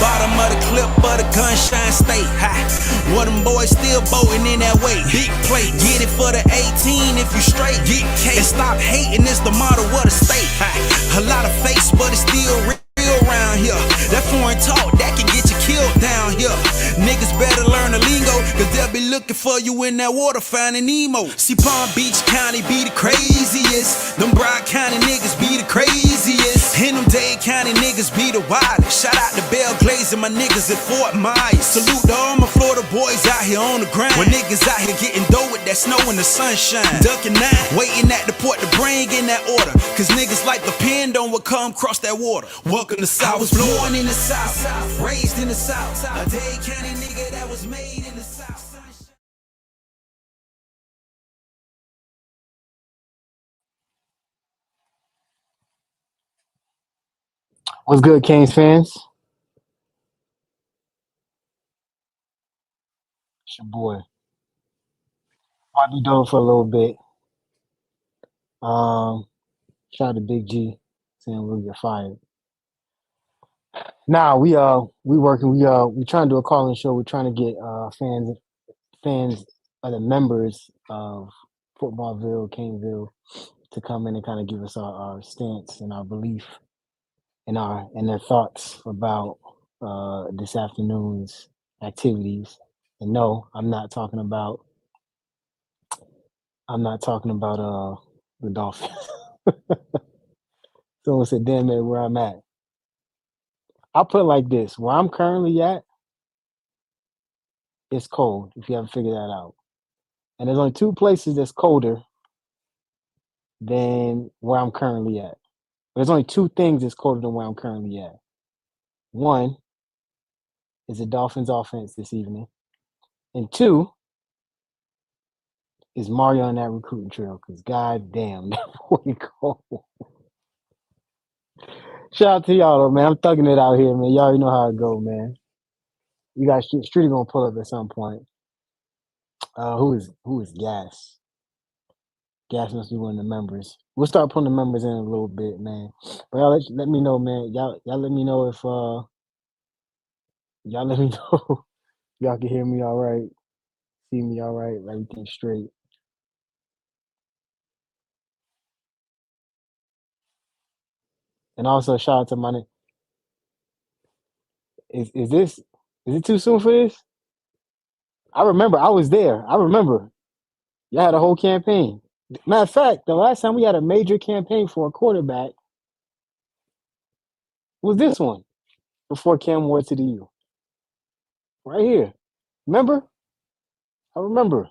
bottom of the clip, but the gunshine stay high. What them boys still boating in that way. Big play, get it for the 18 if you straight. Get K and stop hating, it's the motto of the state. A lot of face, but it's still real around here. That foreign talk, that can get you killed down here. Niggas better learn the lingo, cause they'll be looking for you in that water finding Nemo. See, Palm Beach County be the craziest. Them Broward County niggas be the craziest. And them Dade County niggas be the wildest. Shout out to Bell Glaze and my niggas at Fort Myers. Salute to all my Florida boys out here on the grind. When niggas out here getting dough with that snow and the sunshine. Ducking nine, waiting at the port to bring in that order. Cause niggas like depend on what come across that water. Welcome to South. I was born in the South, raised in the South. A Dade County nigga that was made in the South. What's good, Canes fans? It's your boy. Might be doing for a little bit. Shout out to Big G saying we'll get fired. Nah, we working. We trying to do a call-in show. We're trying to get fans of the members of Footballville, Caneville, to come in and kind of give us our stance and our belief and their thoughts about this afternoon's activities. And no, I'm not talking about the Dolphins. Someone said, damn it, where I'm at. I'll put it like this. Where I'm currently at, it's cold, if you haven't figured that out. And there's only two places that's colder than where I'm currently at. There's only two things that's colder than where I'm currently at. One is the Dolphins offense this evening. And two is Mario on that recruiting trail, because god damn, that boy cold. Shout out to y'all though, man. I'm thugging it out here, man. Y'all already know how it go, man. You guys Streety gonna pull up at some point. Who is Gas? Gas must be one of the members. We'll start putting the members in a little bit, man. But y'all let me know, man. Y'all let me know if y'all let me know y'all can hear me all right, see me all right, everything straight. And also shout out to my is it too soon for this? I remember I was there. I remember. Y'all had a whole campaign. Matter of fact, the last time we had a major campaign for a quarterback was this one before Cam Ward to the U. Right here. Remember? I remember.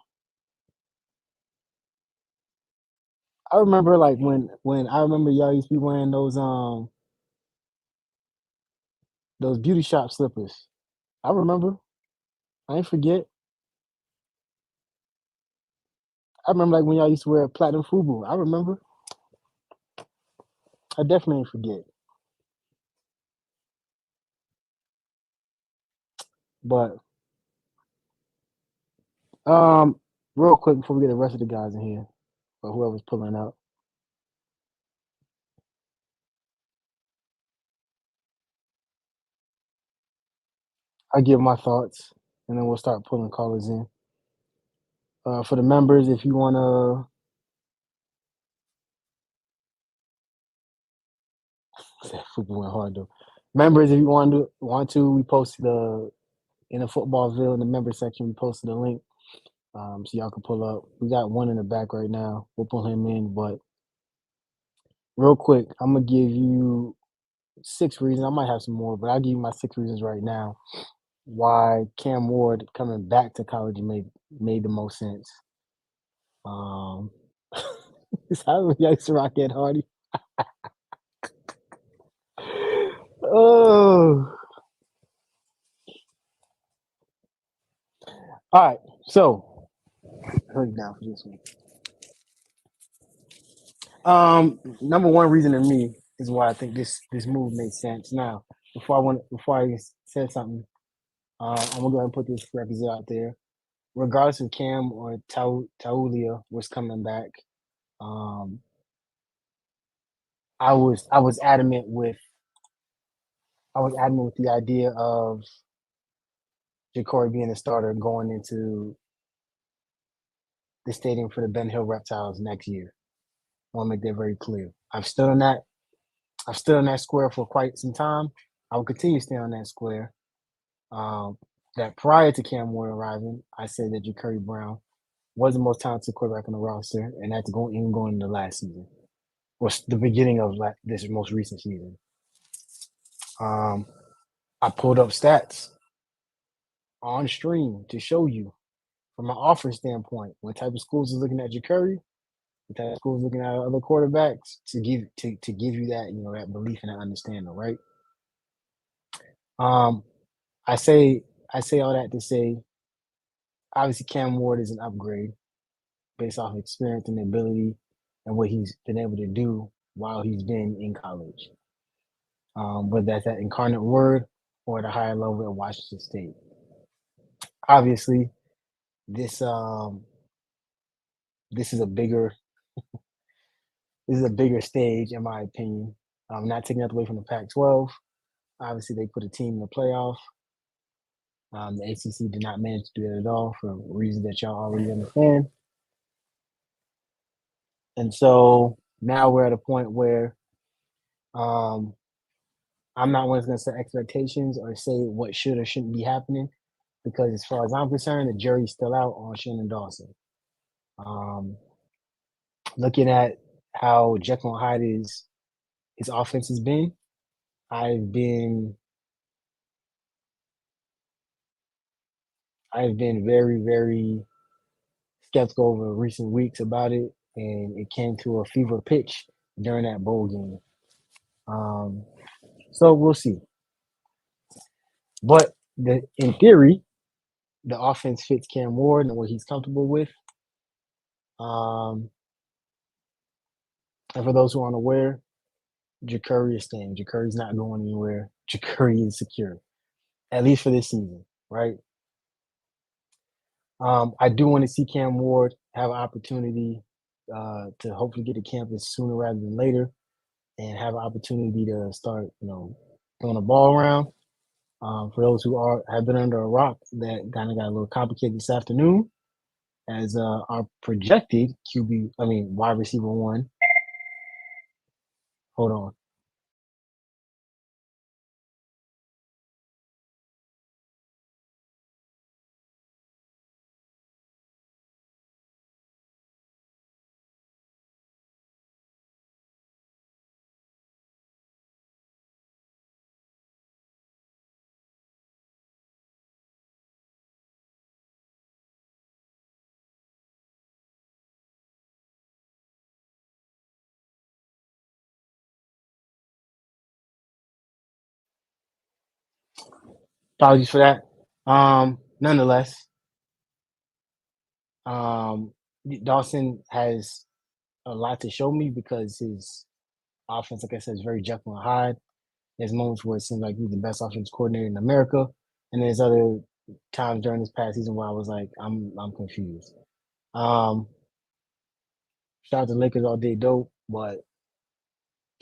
I remember like when I remember y'all used to be wearing those beauty shop slippers. I remember. I ain't forget. I remember like when y'all used to wear platinum FUBU. I remember. I definitely ain't forget. But real quick before we get the rest of the guys in here, or whoever's pulling out. I give my thoughts and then we'll start pulling callers in. For the members, if you wanna football went hard though. Members, if you want to, we posted in the Footballville in the member section, we posted a link. So y'all can pull up. We got one in the back right now. We'll pull him in, but real quick, I'm gonna give you 6 reasons. I might have some more, but I'll give you my 6 reasons right now why Cam Ward coming back to college made the most sense. Is how y'all used to rock Ed Hardy. Oh. All right, so hurry down for this one. Number one reason to me is why I think this move makes sense. Now, before I say something, I'm gonna go ahead and put this requisite out there. Regardless of Cam or Taulia was coming back, I was adamant with I was adamant with the idea of Jacory being a starter going into the stadium for the Ben Hill Reptiles next year. I want to make that very clear. I've stood on that. I've stood on that square for quite some time. I will continue to stay on that square. Um, that prior to Cam Ward arriving, I said that Jacory Brown was the most talented quarterback on the roster, and that's even going into last season or the beginning of this most recent season. I pulled up stats on stream to show you from an offer standpoint what type of schools is looking at Jacory, what type of schools looking at other quarterbacks to give you that that belief and that understanding, right? Um, I say all that to say, obviously Cam Ward is an upgrade based off experience and ability and what he's been able to do while he's been in college. Whether that's at Incarnate Word or at a higher level at Washington State. Obviously, this this is a bigger stage in my opinion. Not taking that away from the Pac-12. Obviously, they put a team in the playoff. The ACC did not manage to do that at all for reasons that y'all already understand. And so now we're at a point where I'm not one that's going to set expectations or say what should or shouldn't be happening because as far as I'm concerned, the jury's still out on Shannon Dawson. Looking at how Jekyll and Hyde his offense has been, I've been very, very skeptical over recent weeks about it, and it came to a fever pitch during that bowl game. So we'll see. But in theory, the offense fits Cam Ward and what he's comfortable with. And for those who aren't aware, Jacory is staying. Jacory's not going anywhere. Jacory is secure, at least for this season, right? I do want to see Cam Ward have an opportunity to hopefully get to campus sooner rather than later and have an opportunity to start, throwing the ball around. For those who have been under a rock, that kind of got a little complicated this afternoon as our projected wide receiver one. Hold on. Apologies for that. Nonetheless, Dawson has a lot to show me because his offense, like I said, is very Jekyll and Hyde. There's moments where it seems like he's the best offense coordinator in America, and there's other times during this past season where I was like, I'm confused. Shout out to Lakers all day dope, but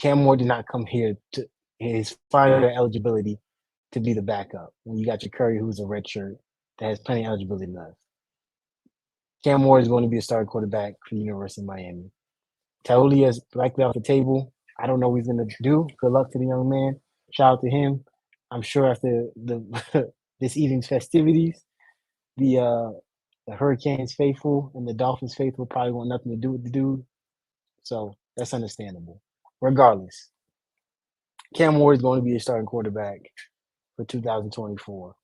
Cam Ward did not come here to his final eligibility to be the backup. When you got your Curry, who's a red shirt that has plenty of eligibility left. Cam Ward is going to be a starting quarterback for the University of Miami. Taulia is likely off the table. I don't know what he's going to do. Good luck to the young man. Shout out to him. I'm sure after the this evening's festivities, the Hurricanes faithful and the Dolphins faithful probably want nothing to do with the dude. So that's understandable. Regardless, Cam Ward is going to be a starting quarterback for 2024.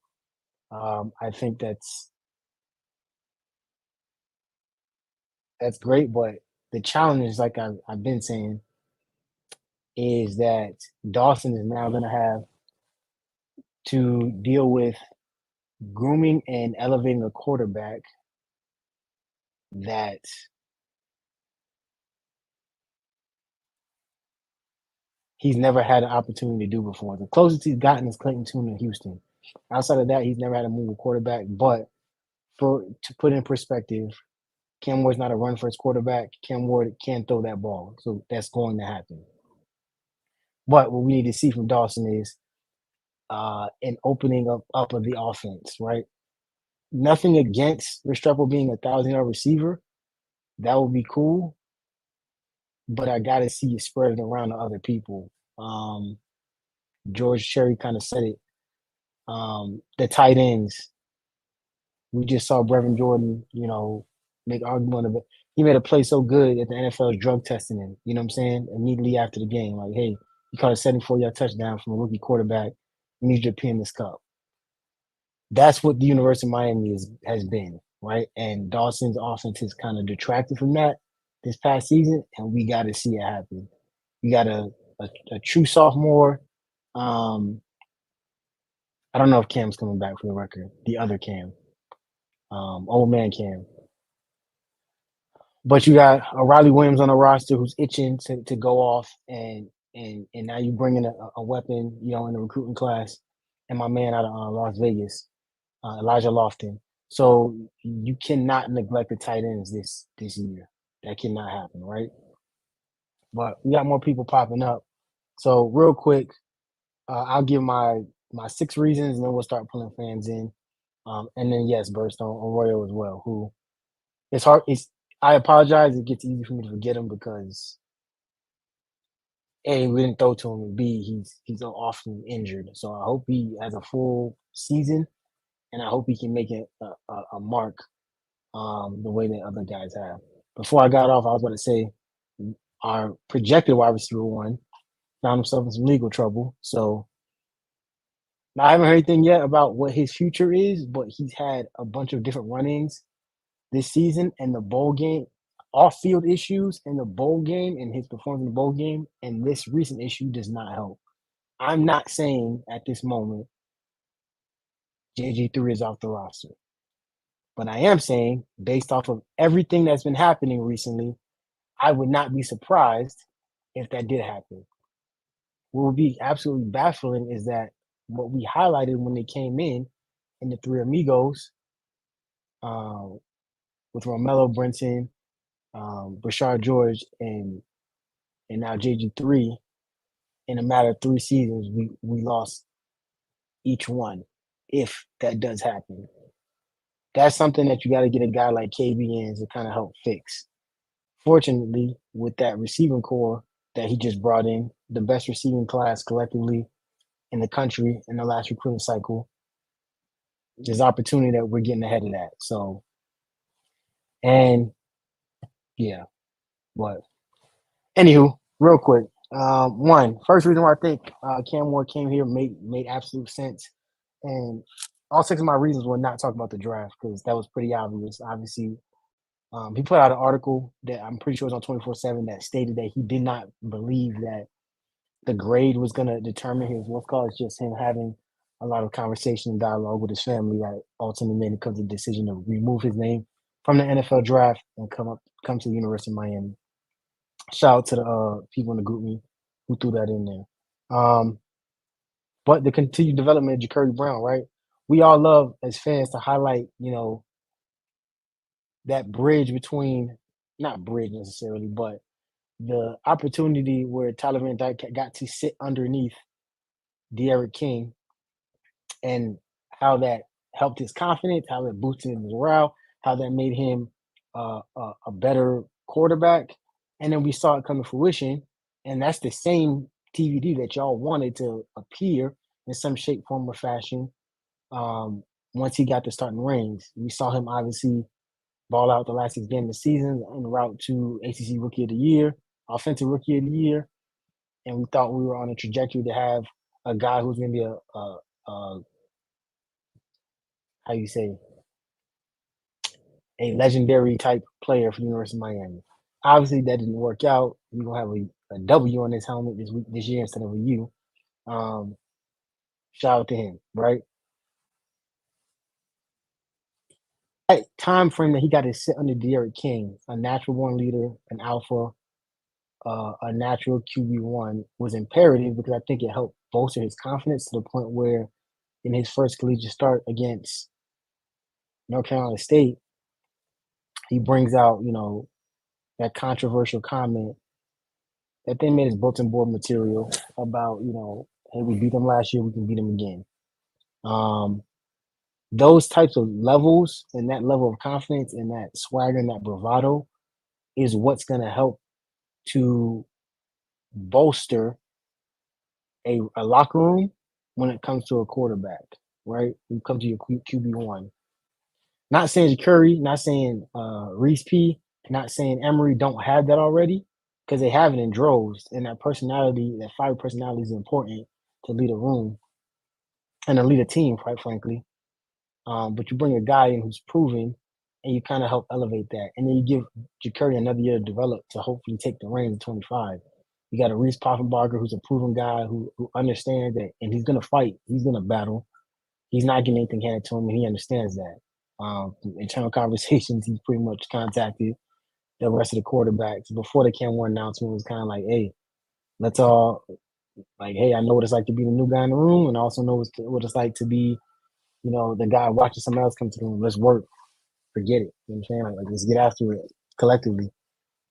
I think that's great, but the challenge is, like I've been saying, is that Dawson is now going to have to deal with grooming and elevating a quarterback that he's never had an opportunity to do before. The closest he's gotten is Clayton Tune in Houston. Outside of that, he's never had to move a quarterback. But to put in perspective, Cam Ward's not a run first quarterback. Cam Ward can't throw that ball. So that's going to happen. But what we need to see from Dawson is an opening up of the offense, right? Nothing against Restrepo being a 1,000-yard receiver. That would be cool, but I got to see it spread around to other people. George Cherry kind of said it. The tight ends. We just saw Brevin Jordan, make argument of it. He made a play so good that the NFL is drug testing him. You know what I'm saying? Immediately after the game, like, hey, you caught a 74-yard touchdown from a rookie quarterback. You need you to pin this cup. That's what the University of Miami has been, right? And Dawson's offense has kind of detracted from that this past season, and we got to see it happen. You got a true sophomore. I don't know if Cam's coming back for the record. The other Cam, old man Cam. But you got a Riley Williams on the roster who's itching to go off, and now you bring in a weapon, in the recruiting class, and my man out of Las Vegas, Elijah Lofton. So you cannot neglect the tight ends this year. That cannot happen, right? But we got more people popping up. So real quick, I'll give my 6 reasons, and then we'll start pulling fans in. And then yes, Burst on Royal as well. Who it's hard. I apologize. It gets easy for me to forget him because A, we didn't throw to him, and B, he's often injured. So I hope he has a full season, and I hope he can make it a mark the way that other guys have. Before I got off, I was going to say our projected wide receiver one found himself in some legal trouble. So I haven't heard anything yet about what his future is, but he's had a bunch of different run-ins this season, and the bowl game, off-field issues in the bowl game and his performance in the bowl game, and this recent issue does not help. I'm not saying at this moment JG3 is off the roster, but I am saying based off of everything that's been happening recently, I would not be surprised if that did happen. What would be absolutely baffling is that what we highlighted when they came in the Three Amigos, with Romello, Brinson, Brashard George, and now JG3, in a matter of 3 seasons, we lost each one. If that does happen, that's something that you got to get a guy like KB in to kind of help fix. Fortunately, with that receiving core that he just brought in, the best receiving class collectively in the country in the last recruiting cycle, there's opportunity that we're getting ahead of that. So, and yeah, but anywho, real quick, first reason why I think Cam Ward came here made absolute sense, and all 6 of my reasons were not talking about the draft because that was pretty obvious. Obviously, he put out an article that I'm pretty sure was on 24/7 that stated that he did not believe that the grade was going to determine his what's called. It's just him having a lot of conversation and dialogue with his family that ultimately made it come to the decision to remove his name from the NFL draft and come to the University of Miami. Shout out to the people in the group me who threw that in there. But the continued development of Ja'Cory Brown, right? We all love as fans to highlight, that bridge between, not bridge necessarily, but the opportunity where Tyler Van Dyke got to sit underneath De'Aaron King and how that helped his confidence, how that boosted his morale, how that made him a better quarterback. And then we saw it come to fruition. And that's the same TVD that y'all wanted to appear in some shape, form, or fashion once he got the starting reins. We saw him obviously ball out the last 6 games of the season en route to ACC Rookie of the Year, Offensive Rookie of the Year. And we thought we were on a trajectory to have a guy who's going to be how you say, a legendary type player for the University of Miami. Obviously, that didn't work out. We're gonna have a W on his helmet this year instead of a U. Shout out to him, right? That time frame that he got to sit under De'Aaron King, a natural born leader, an alpha, a natural QB1, was imperative because I think it helped bolster his confidence to the point where in his first collegiate start against North Carolina State, he brings out, that controversial comment that they made as bulletin board material about, Hey, we beat them last year. We can beat them again. Um, those types of levels and that level of confidence and that swagger and that bravado is what's going to help to bolster a locker room when it comes to a quarterback, right? When it comes to your QB1. Not saying Curry, not saying Reese P, not saying Emery don't have that already, because they have it in droves. And that personality, that fire personality is important to lead a room and to lead a team, quite frankly. But you bring a guy in who's proven and you kind of help elevate that. And then you give Curry another year to develop to hopefully take the reins at 25. You got a Reese Poffenbarger who's a proven guy who understands that, and he's going to fight. He's going to battle. He's not getting anything handed to him, and he understands that. Through internal conversations, he's pretty much contacted the rest of the quarterbacks before the Cam Warren announcement. Was kind of like, hey, let's all like, hey, I know what it's like to be the new guy in the room, and I also know what it's like to be, the guy watching someone else come to the room. Let's work. Forget it. You know what I'm saying? Like let's get after it collectively.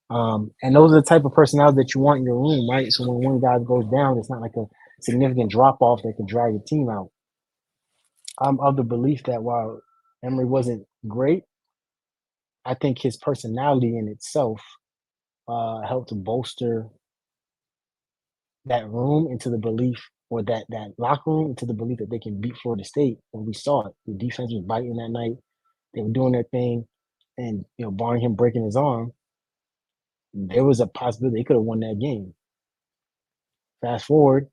And those are the type of personalities that you want in your room, right? So when one guy goes down, it's not like a significant drop off that can drag your team out. I'm of the belief that while Emery wasn't great, I think his personality in itself helped to bolster that room into the belief, or that locker room into the belief that they can beat Florida State. And we saw it. The defense was biting that night. They were doing their thing, and barring him breaking his arm, there was a possibility they could have won that game. Fast forward,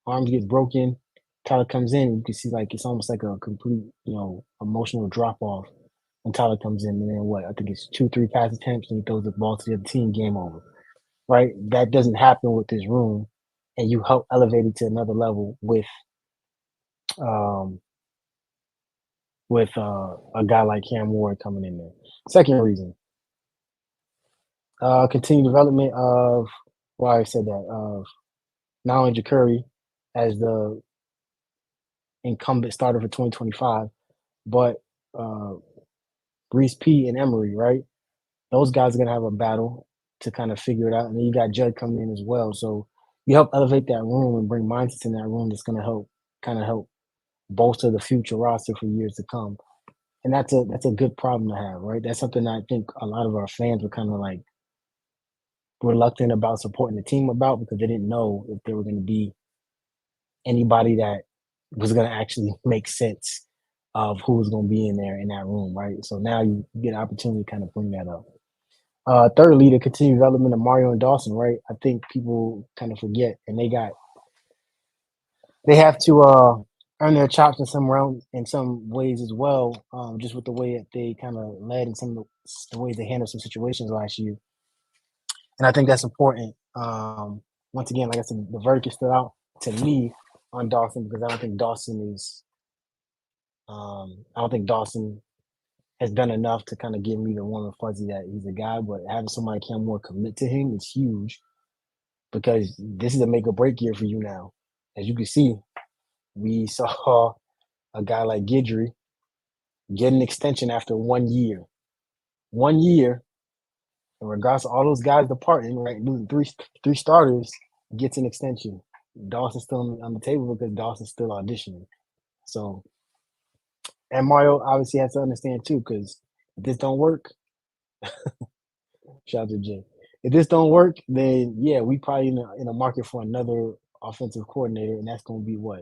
arms get broken. Tyler comes in. You can see like it's almost like a complete, emotional drop off when Tyler comes in. And then what? I think it's 2, 3 pass attempts, and he throws the ball to the other team. Game over. Right? That doesn't happen with this room, and you help elevate it to another level um, with a guy like Cam Ward coming in there. Second reason, continued development of why I said that of not only Curry as the incumbent starter for 2025, but uh, Reese P and Emery, right? Those guys are gonna have a battle to kind of figure it out, and then you got Judd coming in as well. So you help elevate that room and bring mindsets in that room that's gonna help bolster the future roster for years to come. And that's a good problem to have, right? That's something I think a lot of our fans were kind of like reluctant about supporting the team about because they didn't know if there were going to be anybody that was going to actually make sense of who was going to be in there in that room, right? So now you get an opportunity to kind of bring that up. Thirdly, the continued development of Mario and Dawson, right? I think people kind of forget, and they have to earn their chops in some ways as well, just with the way that they kind of led and some of the ways they handled some situations last year. And I think that's important. Once again, like I said, the verdict is still out to me on Dawson because I don't think Dawson has done enough to kind of give me the warm and fuzzy that he's a guy. But having somebody can more commit to him is huge because this is a make or break year for you now. As you can see, we saw a guy like Gidry get an extension after 1 year. 1 year, in regards to all those guys departing, right? Losing three starters gets an extension. Dawson's still on the table because Dawson's still auditioning. So, and Mario obviously has to understand too, because if this don't work, shout out to Jay. If this don't work, then yeah, we probably in a market for another offensive coordinator, and that's going to be what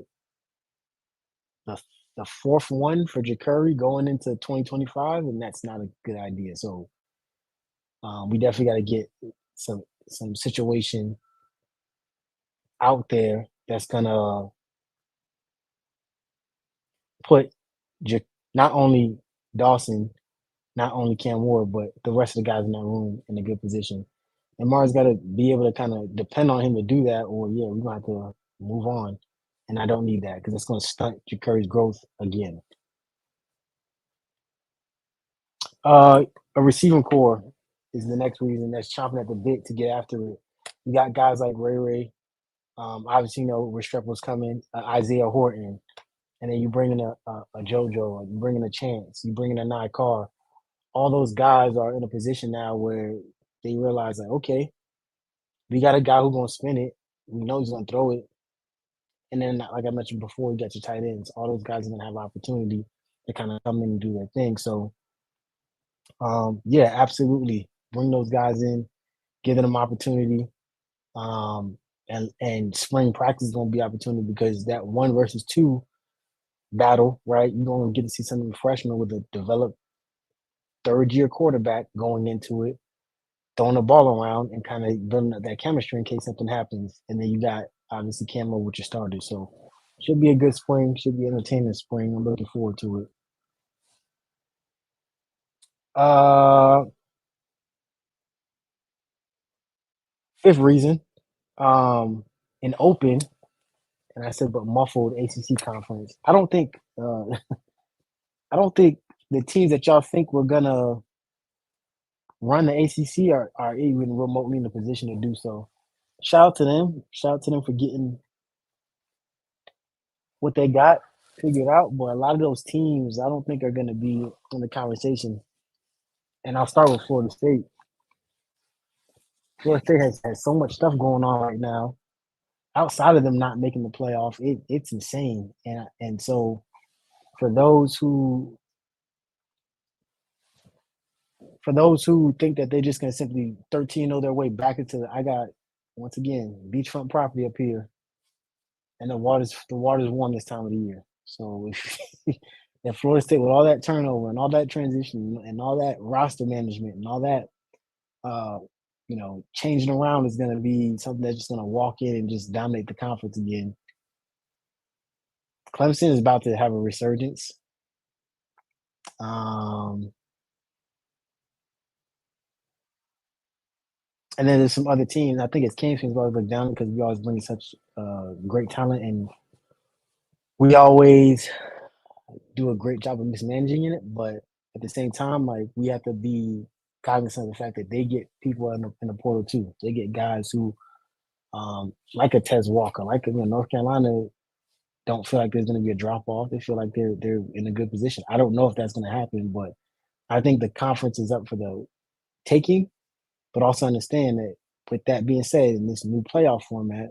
the the fourth one for Curry going into 2025, and that's not a good idea. So, we definitely got to get some situation out there that's gonna put not only Dawson, not only Cam Ward, but the rest of the guys in that room in a good position. And Mars got to be able to kind of depend on him to do that, or yeah, we're gonna have to move on. And I don't need that because it's gonna stunt Curry's growth again. A receiving core is the next reason that's chomping at the bit to get after it. You got guys like Ray Ray. Obviously, Restrepo's coming. Isaiah Horton, and then you bring in a JoJo, you bring in a Chance, you bring in a Nye Carr. All those guys are in a position now where they realize like, okay, we got a guy who's gonna spin it. We know he's gonna throw it. And then, like I mentioned before, you got your tight ends. All those guys are gonna have opportunity to kind of come in and do their thing. So, yeah, absolutely, bring those guys in, give them opportunity. Um, and spring practice is gonna be opportunity because that 1 versus 2 battle, right? You're gonna get to see some of the freshmen with a developed third-year quarterback going into it, throwing the ball around and kind of building up that chemistry in case something happens. And then you got obviously Camo with your starters. So should be a good spring. Should be entertaining spring. I'm looking forward to it. Uh, fifth reason, an open, and I said but muffled ACC conference. I don't think the teams that y'all think we're gonna run the ACC are even remotely in a position to do so. Shout out to them. Shout out to them for getting what they got figured out. But a lot of those teams, I don't think are going to be in the conversation. And I'll start with Florida State. Florida State has so much stuff going on right now. Outside of them not making the playoff, it's insane. And so for those who think that they're just going to simply 13-0 their way back into I got once again beachfront property up here, and the water's warm this time of the year. So if Florida State with all that turnover and all that transition and all that roster management and all that changing around is going to be something that's just going to walk in and just dominate the conference again. Clemson is about to have a resurgence. And then there's some other teams. I think it's Kansas always look down because we always bring such great talent, and we always do a great job of mismanaging it. But at the same time, like we have to be cognizant of the fact that they get people in the portal too. They get guys who, like a Tez Walker, like North Carolina, don't feel like there's going to be a drop off. They feel like they're in a good position. I don't know if that's going to happen, but I think the conference is up for the taking. But also understand that with that being said, in this new playoff format,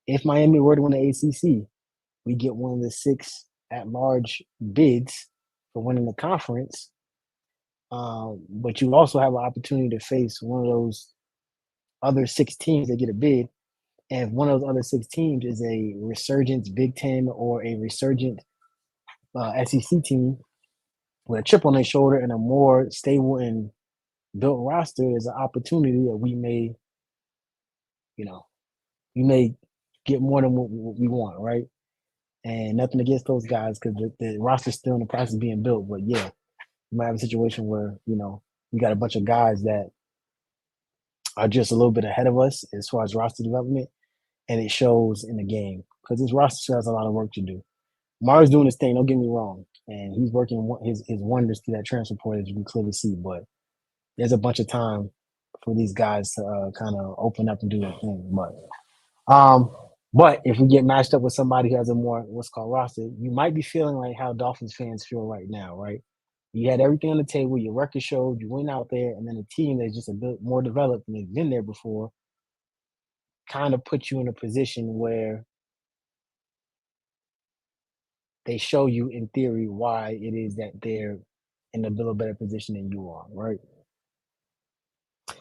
if Miami were to win the ACC, we get one of the 6 at-large bids for winning the conference. But you also have an opportunity to face one of those other 6 teams that get a bid. And if one of those other 6 teams is a resurgent Big Ten or a resurgent SEC team with a chip on their shoulder and a more stable and built roster, there's an opportunity that we may get more than what we want, right? And nothing against those guys because the roster's still in the process of being built. But yeah, you might have a situation where you got a bunch of guys that are just a little bit ahead of us as far as roster development, and it shows in the game because this roster still has a lot of work to do. Mario's doing his thing. Don't get me wrong, and he's working his wonders through that transfer portal, as you can clearly see. But there's a bunch of time for these guys to kind of open up and do their thing. But if we get matched up with somebody who has a more what's called roster, you might be feeling like how Dolphins fans feel right now, right? You had everything on the table, your record showed, you went out there, and then a team that's just a bit more developed and they've been there before kind of put you in a position where they show you in theory why it is that they're in a little better position than you are, right?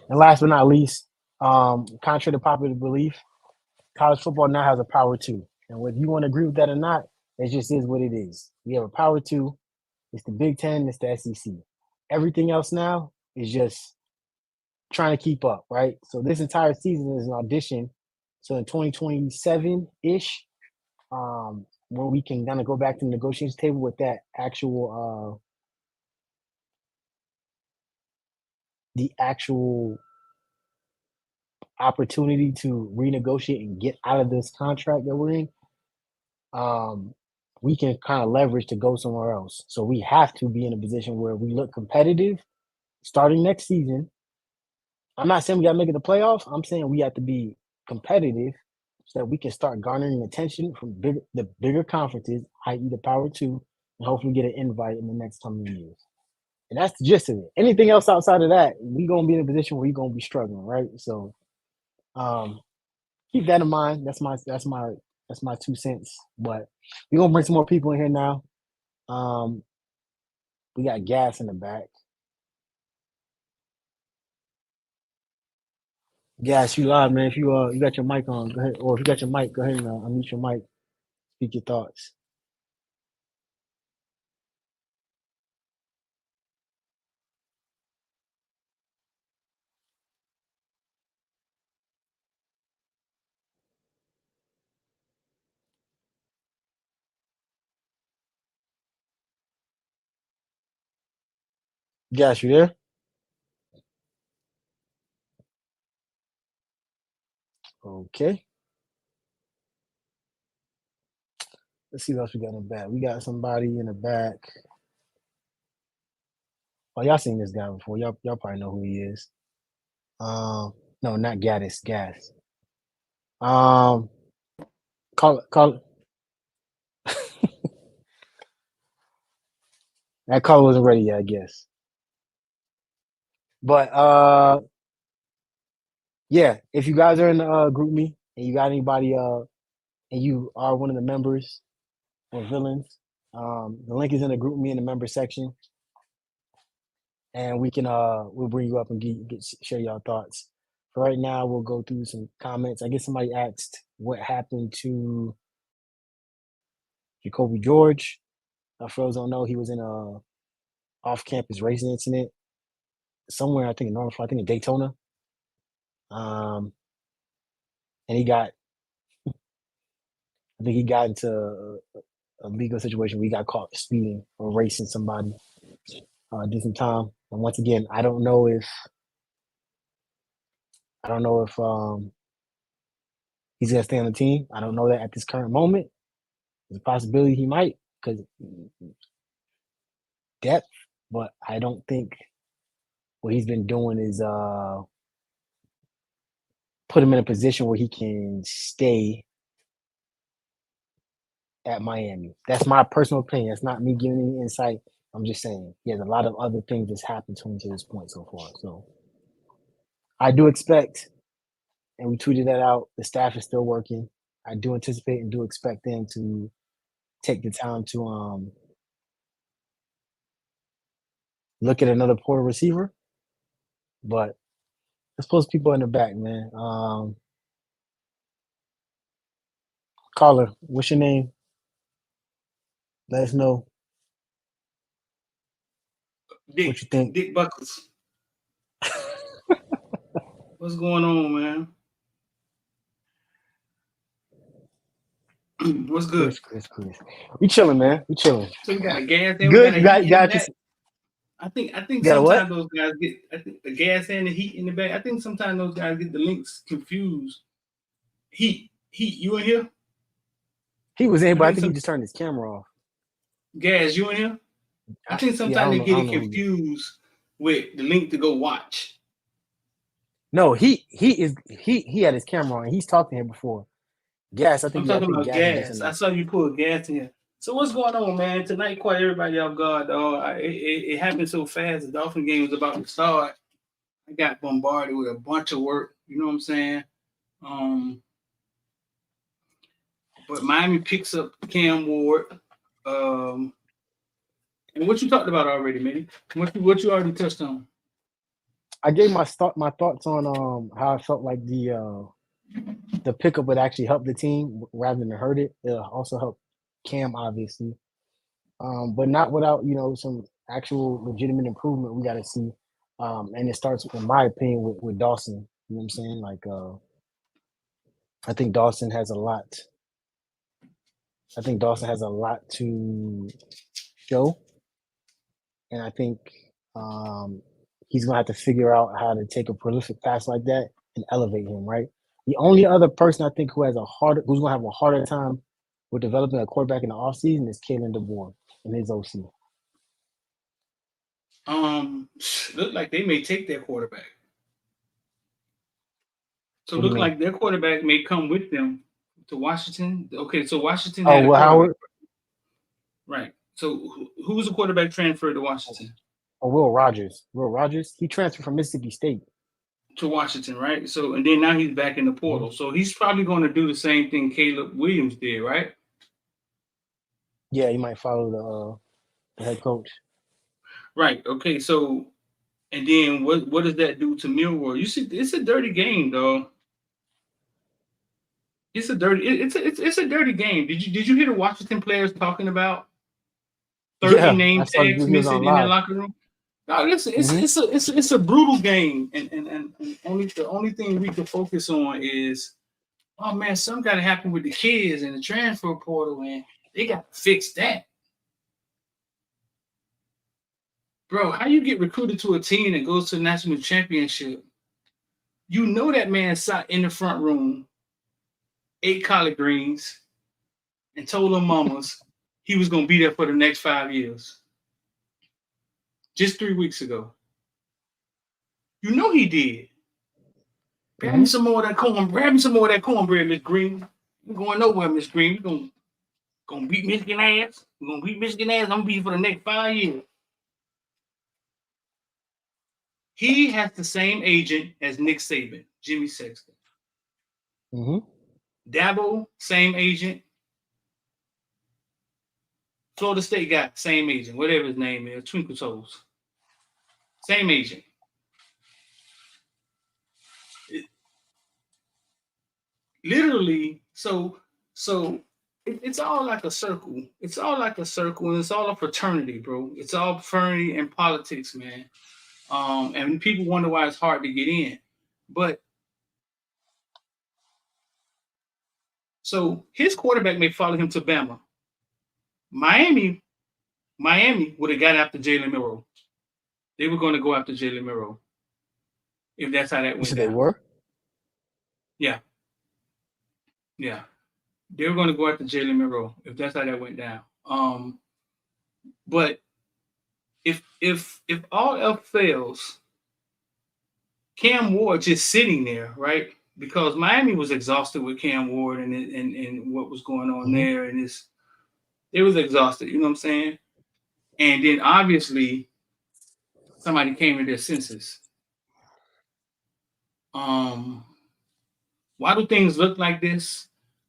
And last but not least, contrary to popular belief, college football now has a power two. And whether you want to agree with that or not, it just is what it is. We have a power two. It's the Big Ten, it's the SEC. Everything else now is just trying to keep up, right? So this entire season is an audition. So in 2027-ish, where we can kind of go back to the negotiations table with that actual the actual opportunity to renegotiate and get out of this contract that we're in, we can kind of leverage to go somewhere else. So we have to be in a position where we look competitive starting next season. I'm not saying we got to make it the playoffs. I'm saying we have to be competitive so that we can start garnering attention from the bigger conferences, i.e. the Power Two, and hopefully get an invite in the next coming years. And that's the gist of it. Anything else outside of that, we're going to be in a position where we're going to be struggling, right? So keep that in mind. That's my That's my 2 cents. But we're gonna bring some more people in here now. We got Gas in the back. Gas, you live, man. If you got your mic on, go ahead. Or if you got your mic, go ahead and unmute your mic. Speak your thoughts. Gas, you there? Okay. Let's see what else we got in the back. We got somebody in the back. Oh, y'all seen this guy before. Y'all probably know who he is. No, not Gaddis, Gas. Call that call wasn't ready yet, I guess. But yeah, if you guys are in the group me and you got anybody and you are one of the members or villains, the link is in the group me in the member section, and we can we'll bring you up and share your thoughts. For right now, we'll go through some comments. I guess somebody asked what happened to Jacoby George. For those who don't know, he was in a off-campus racing incident somewhere. I think in Norfolk, I think in Daytona. And he got, I think he got into a legal situation where he got caught speeding or racing somebody. Did some time. And once again, I don't know if he's gonna stay on the team. I don't know that at this current moment. There's a possibility he might because depth, but I don't think what he's been doing is put him in a position where he can stay at Miami. That's my personal opinion. That's not me giving any insight. I'm just saying he has a lot of other things that's happened to him to this point so far. So I do expect, and we tweeted that out, the staff is still working. I do anticipate and do expect them to take the time to look at another portal receiver. But let's post people in the back, man. Caller, what's your name? Let us know what you think. Dick Buckles. What's going on, man? What's good? Chris. We chilling, man. We chilling. So we got a gas and Good. we got a heat in the Got back. I think got sometimes those guys get the gas and the heat in the back. I think sometimes those guys get the links confused. Heat, you in here? He was in, but I think he just turned his camera off. Gas, you in here? I think sometimes they get it confused with the link to go watch. No, he had his camera on. He's talked to him before. Gas, I think I'm talking about gas. I saw you pull gas in here. So what's going on, man? Tonight caught everybody off guard, dog. It happened so fast. The Dolphin game was about to start. I got bombarded with a bunch of work. You know what I'm saying? But Miami picks up Cam Ward. And what you talked about already, man? What you already touched on? I gave my thoughts on how I felt like the pickup would actually help the team rather than hurt it. It'll also help Cam, obviously, but not without some actual legitimate improvement. We got to see, and it starts, in my opinion, with Dawson. You know what I'm saying? Like, I think Dawson has a lot. I think Dawson has a lot to show, and I think he's gonna have to figure out how to take a prolific pass like that and elevate him. Right. The only other person I think who's gonna have a harder time with developing a quarterback in the offseason is Kalen DeBoer and his OC. Look like they may take their quarterback. So look like their quarterback may come with them to Washington. Okay, so Washington had a quarterback. Howard? Right. So who's the quarterback transferred to Washington? Will Rogers. He transferred from Mississippi State. to Washington, right? So, and then now he's back in the portal. So he's probably going to do the same thing Caleb Williams did, right? Yeah, he might follow the head coach. Right. Okay. So, and then what does that do to Millwall? You see, it's a dirty game, though. It's a dirty game. Did you hear the Washington players talking about 30 Yeah, name I saw the tags videos on missing in their live. locker room? No, listen, it's a brutal game, and only the only thing we can focus on is, oh man, something got to happen with the kids and the transfer portal, and they got to fix that, bro. How you get recruited to a team that goes to the national championship? You know that man sat in the front room, ate collard greens, and told them mamas he was gonna be there for the next 5 years. Just 3 weeks ago. You know he did. Grab me some more of that corn. Grab me some more of that cornbread, Miss Green. You're going nowhere, Miss Green. You're gonna beat Michigan ass. We're gonna beat Michigan ass. I'm gonna be for the next 5 years. He has the same agent as Nick Saban, Jimmy Sexton. Dabo, same agent. Florida State guy, same agent. Whatever his name is, Twinkle Toes. Same agent. Literally, so it's all like a circle. It's all like a circle, and it's all a fraternity, bro. It's all fraternity and politics, man. And people wonder why it's hard to get in. But so his quarterback may follow him to Bama. Miami would have got after Jalen Milroe. They were going to go after Jalen Milroe. If that's how that went down. They were? Yeah. Yeah. They were going to go after Jalen Milroe if that's how that went down. But if all else fails, Cam Ward just sitting there, right? Because Miami was exhausted with Cam Ward and what was going on there, and it was exhausted. You know what I'm saying? And then obviously somebody came to their senses. Why do things look like this?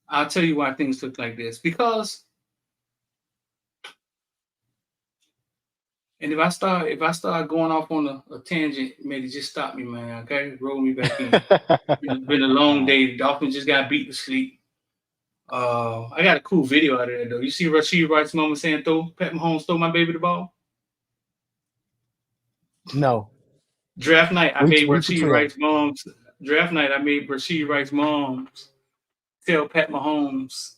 I'll tell you why things look like this. Because, and if I start going off on a tangent, maybe just stop me, man. Okay, roll me back in. It's been a long day. The Dolphins just got beat to sleep. I got a cool video out of there though. You see Rasheed Wright's mama saying, Pat Mahomes stole my baby the ball? No. Draft night, I made Rasheed Wright's mom's tell Pat Mahomes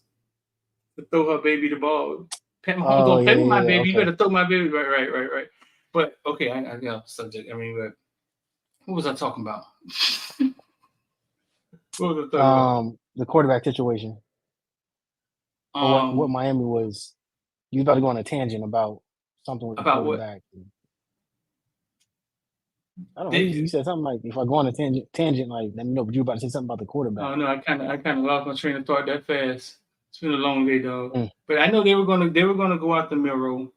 to throw her baby the ball. Pat Mahomes don't play with my baby. Okay. You better throw my baby. Right. But okay, I got off subject. I mean, but what was I talking about? What was I talking about? The quarterback situation. What Miami was. You about to go on a tangent about something with the quarterback. What? I don't know. You said something like, if I go on a tangent, like, let me know. But you were about to say something about the quarterback. Oh no, I kind of lost my train of thought that fast. It's been a long day, dog. But I know they were gonna go out the Milroe.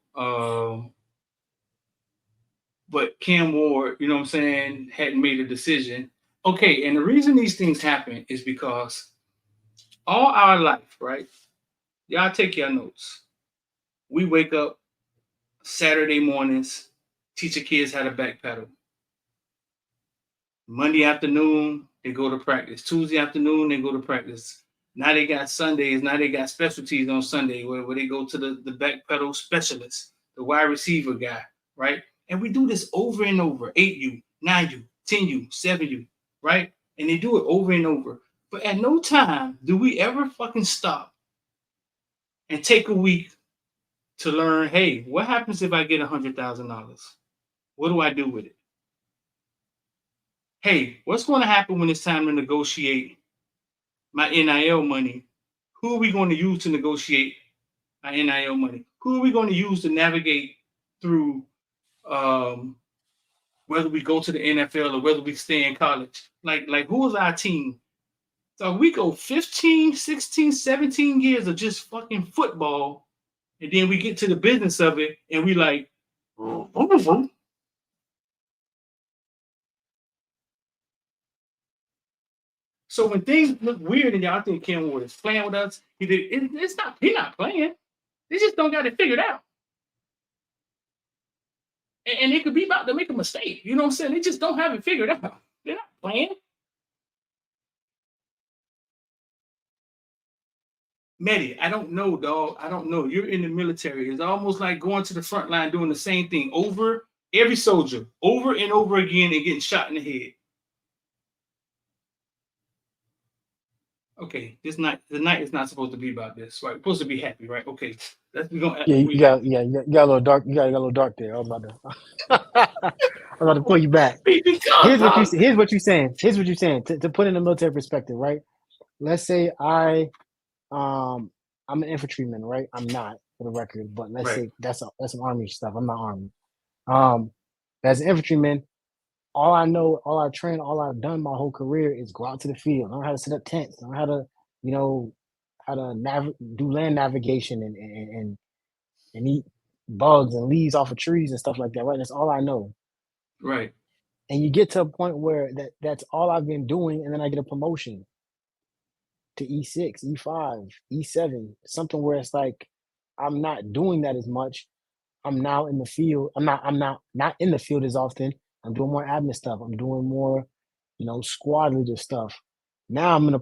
But Cam Ward, you know what I'm saying, hadn't made a decision. Okay, and the reason these things happen is because all our life, right? Y'all take your notes. We wake up Saturday mornings, teach your kids how to backpedal. Monday afternoon, they go to practice. Tuesday afternoon, they go to practice. Now they got Sundays. Now they got specialties on Sunday where they go to the backpedal specialist, the wide receiver guy, right? And we do this over and over. 8U, 9U, 10U, 7U, right? And they do it over and over. But at no time do we ever fucking stop and take a week to learn, hey, what happens if I get $100,000? What do I do with it? Hey, what's going to happen when it's time to negotiate my NIL money? Who are we going to use to negotiate my NIL money? Who are we going to use to navigate through whether we go to the NFL or whether we stay in college? Like who is our team? So we go 15, 16, 17 years of just fucking football, and then we get to the business of it, and we like, So when things look weird and y'all think Cam Ward is playing with us, it's not. He's not playing. They just don't got it figured out. And it could be about to make a mistake. You know what I'm saying? They just don't have it figured out. They're not playing. Mehdi, I don't know, dog. I don't know. You're in the military. It's almost like going to the front line doing the same thing over every soldier, over and over again, and getting shot in the head. Okay, the night is not supposed to be about this, right? We're supposed to be happy, right? Okay, we gonna Yeah, we happy. you got a little dark. You got a little dark there. I was about to pull you back. Here's what you saying. Here's what you're saying. To put in a military perspective, right? Let's say I'm an infantryman, right? I'm not, for the record, but let's say that's some army stuff. I'm not army. As an infantryman, all I know, all I train, all I've done my whole career is go out to the field, learn how to set up tents, learn how to, do land navigation and eat bugs and leaves off of trees and stuff like that, right? That's all I know. Right. And you get to a point where that's all I've been doing, and then I get a promotion to E6, E5, E7, something where it's like I'm not doing that as much. I'm now in the field. I'm not in the field as often. I'm doing more admin stuff. I'm doing more, squad leader stuff. Now I'm in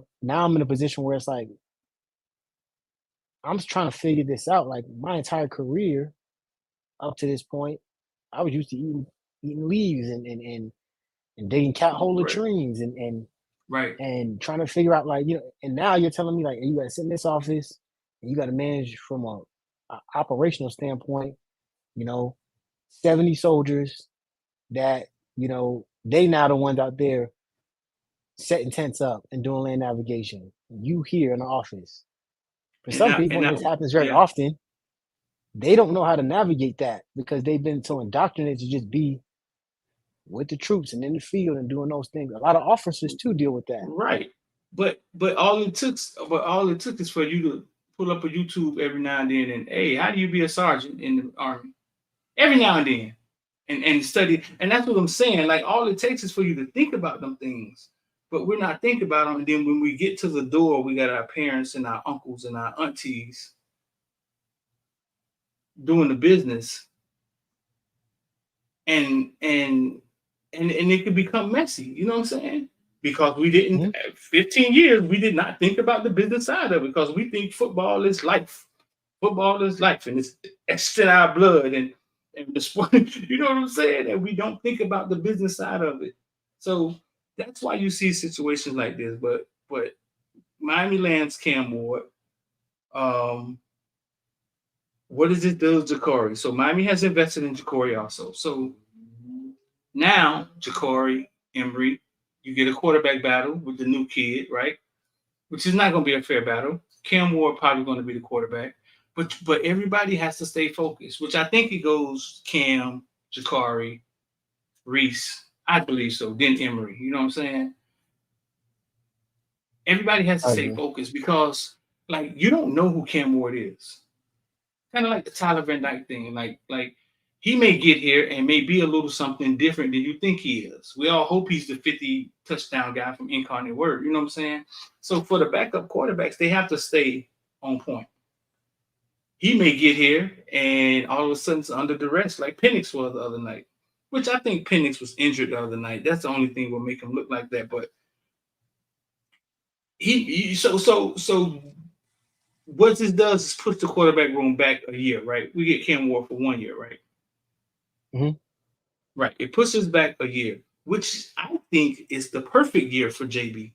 a position where it's like I'm just trying to figure this out. Like my entire career up to this point, I was used to eating leaves and digging cat hole latrines and trying to figure out and now you're telling me like you got to sit in this office and you got to manage from a operational standpoint, 70 soldiers that, they now the ones out there setting tents up and doing land navigation. You here in the office. For some people, and this happens very often, they don't know how to navigate that because they've been so indoctrinated to just be with the troops and in the field and doing those things. A lot of officers too deal with that. Right. But all it took is for you to pull up a YouTube every now and then and hey, how do you be a sergeant in the army? Every now and then. And study. And that's what I'm saying. Like all it takes is for you to think about them things. But we're not thinking about them. And then when we get to the door, we got our parents and our uncles and our aunties doing the business. And it could become messy. You know what I'm saying? Because we didn't, 15 years, we did not think about the business side of it because we think football is life. Football is life and it's in our blood and the sport, you know what I'm saying? And we don't think about the business side of it. So that's why you see situations like this. But Miami lands Cam Ward. What does it do to Ja'Cory? So Miami has invested in Ja'Cory also. So now Ja'Cory, Emory, you get a quarterback battle with the new kid, right? Which is not going to be a fair battle. Cam Ward probably going to be the quarterback. But everybody has to stay focused, which I think it goes Cam, Ja'Cory, Reese. I believe so. Then Emory. You know what I'm saying? Everybody has to stay focused because, like, you don't know who Cam Ward is. Kind of like the Tyler Van Dyke thing. Like he may get here and may be a little something different than you think he is. We all hope he's the 50 touchdown guy from Incarnate Word. You know what I'm saying? So for the backup quarterbacks, they have to stay on point. He may get here and all of a sudden it's under duress, like Penix was the other night, which I think Penix was injured the other night. That's the only thing that will make him look like that. But so what this does is push the quarterback room back a year, right? We get Cam Ward for 1 year, right? Mm-hmm. Right. It pushes back a year, which I think is the perfect year for JB.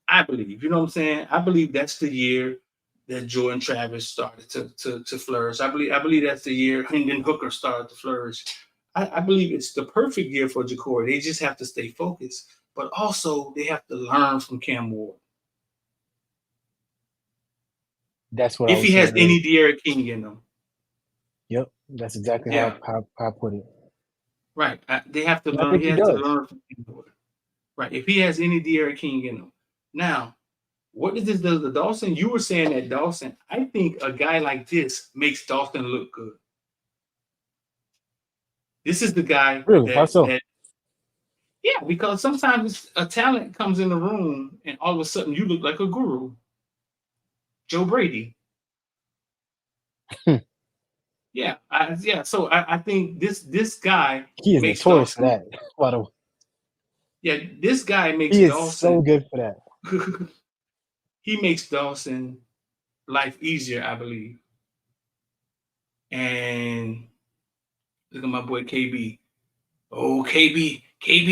I believe, you know what I'm saying? I believe that's the year that Jordan Travis started to flourish. I believe that's the year Hendon Hooker started to flourish. I believe it's the perfect year for Ja'Cory. They just have to stay focused, but also they have to learn from Cam Ward. That's what if he has any De'Ara King in them. Yep, that's exactly how I put it. Right, they have to learn. He has to learn from Cam Ward. Right, if he has any De'Ara King in him. Now, what does this do to Dawson? You were saying that Dawson, I think a guy like this makes Dawson look good. This is the guy really? How so? Yeah, because sometimes a talent comes in the room and all of a sudden you look like a guru. Joe Brady. Yeah, So I think this guy He is makes notorious for Dawson. that. By the way, Yeah, this guy makes he is so Dawson. good for that. He makes Dawson life easier, I believe. And look at my boy KB. Oh, KB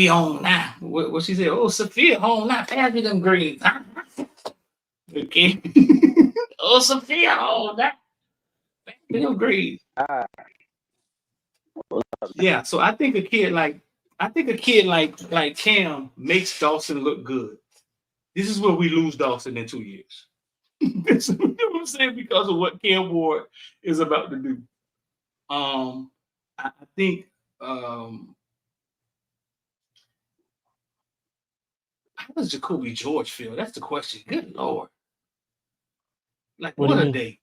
home now. What she said? Oh, Sophia home now. Pass me them greens. Okay. Oh, Sophia home now. Pass me them greens. Yeah. So I think a kid like Cam makes Dawson look good. This is where we lose Dawson in 2 years. You know what I'm saying? Because of what Cam Ward is about to do. I think how does Jacoby George feel? That's the question. Good Lord. Like, What do what you a mean? day.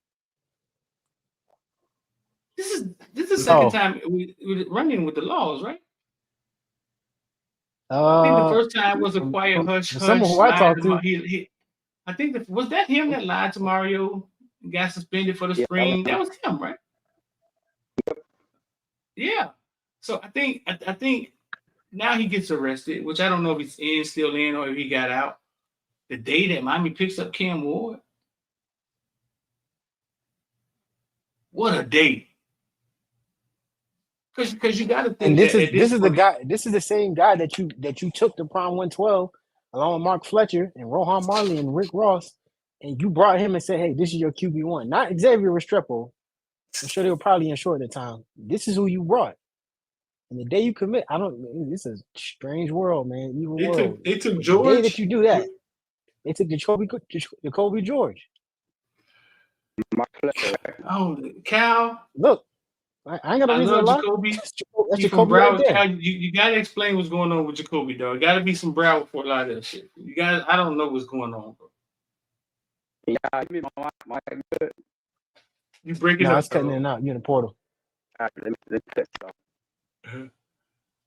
This is the second Oh, time we running with the laws, right? I think the first time was a quiet hush from someone hush who I lying talked to to, he I think was that him that lied to Mario and got suspended for the Yeah, that was spring? That was him, right? Yeah. So I think now he gets arrested, which I don't know if he's still in or if he got out. The day that Miami picks up Cam Ward, what a day! Because you got to and think that at this this is the point, guy. This is the same guy that you took to Prime 112 along with Mark Fletcher and Rohan Marley and Rick Ross, and you brought him and said, "Hey, this is your QB1." Not Xavier Restrepo. I'm sure they were probably insured at the time. This is who you brought. And the day you commit, I don't. This is a strange world, man. Evil world. they took But the day that George. you do that, they took Jacoby George. my pleasure. Oh, Cal, Look, I ain't got a I reason to love lie. Jacoby. That's He from Jacoby right Broward. there. Cal, you got to explain what's going on with Jacoby, dog. Got to be some Broward for a lot of that shit. You got. I don't know what's going on, bro. Yeah, give me my good. You break it No, up, it's cutting dog. in and out. You in the portal. Let me cut it off.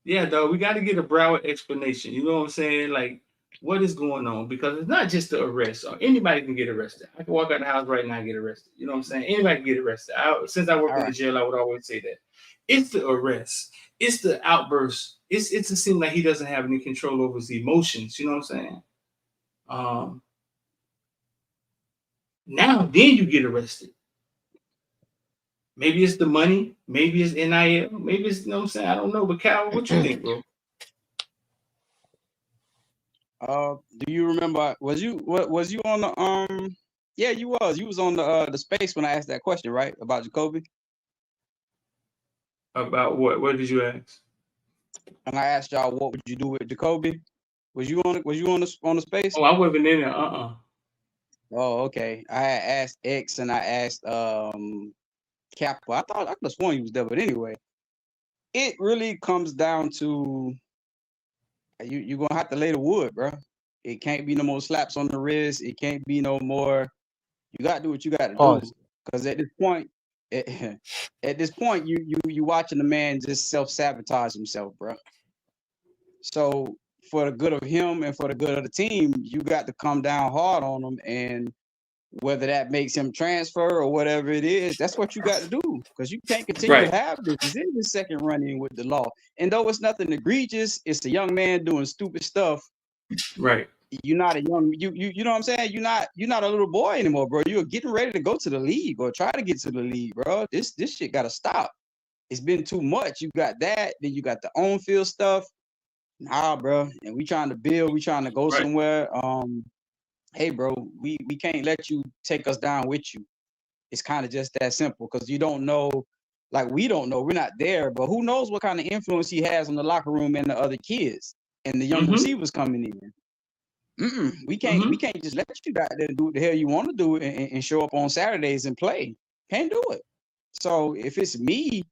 Yeah, dog. We got to get a Broward explanation. You know what I'm saying? Like, what is going on? Because it's not just the arrest. Anybody can get arrested. I can walk out the house right now and get arrested. You know what I'm saying? Anybody can get arrested. Since I work in the jail, I would always say that. It's the arrest. It's the outburst. It's to seem like he doesn't have any control over his emotions. You know what I'm saying? Now then you get arrested. Maybe it's the money. Maybe it's NIL. Maybe it's, you know what I'm saying? I don't know. But Cal, what you think, bro? Do you remember? Was you on the Yeah, you was. You was on the space when I asked that question, right? About Jacoby. About what? What did you ask? And I asked y'all, what would you do with Jacoby? Was you on the space? Oh, I wasn't in there. Oh, okay. I had asked X and I asked Kappa. I could have sworn he was there, but anyway, it really comes down to you're gonna have to lay the wood, bro. It can't be no more slaps on the wrist. It can't be no more. You gotta do what you gotta do. Because at this point, you watching the man just self-sabotage himself, bro. So for the good of him and for the good of the team, you got to come down hard on him. And whether that makes him transfer or whatever it is, that's what you got to do. Because you can't continue to have this. This is the second run-in with the law. And though it's nothing egregious, it's a young man doing stupid stuff. Right. You're not a young, you know what I'm saying? You're not a little boy anymore, bro. You're getting ready to go to the league or try to get to the league, bro. This shit gotta stop. It's been too much. You got that, then you got the on-field stuff. Nah, bro. And we trying to build, we trying to go somewhere. Hey, bro, we can't let you take us down with you. It's kind of just that simple because you don't know, like we don't know. We're not there, but who knows what kind of influence he has on the locker room and the other kids and the young receivers coming in. We can't just let you out there and do what the hell you want to do and show up on Saturdays and play. Can't do it. So if it's me,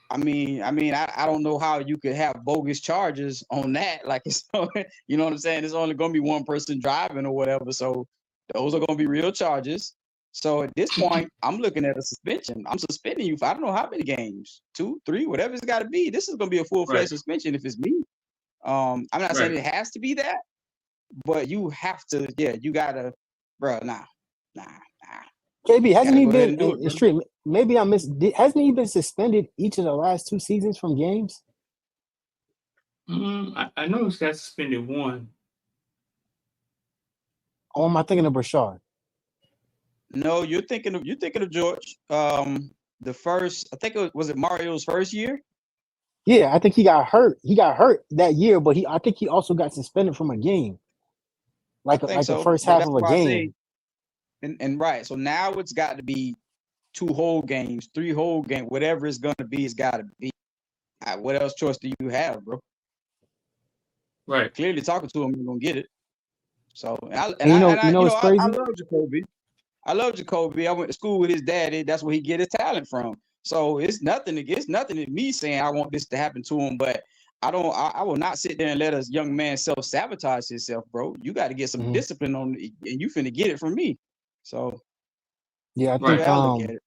I don't know how you could have bogus charges on that. Like it's, you know what I'm saying? It's only gonna be one person driving or whatever. So those are gonna be real charges. So at this point, I'm looking at a suspension. I'm suspending you for I don't know how many games, 2, 3, whatever it's got to be. This is gonna be a full-fledged suspension if it's me. I'm not saying Right. it has to be that, but you have to. Yeah, you gotta, bro. Nah. KB, hasn't Gotta he go ahead been and do it, bro. extreme? Maybe I missed. Hasn't he been suspended each of the last 2 seasons from games? I know he's got suspended one. Or am I thinking of Brashard? No, you're thinking of George. The first, I think was it Mario's first year? Yeah, I think he got hurt. He got hurt that year, but I think he also got suspended from a game, I like think the so, first but half that's of a why I say, game. and right. So now it's got to be 2 whole games, 3 whole games, whatever it's gonna be. It's got to be. What else choice do you have, bro? Right. Clearly, talking to him, you're gonna get it. So, And it's I crazy. love Jacoby. I love Jacoby. I went to school with his daddy. That's where he get his talent from. So it's nothing to me saying I want this to happen to him, but I will not sit there and let a young man self-sabotage himself, bro. You got to get some Mhm. discipline on it, and you finna get it from me. So Yeah, I Right. think I look at it.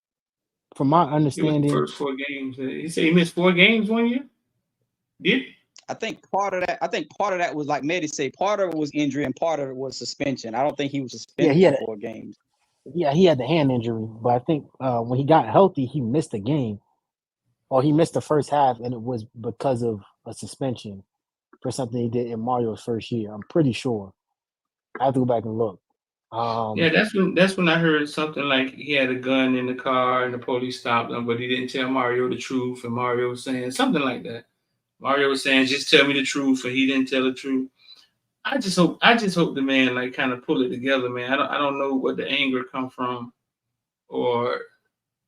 from my It was the understanding, first 4 games. He said he missed 4 games 1 year. Did? I think part of that was like Mehdi say, part of it was injury and part of it was suspension. I don't think he was yeah, suspended for 4 games. he had the hand injury, but I think when he got healthy, he missed a game, or he missed the first half, and it was because of a suspension for something he did in Mario's first year. I'm pretty sure. I have to go back and look. Yeah, that's when I heard something like he had a gun in the car and the police stopped him, but he didn't tell Mario the truth, and Mario was saying something like that. Mario was saying, "Just tell me the truth," and he didn't tell the truth. I just hope the man like kind of pull it together, man. I don't know what the anger come from, or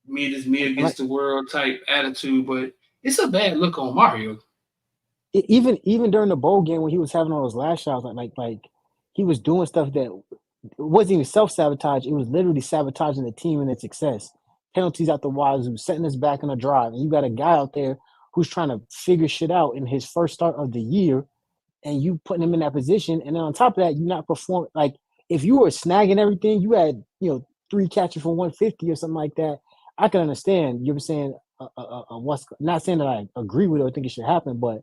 me And like against the world type attitude, but it's a bad look on Mario. even during the bowl game when he was having all those last shots, like he was doing stuff that it wasn't even self sabotage. It was literally sabotaging the team and its success. Penalties out the wazoo, setting us back on a drive, and you got a guy out there who's trying to figure shit out in his first start of the year, and you putting him in that position, and then on top of that, you not perform. Like if you were snagging everything, you had 3 catches for 150 or something like that. I can understand. You were saying what's not saying that I agree with it or think it should happen, but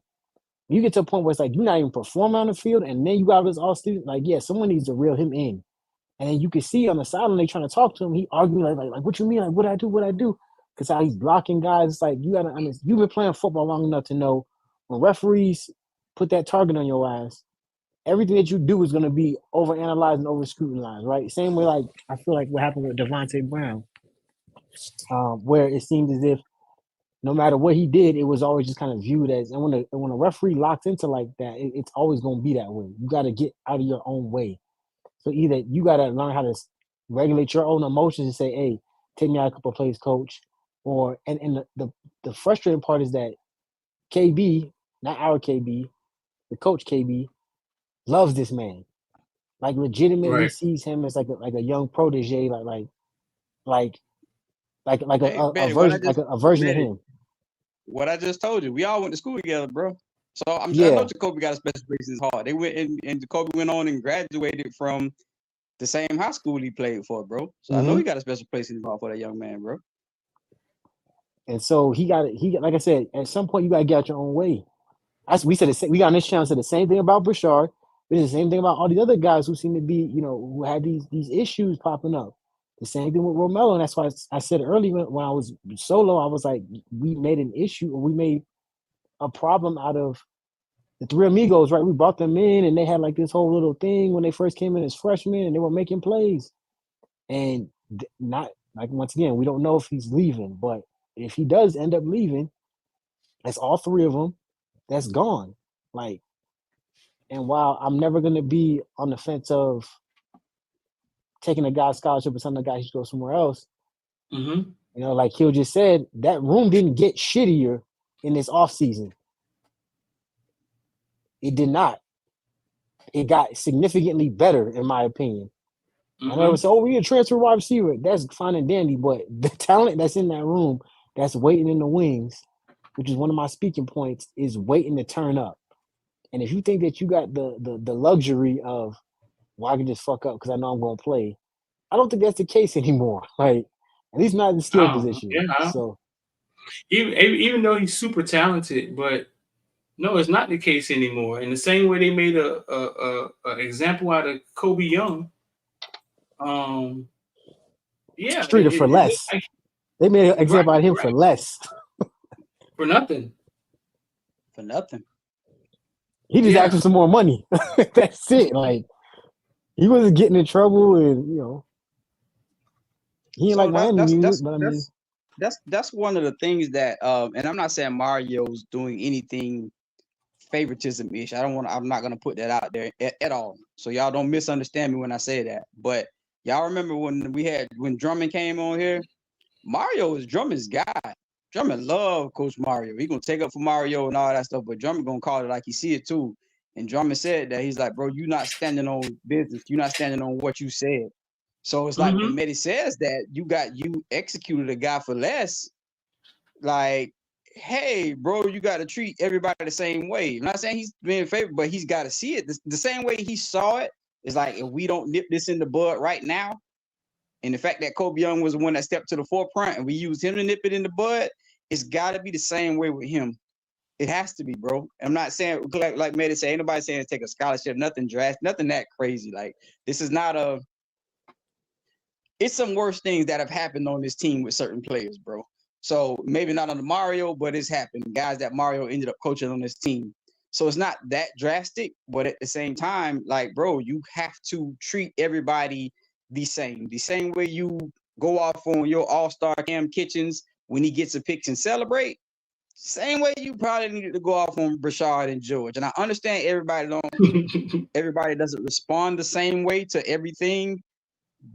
you get to a point where it's like you're not even performing on the field, and then you got this all student. Like, yeah, someone needs to reel him in. And then you can see on the sideline they trying to talk to him. He arguing like what you mean? Like what I do? What I do? Because how he's blocking guys. It's like you gotta understand. You've been playing football long enough to know when referees put that target on your ass, everything that you do is gonna be overanalyzed and over scrutinized, right? Same way like I feel like what happened with Devontae Brown, where it seemed as if no matter what he did, it was always just kind of viewed as. And when a referee locks into like that, it's always gonna be that way. You got to get out of your own way. So either you got to learn how to regulate your own emotions and say, "Hey, take me out a couple of plays, coach," or and the frustrating part is that KB, not our KB, the coach KB, loves this man. Like legitimately Right. sees him as like a young protege, like Hey, a Betty, version a version of Betty, him. what I just told you, we all went to school together, bro. So I know Yeah. Jacoby got a special place in his heart. They went and Jacoby went on and graduated from the same high school he played for, bro. So I know Mm-hmm. he got a special place in his heart for that young man, bro. And so he got like I said, at some point you gotta get out your own way. We said we got on this channel said the same thing about Brashard. We did the same thing about all these other guys who seem to be, who had these issues popping up. The same thing with Romello, and that's why I said earlier when I was solo, I was like, we made an issue, or we made a problem out of the Three Amigos, right? We brought them in, and they had like this whole little thing when they first came in as freshmen, and they were making plays, and not like once again, we don't know if he's leaving, but if he does end up leaving, that's all 3 of them. That's gone. Like, and while I'm never gonna be on the fence of taking a guy's scholarship and telling the guy he should go somewhere else, Mm-hmm. like Hill just said, that room didn't get shittier in this offseason. It did not. It got significantly better, in my opinion. I know Mm-hmm. it's we need a transfer wide receiver. That's fine and dandy, but the talent that's in that room that's waiting in the wings, which is one of my speaking points, is waiting to turn up. And if you think that you got the luxury of, well, I can just fuck up because I know I'm going to play, I don't think that's the case anymore. Like, at least not in the skill Oh, position. yeah. So Even though he's super talented, but No, it's not the case anymore. In the same way they made a example out of Kobe Young. Um, yeah, Streeter for less. They made an example out of him for less. For nothing. For nothing. He just asked for some more money. That's it. Like he wasn't getting in trouble, and he ain't like Miami music. But I mean, that's one of the things that and I'm not saying Mario's doing anything favoritism ish. I'm not gonna put that out there at all. So y'all don't misunderstand me when I say that. But y'all remember when Drummond came on here? Mario is Drummond's guy. Drummond love Coach Mario. He gonna take up for Mario and all that stuff, but Drummond gonna call it like he see it too. And Drummond said that he's like, bro, you're not standing on business. You're not standing on what you said. So it's like when Medi says that you executed a guy for less, like, hey, bro, you got to treat everybody the same way. I'm not saying he's being favored, but he's got to see it the same way he saw it. Is like, if we don't nip this in the bud right now, and the fact that Kobe Young was the one that stepped to the forefront and we used him to nip it in the bud, it's got to be the same way with him. It has to be, bro. I'm not saying, like Medi say, ain't nobody saying to take a scholarship, nothing drastic, nothing that crazy. Like, this is not it's some worse things that have happened on this team with certain players, bro. So maybe not on the Mario, but it's happened. Guys that Mario ended up coaching on this team. So it's not that drastic, but at the same time, like, bro, you have to treat everybody the same way you go off on your all-star Cam Kitchens when he gets a pick and celebrate. Same way you probably needed to go off on Brashard and George. And I understand everybody doesn't respond the same way to everything,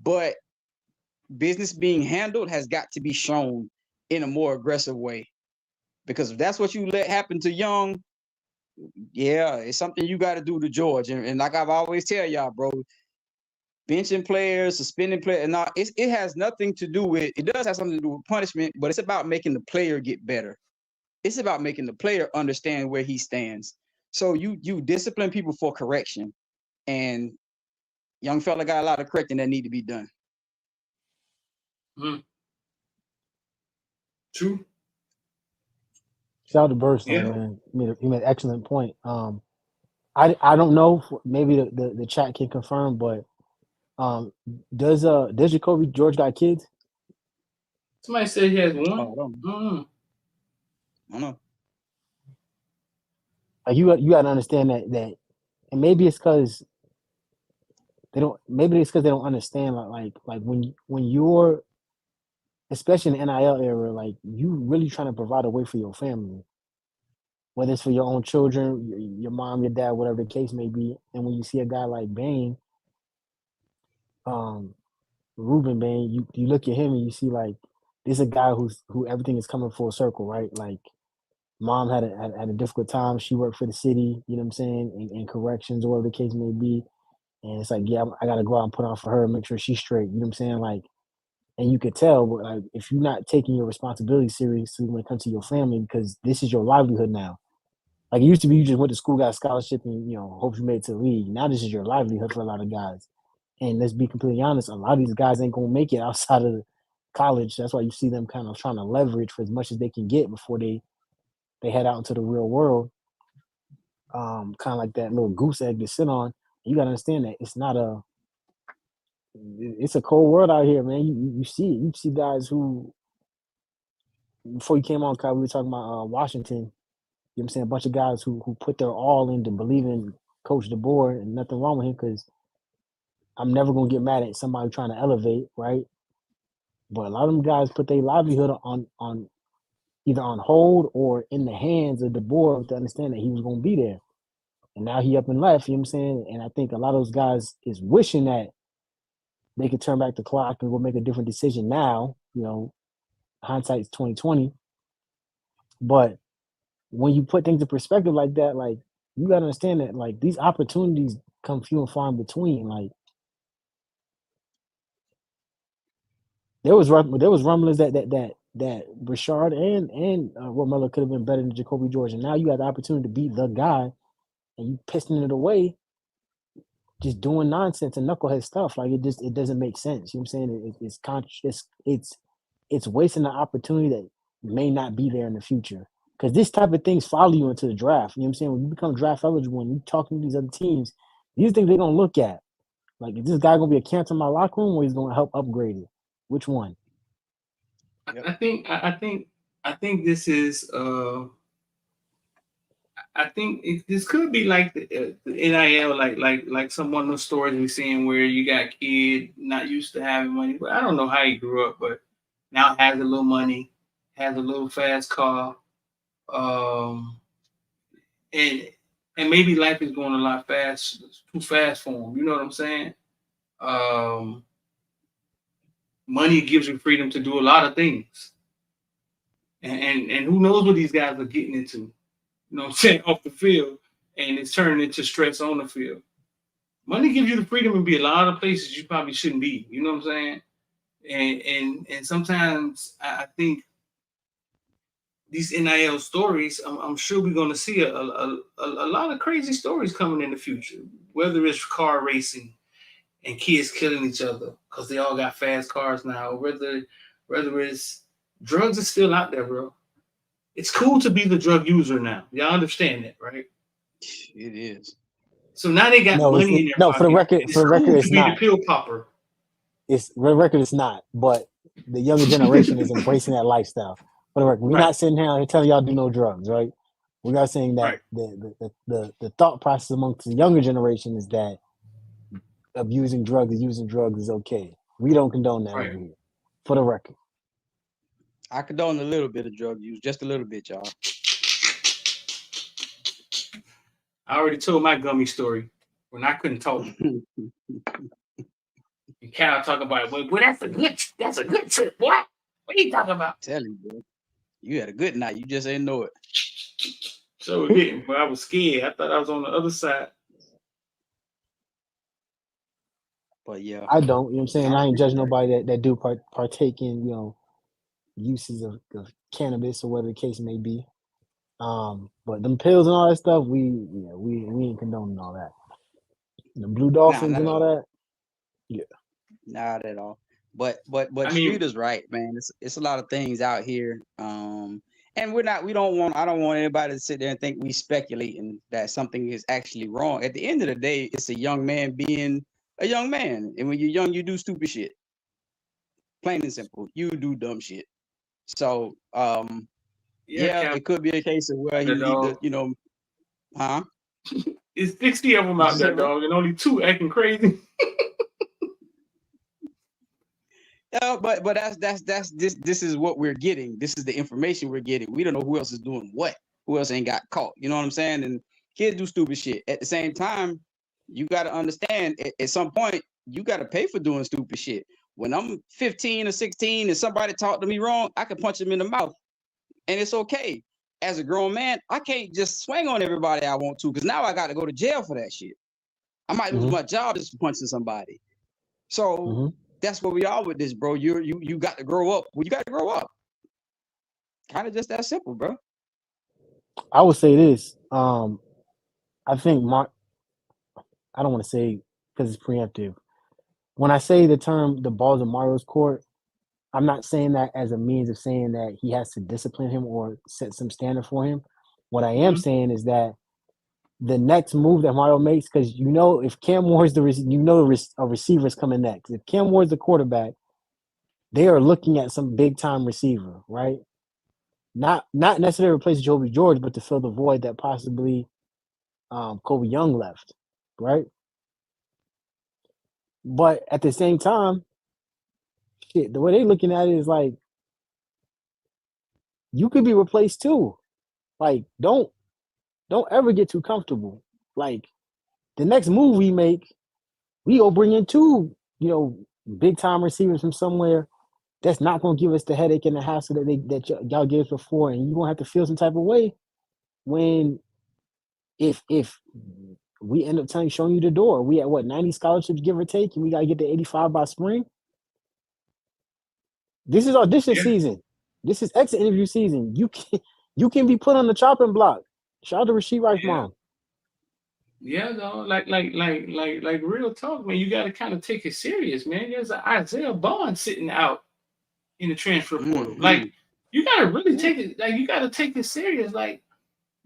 but business being handled has got to be shown in a more aggressive way. Because if that's what you let happen to Young, yeah, it's something you got to do to George. And like I've always tell y'all, bro, benching players, suspending players, and it has nothing to do with, it does have something to do with punishment, but it's about making the player get better. It's about making the player understand where he stands. So you discipline people for correction. And young fella got a lot of correcting that need to be done. True. Shout out to Burstone, man. He made an excellent point. I don't know. Maybe the chat can confirm, but does Jacoby George got kids? Somebody said he has one. I don't know. Like you got to understand that, and maybe it's because they don't. Maybe it's because they don't understand. Like when you're, especially in the NIL era, like you really trying to provide a way for your family, whether it's for your own children, your mom, your dad, whatever the case may be. And when you see a guy like Bain, Ruben Bain, you look at him and you see like this is a guy who everything is coming full circle, right? Like mom had a difficult time. She worked for the city, you know what I'm saying, in corrections or whatever the case may be. And it's like, yeah, I got to go out and put on for her and make sure she's straight. You know what I'm saying? Like, and you could tell, but like, if you're not taking your responsibility seriously when it comes to your family, because this is your livelihood now. Like it used to be, you just went to school, got a scholarship, and hope you made it to the league. Now this is your livelihood for a lot of guys. And let's be completely honest, a lot of these guys ain't gonna make it outside of college. That's why you see them kind of trying to leverage for as much as they can get before they head out into the real world. Kind of like that little goose egg to sit on. You gotta understand that it's a cold world out here, man. You see it. You see guys who, before you came on, Kyle, we were talking about Washington. You know what I'm saying? A bunch of guys who put their all into believing Coach DeBoer, and nothing wrong with him, because I'm never gonna get mad at somebody trying to elevate, right? But a lot of them guys put their livelihood on either on hold or in the hands of DeBoer to understand that he was gonna be there. And now he up and left, you know what I'm saying? And I think a lot of those guys is wishing that they could turn back the clock and go make a different decision now. Hindsight's 2020. But when you put things in perspective like that, like you gotta understand that like these opportunities come few and far in between. Like there was rumblings that Brashard and Romelo could have been better than Jacoby George, and now you have the opportunity to be the guy, and you pissing it away, just doing nonsense and knucklehead stuff. Like it doesn't make sense. You know what I'm saying? It's wasting the opportunity that may not be there in the future. Because this type of things follow you into the draft. You know what I'm saying? When you become draft eligible and you talking to these other teams, these things they're gonna look at. Like, is this guy gonna be a cancer in my locker room, or he's gonna help upgrade it? Which one? I think this is I think this could be like the NIL, like some one of those stories we're seeing where you got kid not used to having money, but I don't know how he grew up, but now has a little money, has a little fast car, um, and maybe life is going a lot too fast for him. You know what I'm saying? Um, Money gives you freedom to do a lot of things, and who knows what these guys are getting into. You know what I'm saying, off the field, and it's turning into stress on the field. Money gives you the freedom to be a lot of places you probably shouldn't be. You know what I'm saying? And sometimes I think these NIL stories, I'm sure we're going to see a lot of crazy stories coming in the future, whether it's car racing and kids killing each other because they all got fast cars now, whether it's drugs are still out there, bro. It's cool to be the drug user now. Y'all understand that, right? It is. So now they got money in their no. pocket. For the record, It's cool it's to be not. the pill popper. It's for the record, it's not. But the younger generation is embracing that lifestyle. For the record, we're not sitting here telling y'all do no drugs, right? We are saying that the thought process amongst the younger generation is that using drugs is okay. We don't condone that over here. For the record. I condone a little bit of drug use, just a little bit, y'all. I already told my gummy story when I couldn't talk. And Cal talk about it. Well, that's a good trip, boy. What are you talking about? Tell you, bro. You had a good night. You just ain't know it. So it didn't, but I was scared. I thought I was on the other side. But yeah. I don't, you know what I'm saying? I ain't judging nobody that do partake in, uses of cannabis or whatever the case may be. But them pills and all that stuff, we ain't condoning all that. The Blue Dolphins and all that, yeah, not at all. But I mean, Streeter's right, man. It's a lot of things out here. And I don't want anybody to sit there and think we speculating that something is actually wrong. At the end of the day, it's a young man being a young man, and when you're young, you do stupid shit. Plain and simple, you do dumb shit. So, it could be a case of where he need to, huh? It's 60 of them out there, dog, and only 2 acting crazy. Yeah, but this is what we're getting. This is the information we're getting. We don't know who else is doing what. Who else ain't got caught? You know what I'm saying? And kids do stupid shit. At the same time, you got to understand at some point you got to pay for doing stupid shit. When I'm 15 or 16 and somebody talk to me wrong, I can punch them in the mouth, and it's okay. As a grown man, I can't just swing on everybody I want to because now I got to go to jail for that shit. I might lose my job just for punching somebody. So that's where we are with this, bro. You got to grow up. Well, you got to grow up. Kind of just that simple, bro. I would say this. I think I don't want to say because it's preemptive. When I say the term "the ball's in Mario's court," I'm not saying that as a means of saying that he has to discipline him or set some standard for him. What I am saying is that the next move that Mario makes, because if Cam Moore's a receiver is coming next. If Cam Moore's the quarterback, they are looking at some big time receiver, right? Not necessarily replace Joby George, but to fill the void that possibly Kobe Young left, right? But at the same time, shit, the way they're looking at it is like you could be replaced too. Like, don't ever get too comfortable. Like, the next move we make, we go bring in 2, big time receivers from somewhere that's not gonna give us the headache and the hassle that y'all gave us before, and you're gonna have to feel some type of way when if we end up showing you the door. We at 90 scholarships, give or take, and we gotta get to 85 by spring. This is audition season. This is exit interview season. You can be put on the chopping block. Shout out to Rasheed Rice's mom. Yeah, though, like real talk, man. You got to kind of take it serious, man. There's an Isaiah Bond sitting out in the transfer portal. Like You gotta really take it. Like you gotta take it serious. Like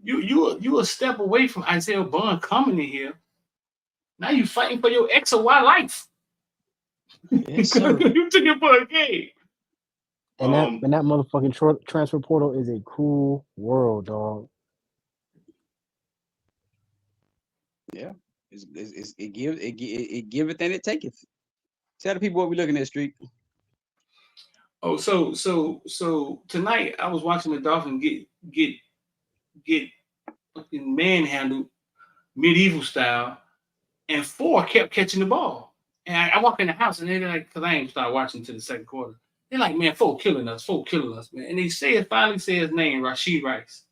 you a step away from Isaiah Bond coming in here. Now you fighting for your X or Y life. Yes, sir. You took it for a game. And that motherfucking transfer portal is a cruel world, dog. Yeah, it giveth and it taketh. Tell the people what we looking at, Street. Oh, so tonight I was watching the Dolphins get fucking manhandled medieval style, and 4 kept catching the ball. And I walk in the house and they're like, because I ain't started watching until the second quarter. They're like, man, 4 killing us, man. And they finally say his name, Rashid Rice.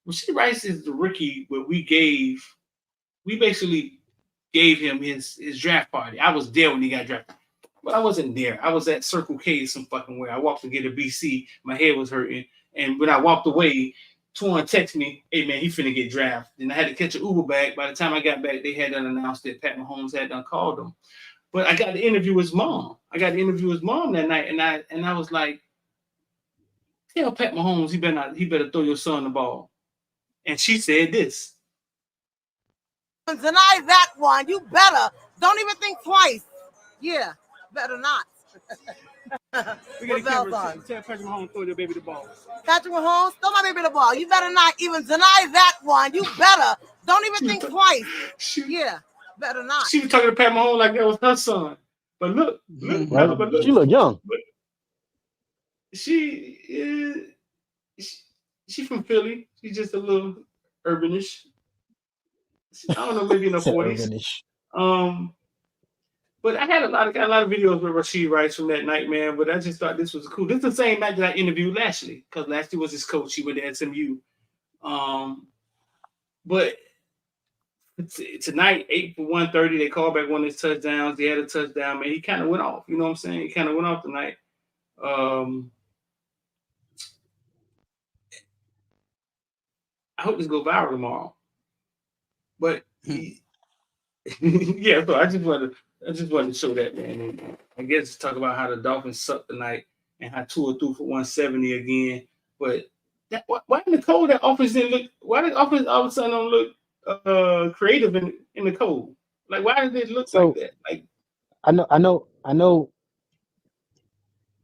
Rashid Rice is the rookie where we basically gave him his draft party. I was there when he got drafted. But I wasn't there. I was at Circle K some fucking way. I walked to get a BC. My head was hurting. And when I walked away, Twan texted me, hey, man, he finna get drafted. And I had to catch an Uber back. By the time I got back, they had done announced that Pat Mahomes had done called him. But I got to interview his mom. that night. And I was like, tell Pat Mahomes he better throw your son the ball. And she said this. Deny that one. You better. Don't even think twice. Yeah, better not. We got a camera. Tell Patrick Mahomes throw your baby the ball. Patrick Mahomes, throw my baby the ball. You better not even deny that one. You better. Don't even think twice. Yeah, better not. She was talking to Pat Mahomes like that was her son. But look. She look young. She's from Philly. She's just a little urbanish. I don't know, maybe in her 40s. But I got a lot of videos with Rashid Rice from that night, man. But I just thought this was cool. This is the same night that I interviewed Lashley, because Lashley was his coach. He went to SMU. But tonight, 8 for 130, they called back one of his touchdowns. He had a touchdown, man. He kind of went off. You know what I'm saying? He kind of went off tonight. I hope this goes viral tomorrow. But yeah, so I just wanted to show that, man. And I guess talk about how the Dolphins sucked tonight and how Tua threw for 170 again. But why in the cold that offense didn't look? Why did offense all of a sudden don't look creative in the cold? Like, why did it look like that? Like, I know. I don't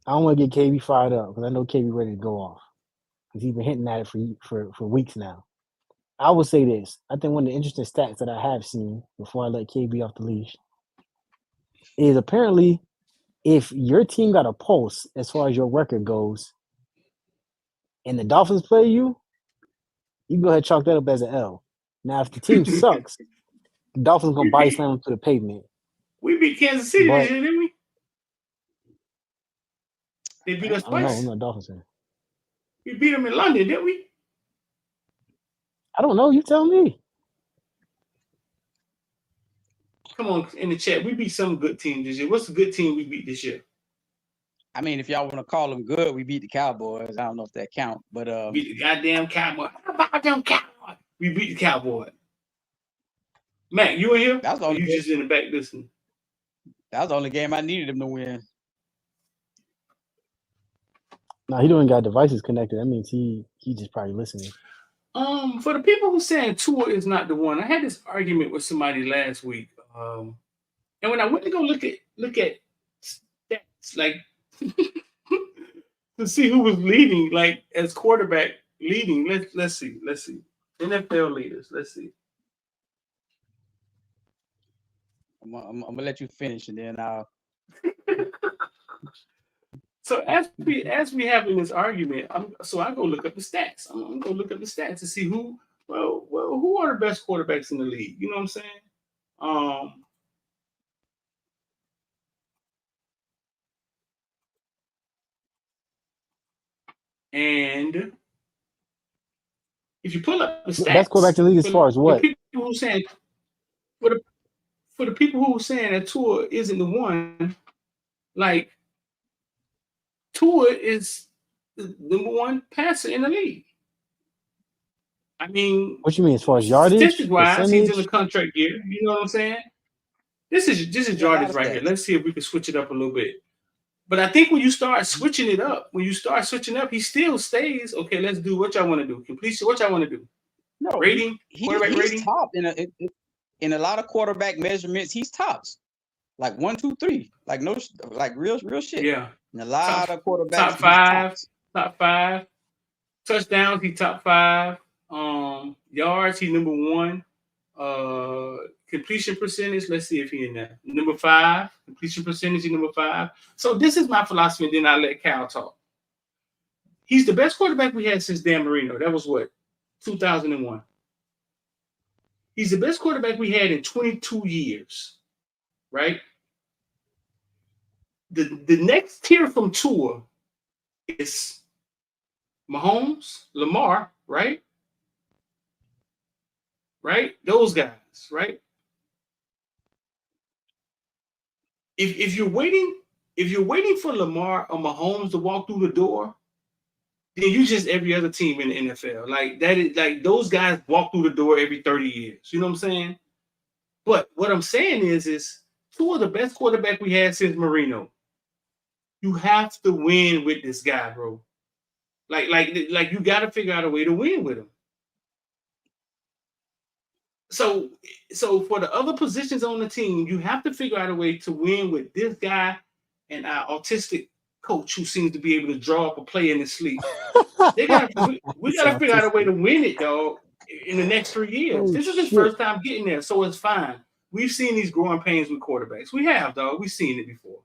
want to get KB fired up because I know KB ready to go off because he's been hinting at it for weeks now. I will say this. I think one of the interesting stats that I have seen before I let KB off the leash is apparently if your team got a pulse as far as your record goes and the Dolphins play you go ahead and chalk that up as an L. Now, if the team sucks, the Dolphins going to body slam them to the pavement. We beat Kansas City this year, didn't we? They beat us twice. I'm not a Dolphins fan. We beat them in London, didn't we? I don't know. You tell me. Come on, in the chat. We beat some good teams this year. What's the good team we beat this year? I mean, if y'all want to call them good, we beat the Cowboys. I don't know if that count, but beat the goddamn Cowboys. How about them Cowboys? We beat the Cowboys. Mac, you in here? That's the only just in the back listening. That was the only game I needed them to win. No, he don't got devices connected. That means he just probably listening. For the people who saying Tua is not the one, I had this argument with somebody last week. And when I went to go look at stats, like to see who was leading, like as quarterback leading. Let's see. NFL leaders. Let's see. I'm gonna let you finish, and then I'll. So as we having this argument, I go look up the stats. I'm gonna go look up the stats to see who are the best quarterbacks in the league. You know what I'm saying? And if you pull up the stats, best quarterback in the league as far as what? People who saying for the people who are saying that Tua isn't the one, like. Tua is the number one passer in the league. I mean, what you mean as far as yardage? Statistics-wise, he's in the contract year. You know what I'm saying? This is yardage right here. Let's see if we can switch it up a little bit. But I think when you start switching it up, he still stays. Okay, let's do what y'all want to do. Completion, what y'all want to do. No, Rating, quarterback he's rating. top in a lot of quarterback measurements. He's tops, like 1, 2, 3, like real shit. Yeah, and a lot of quarterbacks. Top 5, top 5 touchdowns. He top 5. Yards, he number 1. Completion percentage. Let's see if he in there. Number 5. Completion percentage, he number 5. So this is my philosophy, and then I let Cal talk. He's the best quarterback we had since Dan Marino. That was what, 2001. He's the best quarterback we had in 22 years, right? The next tier from Tua is Mahomes, Lamar, right? Right? Those guys, right? If you're waiting for Lamar or Mahomes to walk through the door, then you just every other team in the NFL. Like that is like those guys walk through the door every 30 years. You know what I'm saying? But what I'm saying is Tua the best quarterback we had since Marino. You have to win with this guy, bro. Like you got to figure out a way to win with him. So for the other positions on the team, you have to figure out a way to win with this guy and our autistic coach who seems to be able to draw up a play in his sleep. We gotta figure out a way to win it, dog, in the next 3 years. This is his first time getting there, so it's fine. We've seen these growing pains with quarterbacks. We have, dog. We've seen it before.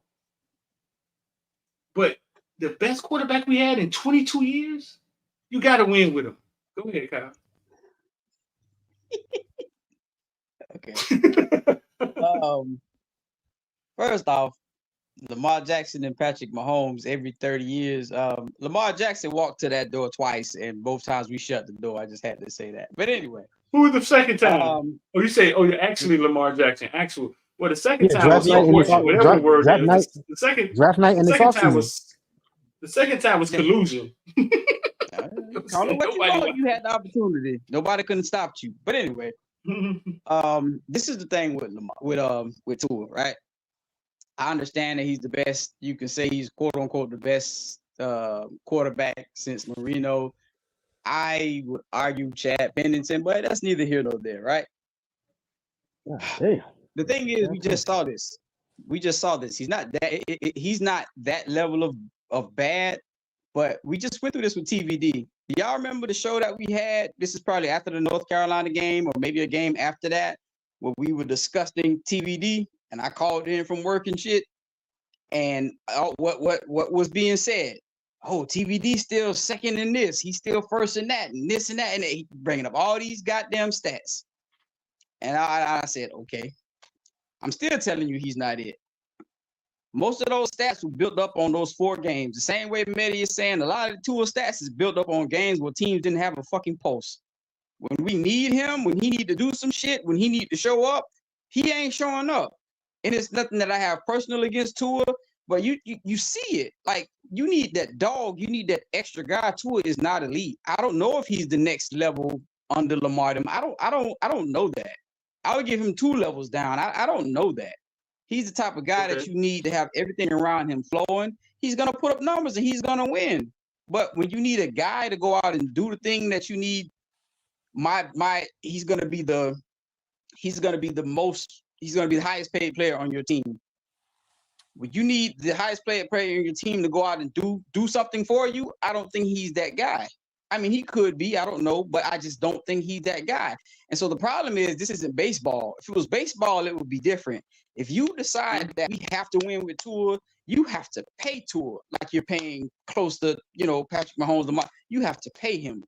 But the best quarterback we had in 22 years, you got to win with him. Go ahead, Kyle. Okay. First off, Lamar Jackson and Patrick Mahomes every 30 years. Lamar Jackson walked to that door twice, and both times we shut the door. I just had to say that. But anyway. Who was the second time? You're actually Lamar Jackson. Well, the second time was whatever the word is. The second time was collusion. Call it what you want. You had the opportunity. Nobody couldn't stop you. But anyway, this is the thing with Tua, right? I understand that he's the best. You can say he's quote unquote the best quarterback since Marino. I would argue Chad Pennington, but that's neither here nor there, right? Hey. The thing is, we just saw this. He's not that level of bad, but we just went through this with TVD. Do y'all remember the show that we had? This is probably after the North Carolina game, or maybe a game after that, where we were discussing TVD, and I called in from work and shit. And what was being said? Oh, TVD still second in this. He's still first in that, and this and that, and he bringing up all these goddamn stats. And I said, okay, I'm still telling you he's not it. Most of those stats were built up on those 4 games. The same way Mehdi is saying, a lot of the Tua stats is built up on games where teams didn't have a fucking pulse. When we need him, when he need to do some shit, when he need to show up, he ain't showing up. And it's nothing that I have personal against Tua, but you see it. Like, you need that dog. You need that extra guy. Tua is not elite. I don't know if he's the next level under Lamar. I don't know that. I would give him 2 levels down. I don't know that. He's the type of guy that you need to have everything around him flowing. He's gonna put up numbers and he's gonna win. But when you need a guy to go out and do the thing that you need, he's gonna be the highest paid player on your team. When you need the highest paid player on your team to go out and do something for you, I don't think he's that guy. I mean, he could be, I don't know, but I just don't think he's that guy. And so the problem is, this isn't baseball. If it was baseball, it would be different. If you decide that we have to win with Tua, you have to pay Tua like you're paying close to, Patrick Mahomes. You have to pay him.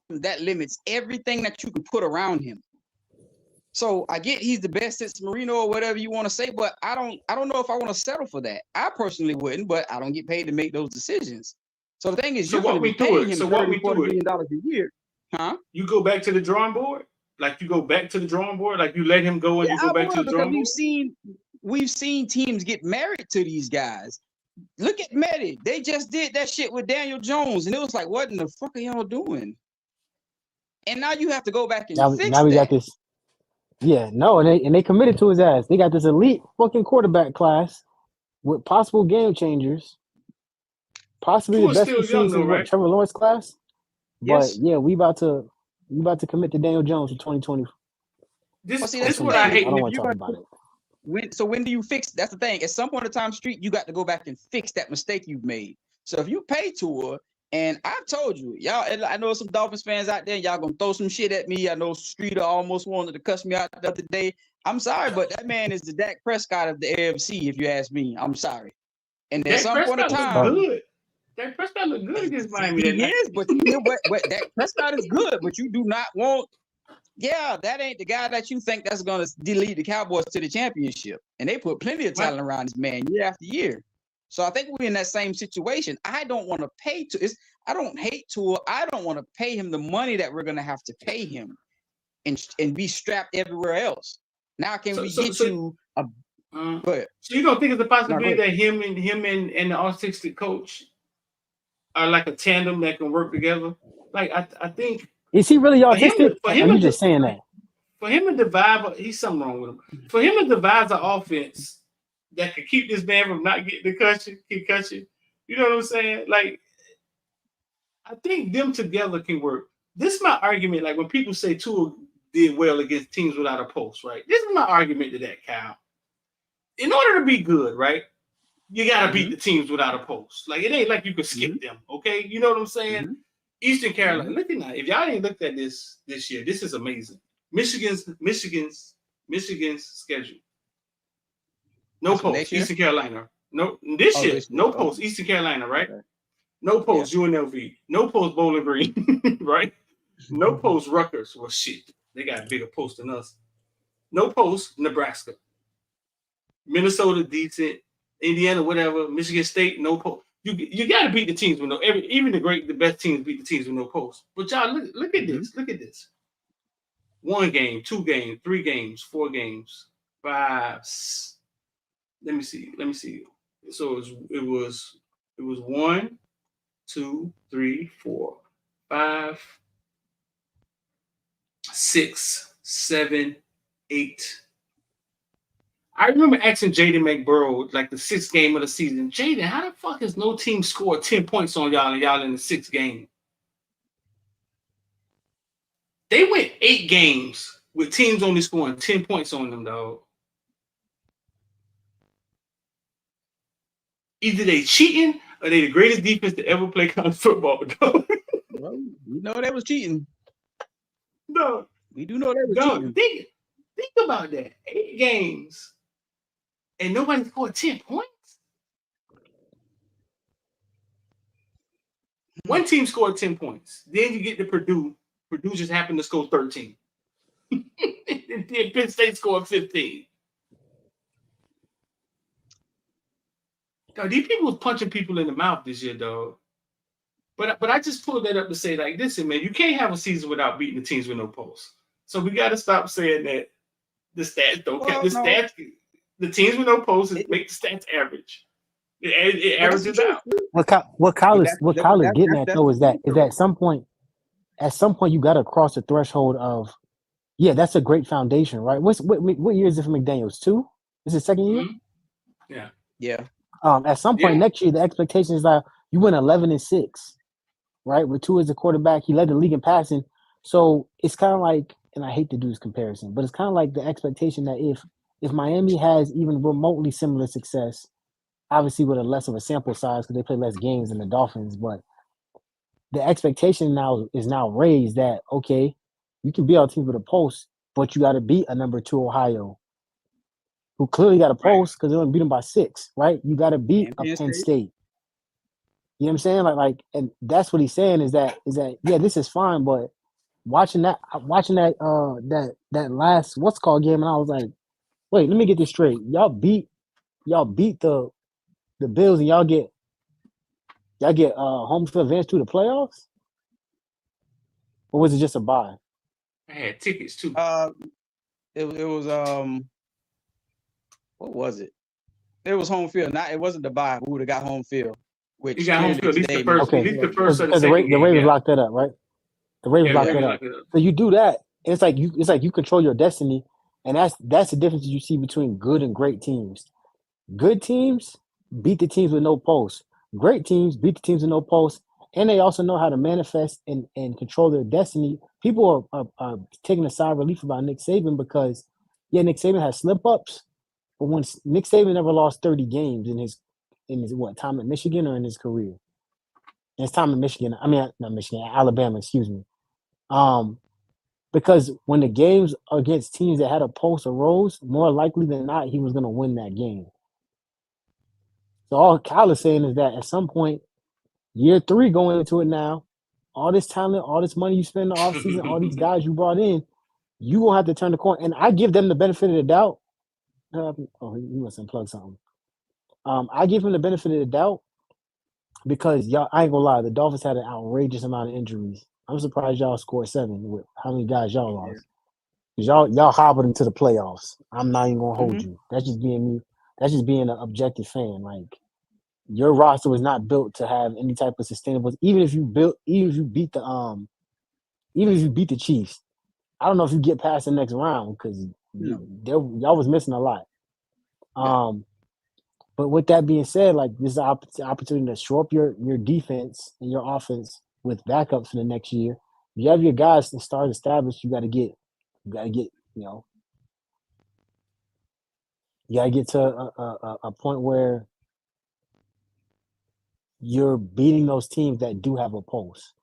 That limits everything that you can put around him. So I get he's the best since Marino or whatever you want to say, but I don't know if I want to settle for that. I personally wouldn't, but I don't get paid to make those decisions. So the thing is, you're going to be paying him $30-40 million a year. Huh? You go back to the drawing board? Like you go back to the drawing board? Like you let him go and you go back to the drawing board? We've seen teams get married to these guys. Look at Mehdi. They just did that shit with Daniel Jones, and it was like, what in the fuck are y'all doing? And now you have to go back and fix now we that. got this. Yeah, no, and they committed to his ass. They got this elite fucking quarterback class, with possible game changers, possibly the Tua's best still we've seen young since though, what right? Trevor Lawrence class. But Yes. yeah, we about to commit to Daniel Jones for 2020. This Well, see, this that's is the what I thing. I hate. don't If want to you talk about it. when do you fix? That's the thing. At some point in time, Street, you got to go back and fix that mistake you've made. So if you pay Tua, and I've told you, y'all, and I know some Dolphins fans out there, y'all gonna throw some shit at me. I know Streeter almost wanted to cuss me out the other day. I'm sorry, but that man is the Dak Prescott of the AFC, if you ask me. I'm sorry. And at Dak some point in Prescott looked time, good. Dak Prescott looked good against Miami that he night. is, but you know what Dak Prescott is good, but you do not want. Yeah, that ain't the guy that you think that's going to lead the Cowboys to the championship. And they put plenty of talent around this man year after year. So I think we're in that same situation. I don't want to pay to. I don't hate Tua. I don't want to pay him the money that we're going to have to pay him, and be strapped everywhere else. Now, can we get you a? But so you don't think it's a possibility No, that him and the autistic coach are like a tandem that can work together? Like I think Is he really for him autistic? Or are you just saying that? for him to divide, he's something wrong with him. For him to devise an offense that could keep this man from not getting the concussion, you know what I'm saying? Like, I think them together can work. This is my argument. Like when people say Tua did well against teams without a pulse, right? This is my argument to that, Kyle. In order to be good, right, you gotta beat the teams without a pulse. Like it ain't like you can skip them, okay? You know what I'm saying? Eastern Carolina. Look at that. If y'all ain't looked at this year, this is amazing. Michigan's schedule. No post. Eastern Carolina. No, this year. No post. Eastern Carolina, right? Okay. No post. UNLV. No post. Bowling Green, right? No post. Rutgers. Well, shit. They got a bigger post than us. No post. Nebraska. Minnesota, decent. Indiana, whatever. Michigan State, no post. You got to beat the teams with no. Even the best teams beat the teams with no post. But y'all look at this. Look at this. 1 game, 2 games, 3 games, 4 games, 5. Let me see. So it was 1, 2, 3, 4, 5, 6, 7, 8. I remember asking Jaden McBurrow like the 6th game of the season. Jaden, how the fuck has no team scored 10 points on y'all and y'all in the 6th game? They went 8 games with teams only scoring 10 points on them, dog. Either they cheating or they the greatest defense to ever play college football, dog. Well, we know they was cheating. No. We do know they was cheating. Think about that. 8 games and nobody scored 10 points? One team scored 10 points. Then you get to Purdue. Purdue just happened to score 13. And then Penn State scored 15. Dog, these people was punching people in the mouth this year, dog. But I just pulled that up to say, like, listen, man, you can't have a season without beating the teams with no posts. So we got to stop saying that the stats don't count. The teams with no posts make the stats average. It averages out. What Kyle is getting at though is that at some point you got to cross the threshold of, yeah, that's a great foundation, right? What year is it for McDaniels? 2? This is 2nd year. Yeah. Yeah. At some point next year, the expectation is that you win 11-6, right? With Tua as a quarterback, he led the league in passing. So it's kind of like, and I hate to do this comparison, but it's kind of like the expectation that if Miami has even remotely similar success, obviously with a less of a sample size because they play less games than the Dolphins, but the expectation now is raised that, okay, you can beat our team with a post, but you got to beat a number 2 Ohio, who clearly got a post because they only beat them by 6, right? You got to beat a Penn State. You know what I'm saying? Like, and that's what he's saying is that yeah, this is fine, but watching that last what's called game, and I was like, wait, let me get this straight. Y'all beat the Bills and y'all get home field advantage to the playoffs? Or was it just a bye? I had tickets too. It was what was it? It was home field. It wasn't the bye. We would have got home field. Which you got home field. At least the first or the second game. The Ravens locked that up, right? The Ravens locked that up. So you do that, and it's like you control your destiny, and that's the difference you see between good and great teams. Good teams, beat the teams with no post. Great teams beat the teams with no post, and they also know how to manifest and control their destiny. People are taking a sigh of relief about Nick Saban because, yeah, Nick Saban has slip ups, but once Nick Saban never lost 30 games in his what time at Michigan or in his career. In his time in Michigan, I mean not Michigan, Alabama, excuse me. Because when the games against teams that had a post arose, more likely than not, he was going to win that game. So all Kyle is saying is that at some point, year 3 going into it now, all this talent, all this money you spend in the offseason, all these guys you brought in, you will have to turn the corner. And I give them the benefit of the doubt. He must unplug something. I give him the benefit of the doubt because y'all, I ain't gonna lie, the Dolphins had an outrageous amount of injuries. I'm surprised y'all scored 7 with how many guys y'all lost. Y'all hobbled into the playoffs. I'm not even gonna hold you. That's just being me. That's just being an objective fan. Like your roster was not built to have any type of sustainable. Even if you beat the Chiefs, I don't know if you get past the next round because y'all was missing a lot. But with that being said, like this is an opportunity to shore up your defense and your offense with backups for the next year. You have your guys to start established. You got to get to a point where you're beating those teams that do have a pulse.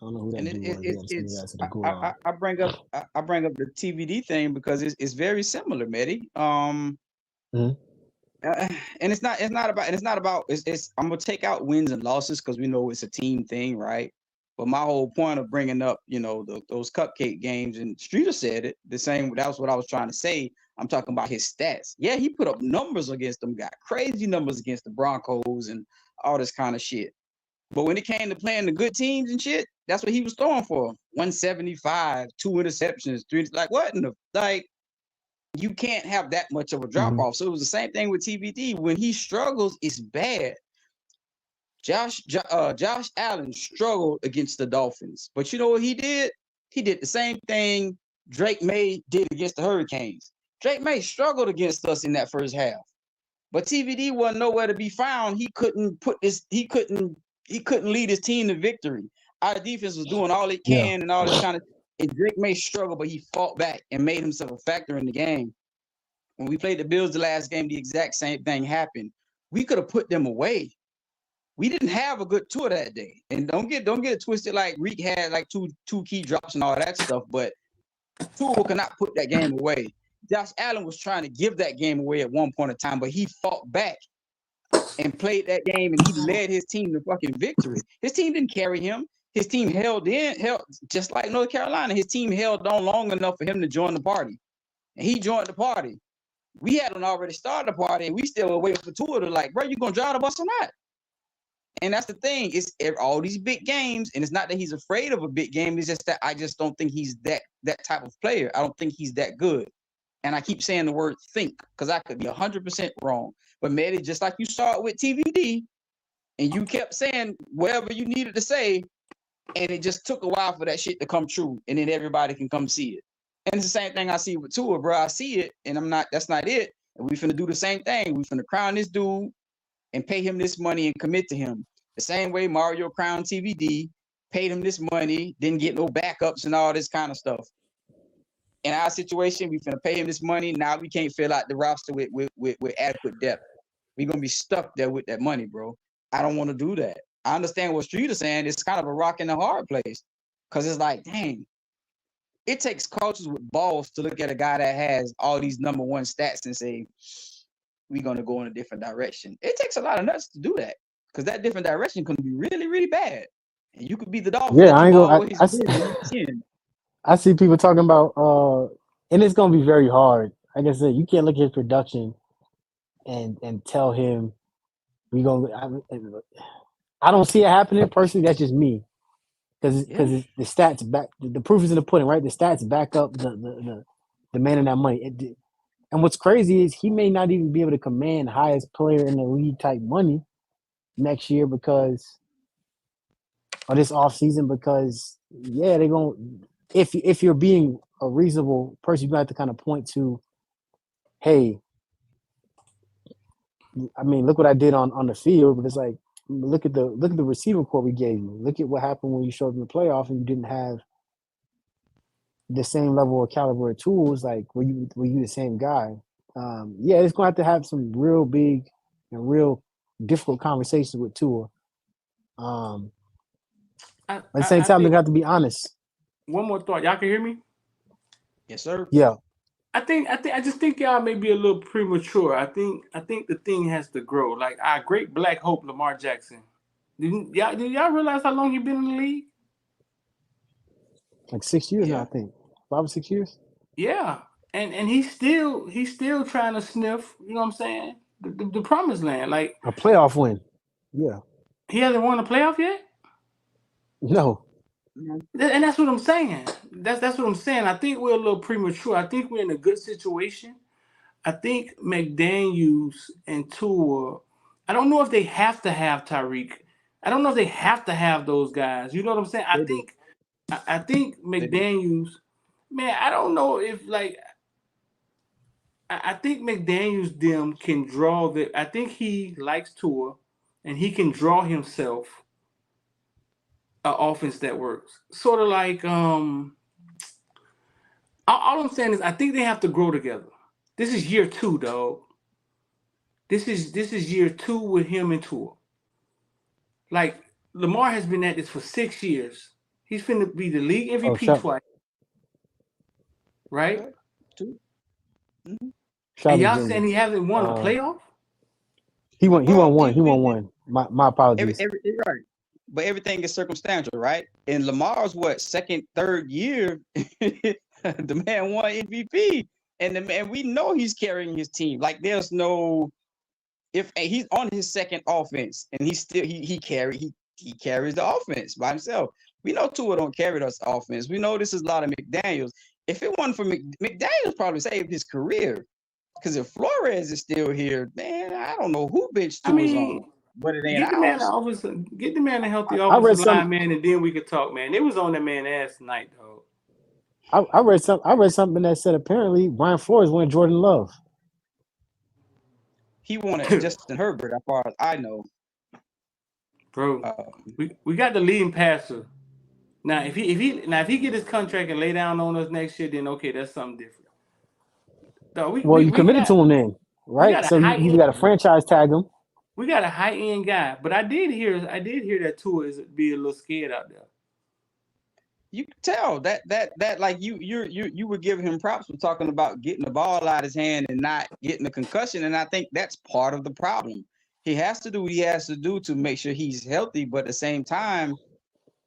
I don't know who that dude was. I bring up the TVD thing because it's very similar, Medi. And it's not about I'm gonna take out wins and losses because we know it's a team thing, right? But my whole point of bringing up, those cupcake games, and Streeter said it the same. That was what I was trying to say. I'm talking about his stats. Yeah, he put up numbers against them, got crazy numbers against the Broncos and all this kind of shit. But when it came to playing the good teams and shit, that's what he was throwing for. 175, 2 interceptions, 3. Like what in the you can't have that much of a drop off. So it was the same thing with TVD. When he struggles, it's bad. Josh Allen struggled against the Dolphins, but you know what he did? He did the same thing Drake May did against the Hurricanes. Drake May struggled against us in that first half, but TVD wasn't nowhere to be found. He couldn't lead his team to victory. Our defense was doing all it can and all this kind of. And Drake May struggled, but he fought back and made himself a factor in the game. When we played the Bills the last game, the exact same thing happened. We could have put them away. We didn't have a good tour that day. And don't get it twisted like Reek had like two key drops and all that stuff, but Tua cannot put that game away. Josh Allen was trying to give that game away at one point in time, but he fought back and played that game, and he led his team to fucking victory. His team didn't carry him. His team held just like North Carolina. His team held on long enough for him to join the party, and he joined the party. We hadn't already started the party, and we still were waiting for Tua to like, bro, you gonna drive the bus or not? And that's the thing. It's all these big games, and it's not that he's afraid of a big game. It's just that I just don't think he's that type of player. I don't think he's that good. And I keep saying the word think because I could be 100% wrong. But maybe just like you saw it with TVD, and you kept saying whatever you needed to say, and it just took a while for that shit to come true, and then everybody can come see it. And it's the same thing I see with Tua, bro. I see it, and that's not it. And we finna do the same thing. We finna crown this dude and pay him this money and commit to him. The same way Mario crowned TVD, paid him this money, didn't get no backups and all this kind of stuff. In our situation, we finna pay him this money. Now we can't fill out the roster with adequate depth. We're gonna be stuck there with that money, bro. I don't want to do that. I understand what Street is saying. It's kind of a rock and a hard place. Cause it's like, dang, it takes coaches with balls to look at a guy that has all these number one stats and say, we're gonna go in a different direction. It takes a lot of nuts to do that. Because that different direction can be really, really bad. And you could be the Dolphins. Yeah, I see people talking about and it's gonna be very hard. Like I said, you can't look at his production and tell him we gonna. I don't see it happening personally. That's just me, because the stats back. The proof is in the pudding, right? The stats back up the man in that money. And what's crazy is he may not even be able to command highest player in the league type money next year because or this offseason because they're gonna if you're being a reasonable person, you have to kind of point to, hey, I mean, look what I did on the field, but it's like look at the receiver core we gave you. Look at what happened when you showed up in the playoff and you didn't have the same level of caliber of tools. Like, were you the same guy? Yeah, it's going to have some real big and real difficult conversations with Tua. At the same time, they got to be honest. One more thought. Y'all can hear me? Yes, sir. Yeah. I just think y'all may be a little premature. I think the thing has to grow. Like our great black hope, Lamar Jackson. Did y'all realize how long he been in the league? Like 6 years now, Yeah. I think. 5 or 6 years. Yeah. And he's still trying to sniff, you know what I'm saying? The promised land. Like A playoff win. Yeah. he hasn't won a playoff yet? No. And that's what I'm saying. That's what I'm saying. I think we're a little premature. I think we're in a good situation. I think McDaniels and Tua, I don't know if they have to have Tyreek. I don't know if they have to have those guys. You know what I'm saying? I think McDaniels, man, I don't know if like I think McDaniels them can draw I think he likes Tua and he can draw himself an offense that works. Sort of like all I'm saying is I think they have to grow together. This is year 2, dog. This is year 2 with him and Tua. Like Lamar has been at this for 6 years. He's finna be the league MVP twice. Right? Okay. 2. Mm-hmm. And y'all saying he hasn't won a playoff? He won one. He won one. My apologies. Right. But everything is circumstantial, right? And Lamar's second, third year, the man won MVP. And we know he's carrying his team. Like there's no if he's on his second offense and he carries the offense by himself. We know Tua don't carry the offense. We know this is a lot of McDaniels. If it wasn't for McDaniels, probably saved his career. Because if Flores is still here, man, I don't know who bitch Tua's on. But it ain't ours. Get the man a healthy offensive line, man, and then we could talk, man. It was on that man's ass tonight, dog. I read something that said apparently Brian Flores wanted Jordan Love. He wanted Justin Herbert, as far as I know. Bro, we got the leading passer. Now if he get his contract and lay down on us next year, then okay, that's something different. No, you committed to him then, right? So you got to franchise tag him. We got a high end guy, but I did hear that Tua is be a little scared out there. You can tell that like you would give him props for talking about getting the ball out of his hand and not getting a concussion, and I think that's part of the problem. He has to do what he has to do to make sure he's healthy, but at the same time,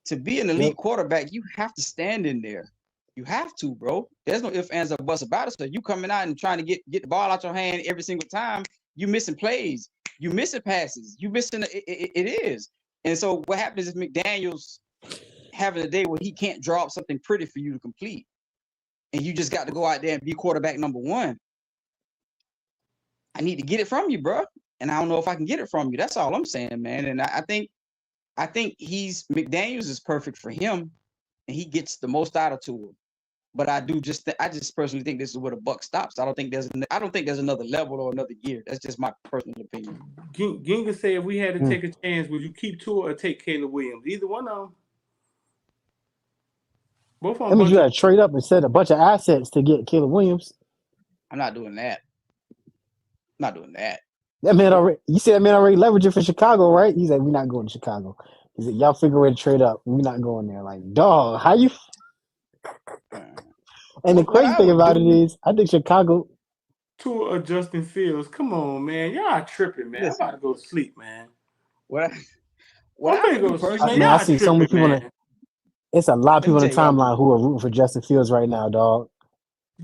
to be an elite quarterback, you have to stand in there. You have to, bro. There's no ifs, ands, or buts about it. So you coming out and trying to get the ball out your hand every single time, you missing plays, you missing passes, you missing it is. And so what happens is McDaniels having a day where he can't draw up something pretty for you to complete. And you just got to go out there and be quarterback number 1. I need to get it from you, bro. And I don't know if I can get it from you. That's all I'm saying, man. And I think McDaniels is perfect for him, and he gets the most out of Tua. But I just personally think this is where the buck stops. I don't think there's another level or another year. That's just my personal opinion. Ginga say if we had to take a chance, would you keep Tua or take Caleb Williams? Either one of them. Both of them. That means you got to trade up and set a bunch of assets to get Caleb Williams. I'm not doing that. That man already. You see that man already leveraging for Chicago, right? He's like, we're not going to Chicago. He said, y'all figure a way to trade up. We're not going there. Like, dog, how you? And the crazy thing about it is, I think Chicago. Tua or Justin Fields. Come on, man. Y'all tripping, man. I'm about to go to sleep, man. What I go to sleep, man. I see so many people. It's a lot of people on the timeline who are rooting for Justin Fields right now, dog.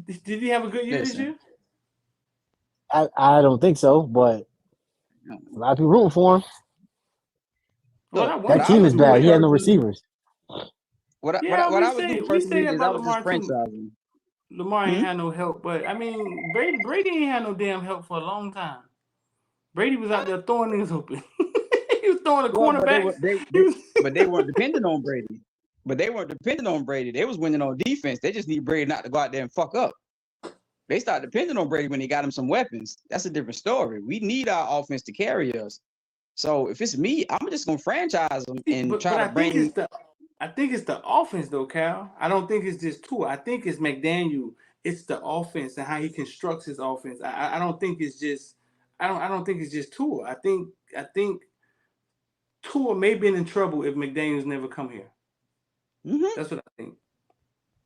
Did he have a good year this year? I don't think so, but a lot of people rooting for him. That team is bad. He had no receivers. What I would do personally is I would just franchise him. Lamar ain't had no help, but I mean Brady ain't had no damn help for a long time. Brady was out there throwing niggas open. He was throwing a cornerback. But they weren't dependent on Brady. They was winning on defense. They just need Brady not to go out there and fuck up. They start depending on Brady when he got him some weapons. That's a different story. We need our offense to carry us. So if it's me, I'm just gonna franchise them and try to bring. I think it's the offense though, Cal. I don't think it's just Tua. I think it's McDaniel. It's the offense and how he constructs his offense. I don't think it's just. I don't think it's just Tua. I think Tua may have been in trouble if McDaniel's never come here. That's what I think.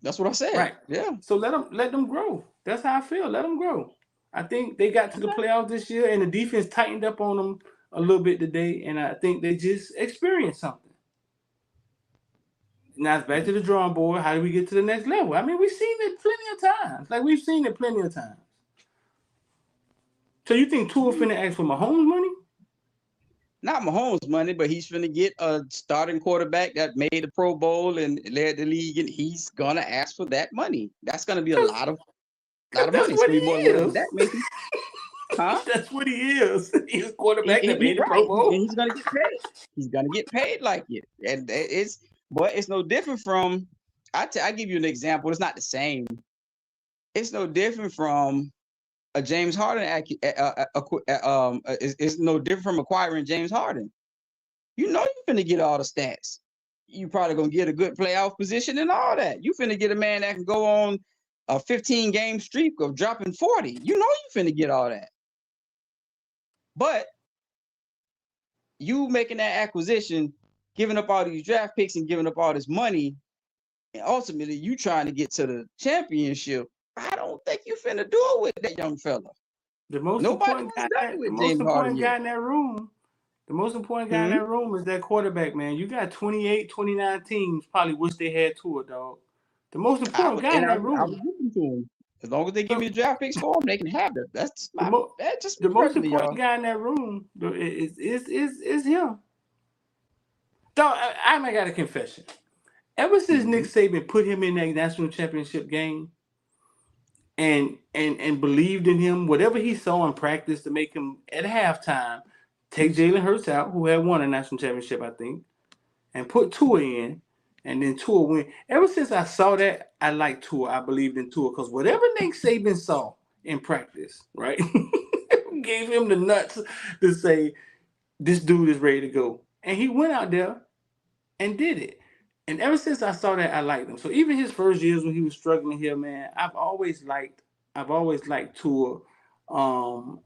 That's what I said. Right. Yeah. So let them grow. That's how I feel. Let them grow. I think they got to the playoffs this year, and the defense tightened up on them a little bit today, and I think they just experienced something. Now it's back to the drawing board. How do we get to the next level? I mean, we've seen it plenty of times. So you think Tua finna ask for Mahomes money? Not Mahomes money, but he's finna get a starting quarterback that made the Pro Bowl and led the league, and he's gonna ask for that money. That's gonna be a lot of money. That's what he is. Huh? That's what he is. He's a quarterback that made the Pro Bowl. And he's gonna get paid. He's gonna get paid like it. And it's no different from. I give you an example. It's not the same. It's no different from a James Harden. It's no different from acquiring James Harden. You know you're finna get all the stats. You probably gonna get a good playoff position and all that. You finna get a man that can go on a 15-game streak of dropping 40. You know you finna get all that. But you making that acquisition, giving up all these draft picks and giving up all this money, and ultimately you trying to get to the championship. I don't think you finna do it with that young fella. The most important guy in that room is that quarterback, man. You got 28, 29 teams probably wish they had Tua, dog. The most important guy in that room. I was looking to him. As long as they give me the draft picks for him, they can have it. That's the most important guy in that room is him. Dog, I got a confession. Ever since Nick Saban put him in that national championship game and believed in him, whatever he saw in practice to make him at halftime take Jalen Hurts out, who had won a national championship, I think, and put Tua in, and then Tua win. Ever since I saw that, I liked Tua. I believed in Tua because whatever Nick Saban saw in practice, right, gave him the nuts to say, this dude is ready to go. And he went out there and did it. And ever since I saw that, I liked him. So even his first years when he was struggling here, man, I've always liked Tua.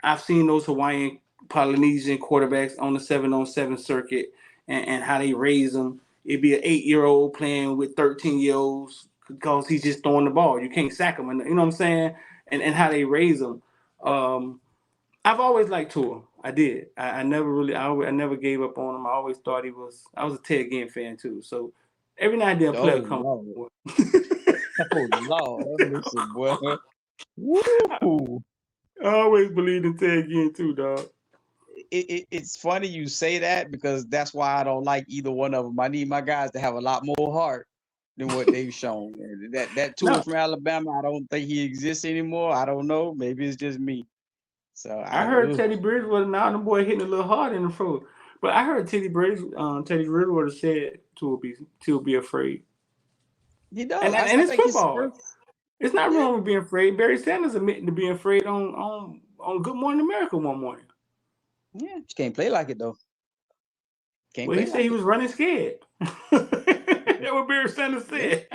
I've seen those Hawaiian Polynesian quarterbacks on the 7-on-7 circuit and how they raise them. It'd be an 8-year-old playing with 13-year-olds because he's just throwing the ball. You can't sack him. You know what I'm saying? And how they raise them. I've always liked Tua. I did. I never gave up on him. I always thought I was a Ted Ginn fan too. So every now and then a player comes. Oh Lord, listen, boy. Woo. I always believed in Ted Ginn too, dog. It's funny you say that because that's why I don't like either one of them. I need my guys to have a lot more heart than what they've shown. That Tua from Alabama, I don't think he exists anymore. I don't know. Maybe it's just me. So I heard Teddy Bridgewater. Now the boy hitting a little hard in the throat. But I heard Teddy Bridgewater said Tua be afraid. He does, and it's football. It's not wrong with being afraid. Barry Sanders admitting to being afraid on Good Morning America one morning. Yeah, you can't play like it though. He said he was running scared. That's what Barry Sanders said.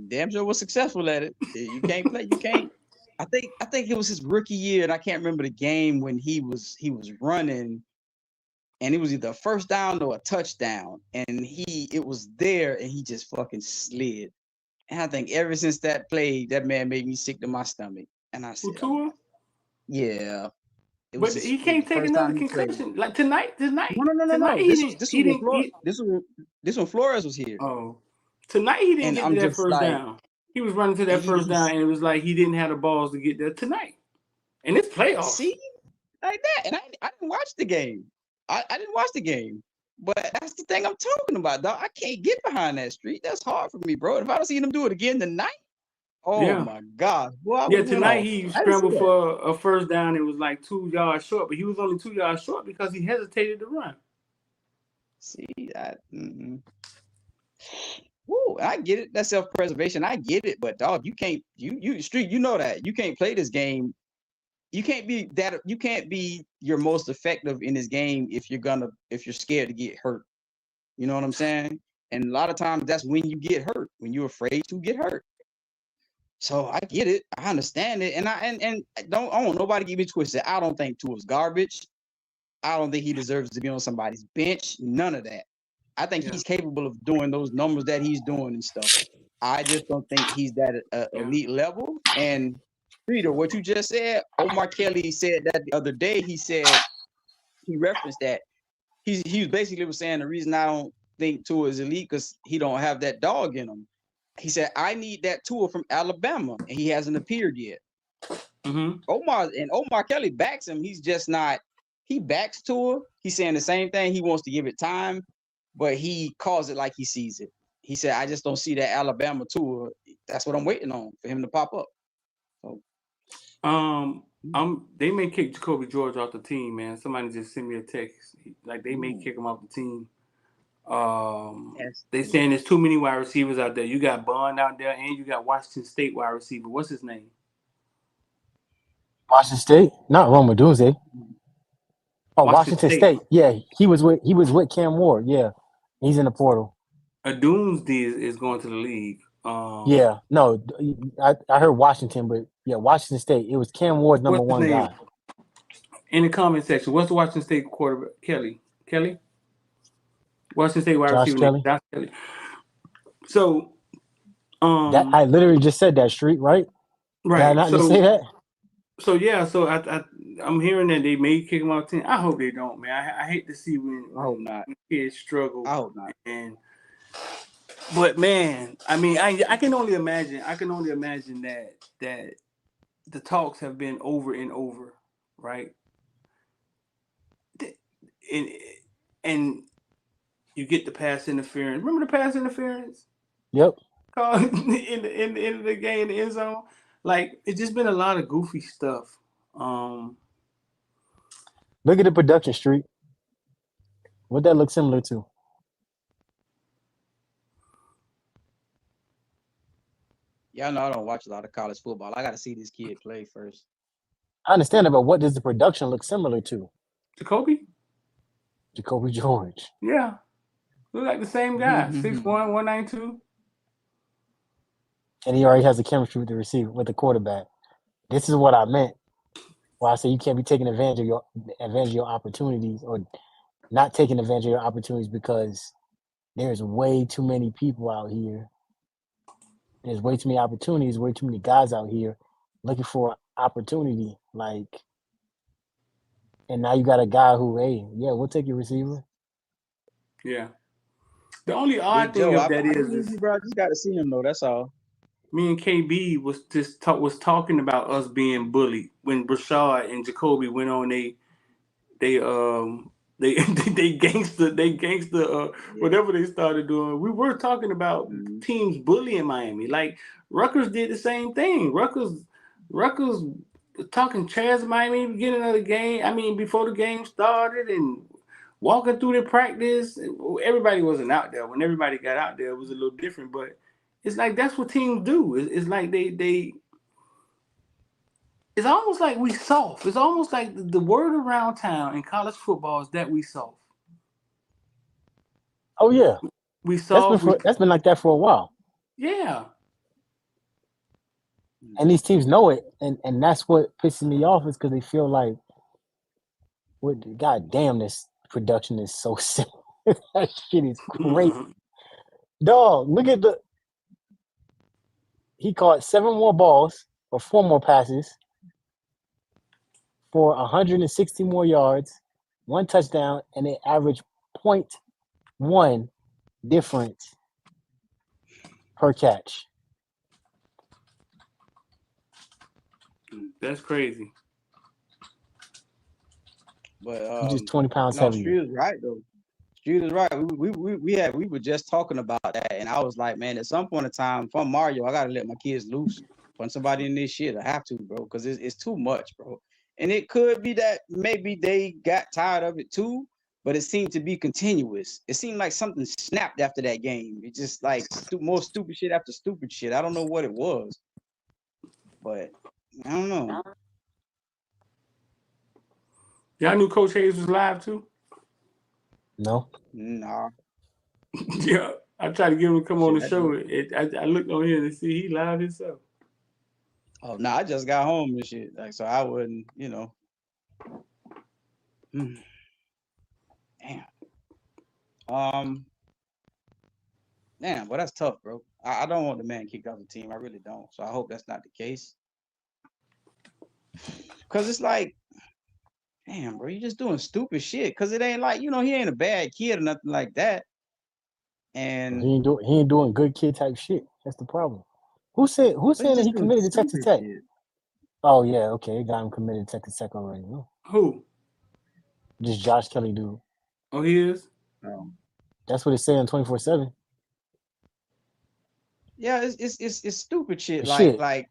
Damn sure was successful at it. You can't play. You can't. I think it was his rookie year, and I can't remember the game when he was running, and it was either a first down or a touchdown, and it was there, and he just fucking slid. And I think ever since that play, that man made me sick to my stomach. And I said, yeah. But he can't take another concussion. Like tonight. No. This one Flores was here. Oh. Tonight he didn't get to that first down. He was running to that first down, and it was like he didn't have the balls to get there tonight. And it's playoffs. See? Like that. And I didn't watch the game. I didn't watch the game. But that's the thing I'm talking about, dog. I can't get behind that streak. That's hard for me, bro. If I don't see him do it again tonight, my God. Boy, tonight he scrambled for a first down. It was like 2 yards short, but he was only 2 yards short because he hesitated to run. See that? Woo, I get it. That's self-preservation. I get it, but dog, you can't. You street. You know that you can't play this game. You can't be that. You can't be your most effective in this game if you're scared to get hurt. You know what I'm saying? And a lot of times that's when you get hurt, when you're afraid to get hurt. So I get it. I understand it. And I don't want nobody get me twisted. I don't think Tua's garbage. I don't think he deserves to be on somebody's bench. None of that. I think he's capable of doing those numbers that he's doing and stuff. I just don't think he's that elite level. And Peter, what you just said, Omar Kelly said that the other day. He referenced that. He basically was saying the reason I don't think Tua is elite because he don't have that dog in him. He said, I need that Tua from Alabama, and he hasn't appeared yet. Mm-hmm. Omar Kelly backs him. He's just not. He backs Tua. He's saying the same thing. He wants to give it time, but he calls it like he sees it. He said, I just don't see that Alabama Tua. That's what I'm waiting on for him to pop up. So. They may kick Jacoby George off the team, man. Somebody just sent me a text. Like they may kick him off the team. They saying there's too many wide receivers out there. You got Bond out there, and you got Washington State wide receiver. What's his name? Washington State, not Roma Dunze. Oh, Washington State. Yeah, he was with Cam Ward. Yeah, he's in the portal. Doomsday is going to the league. Yeah, no, I heard Washington, but yeah, Washington State. It was Cam Ward's number one guy. In the comment section, what's the Washington State quarterback? Kelly? Washington State wide receiver. Josh Kelly. So, that I literally just said that, Street, right? Right. Did I not just say that? So yeah, so I'm hearing that they may kick him off the team. I hope they don't, man. I hate to see when kids struggle. I hope not. But man, I mean, I can only imagine. I can only imagine that the talks have been over and over, right? And you get the pass interference. Remember the pass interference? Yep. Called in the end of the game, in the end zone. Like it's just been a lot of goofy stuff. Look at the production, Street. What that look similar to? Y'all know I don't watch a lot of college football. I got to see this kid play first. I understand it, but what does the production look similar to? Jacoby George. Yeah. Look like the same guy. 6'1", 192. And he already has the chemistry with the receiver, with the quarterback. This is what I meant. Well, I say you can't be taking advantage of your opportunities or not taking advantage of your opportunities because there's way too many people out here. There's way too many opportunities, way too many guys out here looking for opportunity. Like, and now you got a guy who, hey, yeah, we'll take your receiver. Yeah. The only odd thing of that is, bro, I just got to see him though. That's all. Me and KB was talking about us being bullied when Brashad and Jacoby went on they gangster whatever they started doing. We were talking about teams bullying Miami. Like Rutgers did the same thing. Rutgers talking trash to Miami beginning of the game. I mean, before the game started and walking through the practice. Everybody wasn't out there. When everybody got out there, it was a little different, but it's like that's what teams do. It's like they. It's almost like we soft. It's almost like the word around town in college football is that we soft. Oh yeah, we soft. That's been like that for a while. Yeah. And these teams know it, and that's what pisses me off is because they feel like, God damn, this production is so simple. That shit is great. Dog, look at he caught 7 more balls or 4 more passes for 160 more yards, 1 touchdown, and they averaged 0.1 difference per catch. That's crazy. But he's just 20 pounds heavier. Street is right though. Street is right. We were just talking about that, and I was like, man, at some point in time, if I'm Mario, I gotta let my kids loose. Put somebody in this shit. I have to, bro, because it's too much, bro. And it could be that maybe they got tired of it too. but it seemed to be continuous. It seemed like something snapped after that game. It just like more stupid shit after stupid shit. I don't know what it was, but I don't know. Y'all knew Coach Hayes was live too? No. Nah. Yeah. I tried to get him to come on the Shit, show. I looked on here to see he live himself. Oh no, I just got home and shit. Like so I wouldn't, Damn. Damn, well that's tough, bro. I don't want the man kicked off the team. I really don't. So I hope that's not the case. Cause it's like, damn, bro, you just doing stupid shit. Cause it ain't like, he ain't a bad kid or nothing like that. And He ain't doing good kid type shit. That's the problem. Who's saying that he committed to Texas Tech? Shit. Oh yeah, okay, they got him committed to Texas Tech already. No. Who? Just Josh Kelly dude. Oh, he is? That's what it's saying 24/7. Yeah, it's stupid shit. Shit. Like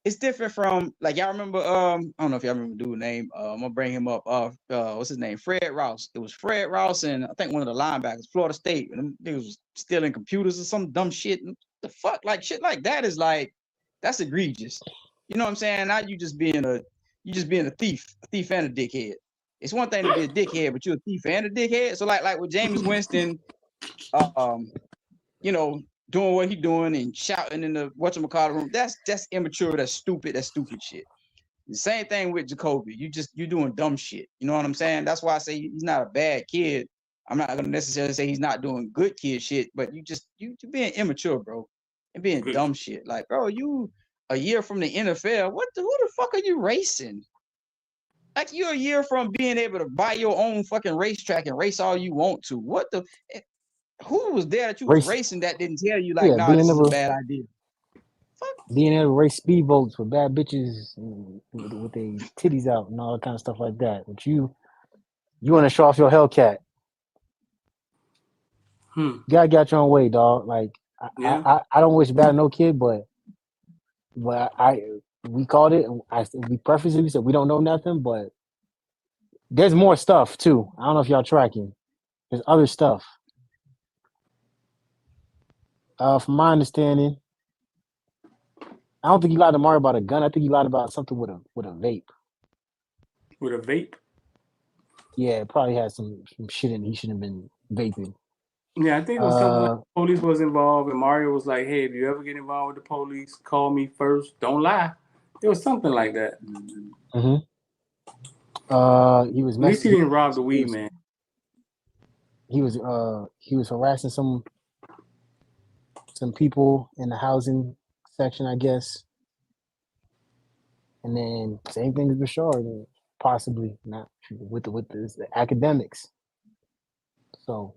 it's different from like y'all remember. I don't know if y'all remember the dude's name. I'm gonna bring him up. What's his name? Fred Rouse. It was Fred Rouse and I think one of the linebackers, Florida State. And them niggas was stealing computers or some dumb shit. And the fuck, like shit like that is like that's egregious. You know what I'm saying? Now you just being a thief and a dickhead. It's one thing to be a dickhead, but you're a thief and a dickhead. So like with Jameis Winston, doing what he doing and shouting in the whatchamacallit room, that's immature, that's stupid shit. The same thing with Jacoby. You're doing dumb shit. You know what I'm saying? That's why I say he's not a bad kid. I'm not gonna necessarily say he's not doing good kid shit, but you're being immature, bro, and being dumb shit. Like, bro, you a year from the NFL. Who the fuck are you racing? Like you're a year from being able to buy your own fucking racetrack and race all you want to. What the? Who was there that you was racing that didn't tell you like, nah, this is a bad idea? Being able to race speedboats with bad bitches with their titties out and all that kind of stuff like that. But you want to show off your Hellcat. You gotta get your own way, dog. Like I don't wish bad on no kid, but we called it. We prefaced it. We said we don't know nothing, but there's more stuff too. I don't know if y'all tracking. There's other stuff. From my understanding, I don't think he lied to Mario about a gun. I think he lied about something with a vape. With a vape? Yeah, it probably had some shit in it. He shouldn't have been vaping. Yeah, I think it was something like the police was involved, and Mario was like, "Hey, if you ever get involved with the police, call me first. Don't lie." It was something like that. Mm-hmm. He was. At least he didn't rob the weed man. He was harassing some people in the housing section, I guess. And then same thing as Bashar, possibly not with the academics. So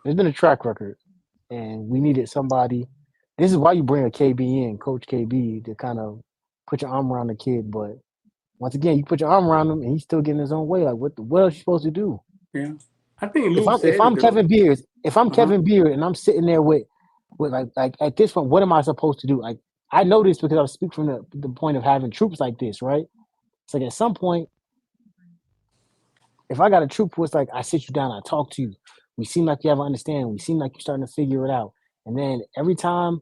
there's been a track record, and we needed somebody. This is why you bring a KB in, Coach KB, to kind of put your arm around the kid. But once again, you put your arm around him, and he's still getting his own way. Like what else you supposed to do? Yeah, I think if I'm Kevin Beard, Kevin Beard, and I'm sitting there with like at this point, what am I supposed to do? Like I know this because I speak from the point of having troops like this, right? It's like at some point, if I got a troop who it's like I sit you down, I talk to you, we seem like you have an understanding, we seem like you're starting to figure it out, and then every time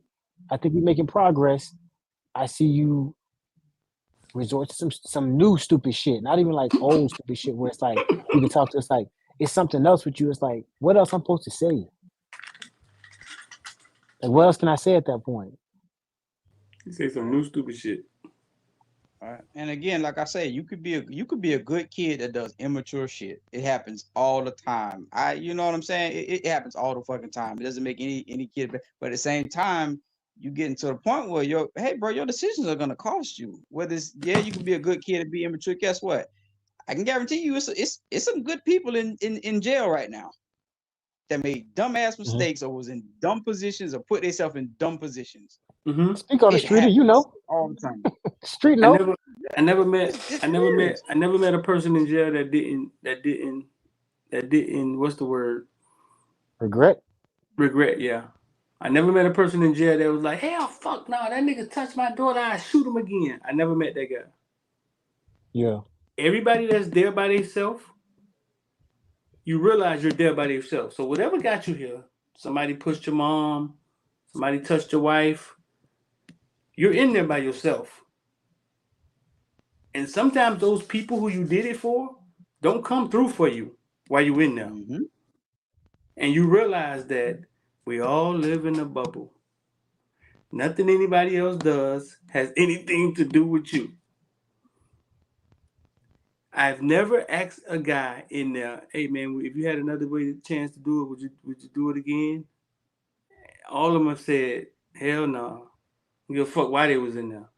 I think we're making progress, I see you resort to some new stupid shit, not even like old stupid shit where it's like you can talk to us like it's something else with you. It's like what else I'm supposed to say? Like what else can I say at that point? You say some new stupid shit. All right. And again, like I say, you could be a good kid that does immature shit. It happens all the time. You know what I'm saying? It happens all the fucking time. It doesn't make any kid, but at the same time, you getting to the point where your decisions are gonna cost you. Whether you can be a good kid and be immature. Guess what? I can guarantee you, it's some good people in jail right now that made dumbass mistakes or was in dumb positions or put themselves in dumb positions. Mm-hmm. Speak on the street, you know, all the time. Street no. I never met a person in jail that didn't what's the word? Regret, yeah. I never met a person in jail that was like, hell fuck no, that nigga touched my daughter, I shoot him again. I never met that guy. Yeah. Everybody that's there by themselves, you realize you're there by yourself. So whatever got you here, somebody pushed your mom, somebody touched your wife, you're in there by yourself. And sometimes those people who you did it for don't come through for you while you're in there. Mm-hmm. And you realize that we all live in a bubble. Nothing anybody else does has anything to do with you. I've never asked a guy in there, hey man, if you had another chance to do it, would you do it again? All of them have said, hell no. You give a fuck why they was in there.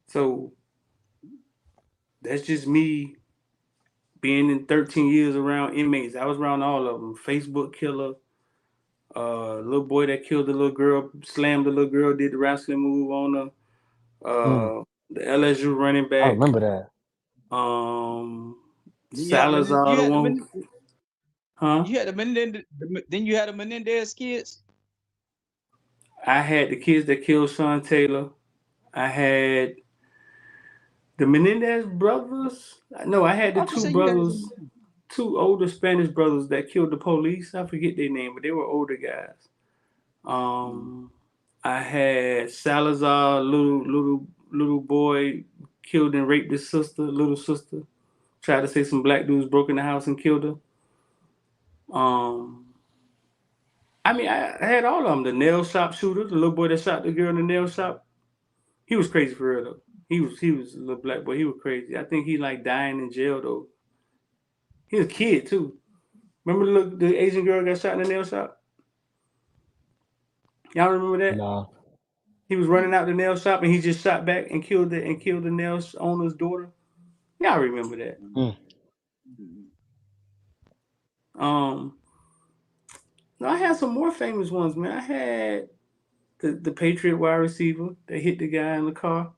So that's just me being in 13 years around inmates. I was around all of them. Facebook killer, little boy that killed the little girl, slammed the little girl, did the wrestling move on her. The LSU running I back. remember that. Salazar, the one who, huh? You had the Menendez. Then you had the Menendez kids. I had the kids that killed Sean Taylor. I had the Menendez brothers. No, I had the I could two say you had brothers, some. two older Spanish brothers that killed the police. I forget their name, but they were older guys. I had Salazar, little boy, killed and raped his sister, little sister. Tried to say some black dudes broke in the house and killed her. I mean, I had all of them. The nail shop shooter, the little boy that shot the girl in the nail shop. He was crazy for real though. He was a little black boy. He was crazy. I think he like dying in jail though. He was a kid too. Remember the Asian girl got shot in the nail shop? Y'all remember that? No. He was running out the nail shop and he just shot back and killed the nail owner's daughter. Y'all remember that? Mm. No, I had some more famous ones, man. I had the Patriot wide receiver that hit the guy in the car.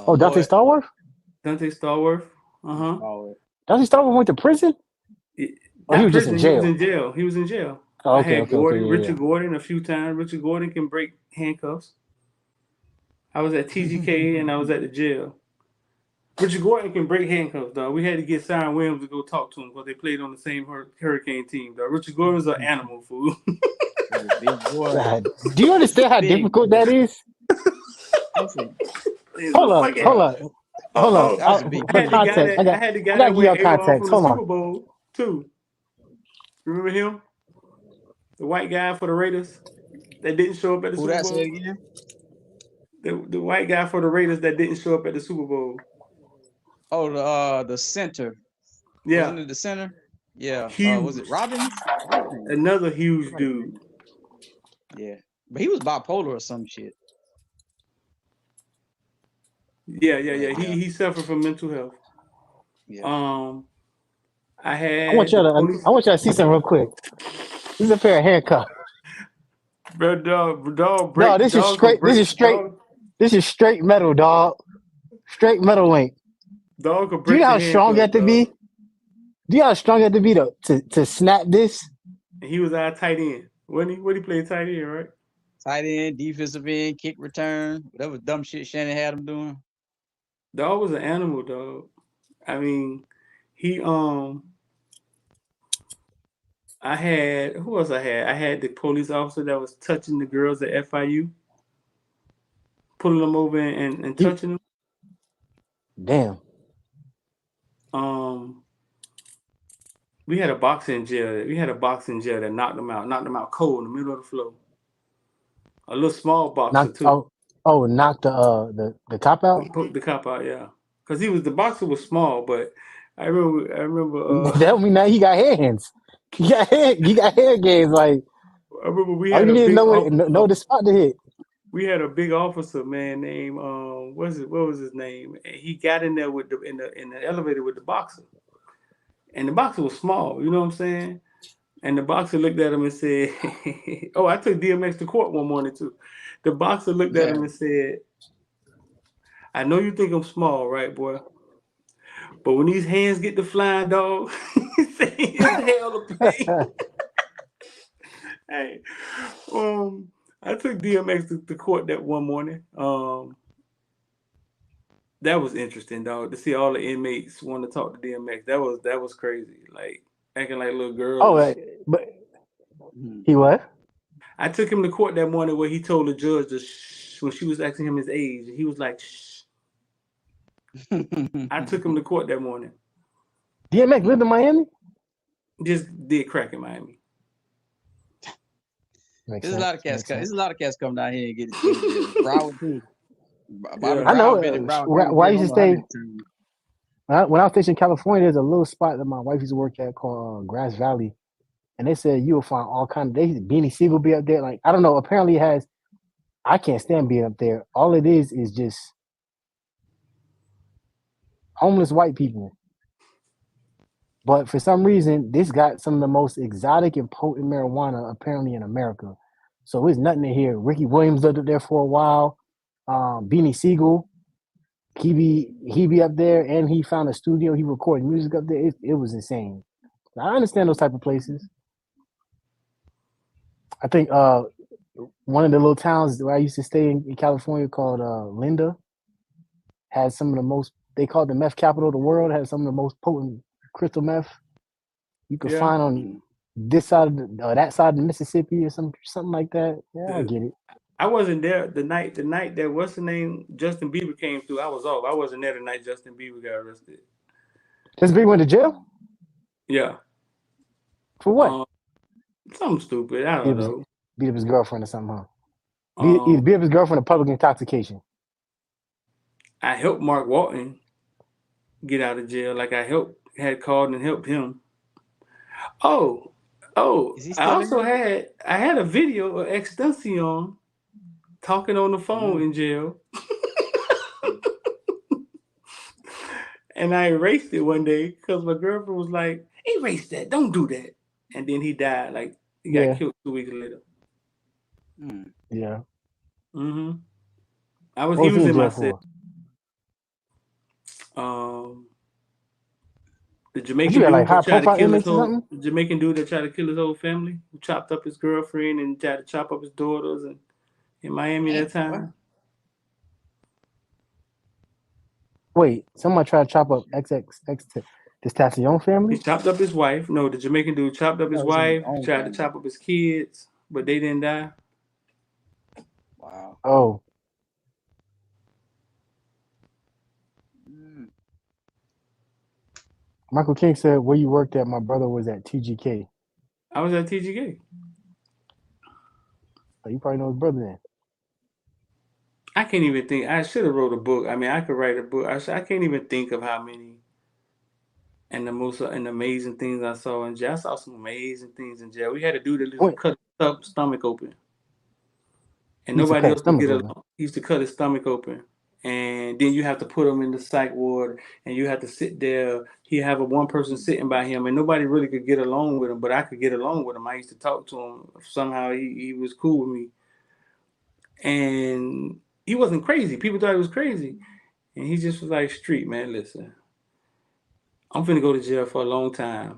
Oh, Dante Starworth? Dante Starworth. Uh-huh. Dante Starworth went to prison? Or he Not was just in prison. He was jail? in jail. He was in jail. Oh, I okay, had okay, okay. Gordon, Yeah, Richard Gordon a few times. Richard Gordon can break handcuffs. I was at TGK and I was at the jail. Richard Gordon can break handcuffs, dog. We had to get Siren Williams to go talk to him because they played on the same Hurricane team, dog. Richard Gordon's an animal, fool. Big boy. God. Do you understand how difficult that is? Hold up. For context, I had the guy I gotta that give went y'all AWOL from context. the Hold on. Super Bowl, too. Remember him? The white guy for the Raiders that didn't show up at the Super Bowl? Again? The white guy for the Raiders that didn't show up at the Super Bowl. Oh, the center. Yeah. Wasn't it the center? Yeah. Huge. Was it Robbins? Another huge dude. Yeah. But he was bipolar or some shit. Yeah. He suffered from mental health. Yeah. I want y'all to see something real quick. This is a pair of handcuffs. Bro, dog, No, this is straight metal, dog. Straight metal link. Dog could break. Do you know how strong you have to be? Do you know how strong you have to be to snap this? And he was our tight end. What he played tight end, right? Tight end, defensive end, kick return, whatever dumb shit Shannon had him doing. Dog was an animal, dog. I mean, he I had who else I had? I had the police officer that was touching the girls at FIU, pulling them over and touching them. Damn. We had a boxing jail. We had a boxing jail that knocked them out cold in the middle of the floor. A little small boxer too. Knocked the cop out. Put the cop out, yeah. Because the boxer was small, but I remember. That don't mean that he got hands. He got hand games. Like I remember we all had you need is big know the spot to hit. We had a big officer, man, named what was his name? And he got in there with in the elevator with the boxer. And the boxer was small, you know what I'm saying? And the boxer looked at him and said, oh, I took DMX to court one morning too. The boxer looked at him and said, I know you think I'm small, right, boy? But when these hands get to flying, dog, it's hell to pay. Hey, I took DMX to court that one morning. That was interesting, dog. To see all the inmates want to talk to DMX. That was crazy. Like acting like little girls. Oh, and shit. but he what? I took him to court that morning where he told the judge to shh when she was asking him his age. He was like, shh. I took him to court that morning. DMX lived in Miami. Just did crack in Miami. Makes There's a sense, lot of cats. makes sense. There's a lot of cats come down here and get Broward too. Bobby I know. Brown been in Broward. Where I used to stay. Time. When I was stationed in California, there's a little spot that my wife used to work at called Grass Valley, and they said you will find all kinds. Beanie Siegel be up there. Like I don't know. Apparently, it has. I can't stand being up there. All it is just homeless white people. But for some reason, this got some of the most exotic and potent marijuana apparently in America. So there's nothing in here. Ricky Williams lived up there for a while. Beanie Siegel, he be up there, and he found a studio. He recorded music up there. It was insane. I understand those type of places. I think one of the little towns where I used to stay in California called Linda has some of the most. They call it the meth capital of the world. Has some of the most potent crystal meth you could find on this side of that side of the Mississippi or something like that. Yeah, I get it. I wasn't there the night that what's the name Justin Bieber came through. I was off. I wasn't there the night Justin Bieber got arrested. Justin Bieber went to jail? Yeah. For what? Something stupid. I don't know. Beat up his girlfriend or something, huh? Either beat up his girlfriend or public intoxication. I helped Mark Walton get out of jail. Like I had called and helped him. Oh, I also had a video of Extension talking on the phone in jail. And I erased it one day because my girlfriend was like, erase that, don't do that. And then he died. Like he got killed 2 weeks later. Yeah. Mm-hmm. He was in my cell. The Jamaican dude like high that tried to profile kill inmates or something? the Jamaican dude that tried to kill his whole family, who chopped up his girlfriend and tried to chop up his daughters and in Miami that time. Wait, someone tried to chop up Tentacion family? He chopped up his wife. No, the Jamaican dude chopped up his wife, tried to chop up his kids, but they didn't die. Wow. Oh. Michael King said, where you worked at, my brother was at TGK. I was at TGK. Oh, you probably know his brother then. I can't even think. I should have wrote a book. I mean, I could write a book. I can't even think of how many and the most and amazing things I saw in jail. I saw some amazing things in jail. We had a dude that used to cut his stomach open. And nobody else could get along. He used to cut his stomach open. And then you have to put him in the psych ward and you have to sit there. He have one person sitting by him and nobody really could get along with him, but I could get along with him. I used to talk to him. Somehow he was cool with me. And he wasn't crazy. People thought he was crazy. And he just was like, street, man, listen. I'm finna go to jail for a long time.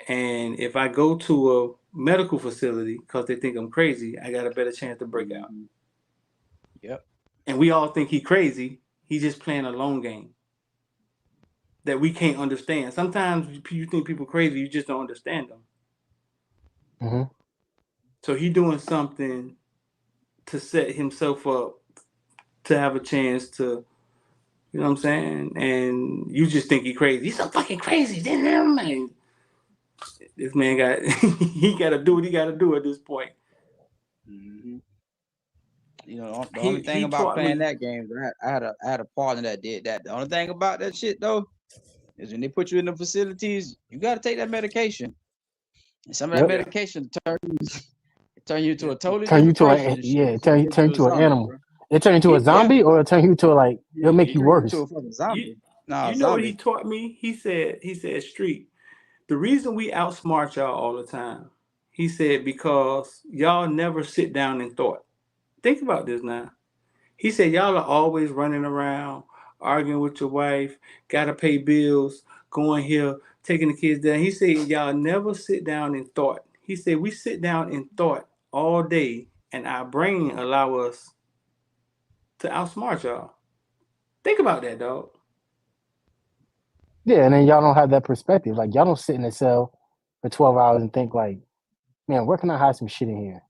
And if I go to a medical facility because they think I'm crazy, I got a better chance to break out. Yep. And we all think he's crazy. He's just playing a long game that we can't understand. Sometimes you think people crazy, you just don't understand them. Mm-hmm. So he's doing something to set himself up to have a chance to, you know what I'm saying? And you just think he's crazy. He's so fucking crazy. This man he got to do what he got to do at this point. Mm-hmm. You know, the only thing about playing that game, I had a partner that did that. The only thing about that shit though is when they put you in the facilities, you got to take that medication. And some of that medication turn you to a totally different person. Turn you to an animal. Bro. It turn you to a zombie, or it turn you to it'll make you worse. To a fucking zombie. You know what he taught me? He said, street, the reason we outsmart y'all all the time, he said, because y'all never sit down and thought. Think about this now. He said, y'all are always running around, arguing with your wife, gotta pay bills, going here, taking the kids down. He said, y'all never sit down and thought. He said, we sit down and thought all day, and our brain allow us to outsmart y'all. Think about that, dog. Yeah, and then y'all don't have that perspective. Like y'all don't sit in a cell for 12 hours and think like, man, where can I hide some shit in here?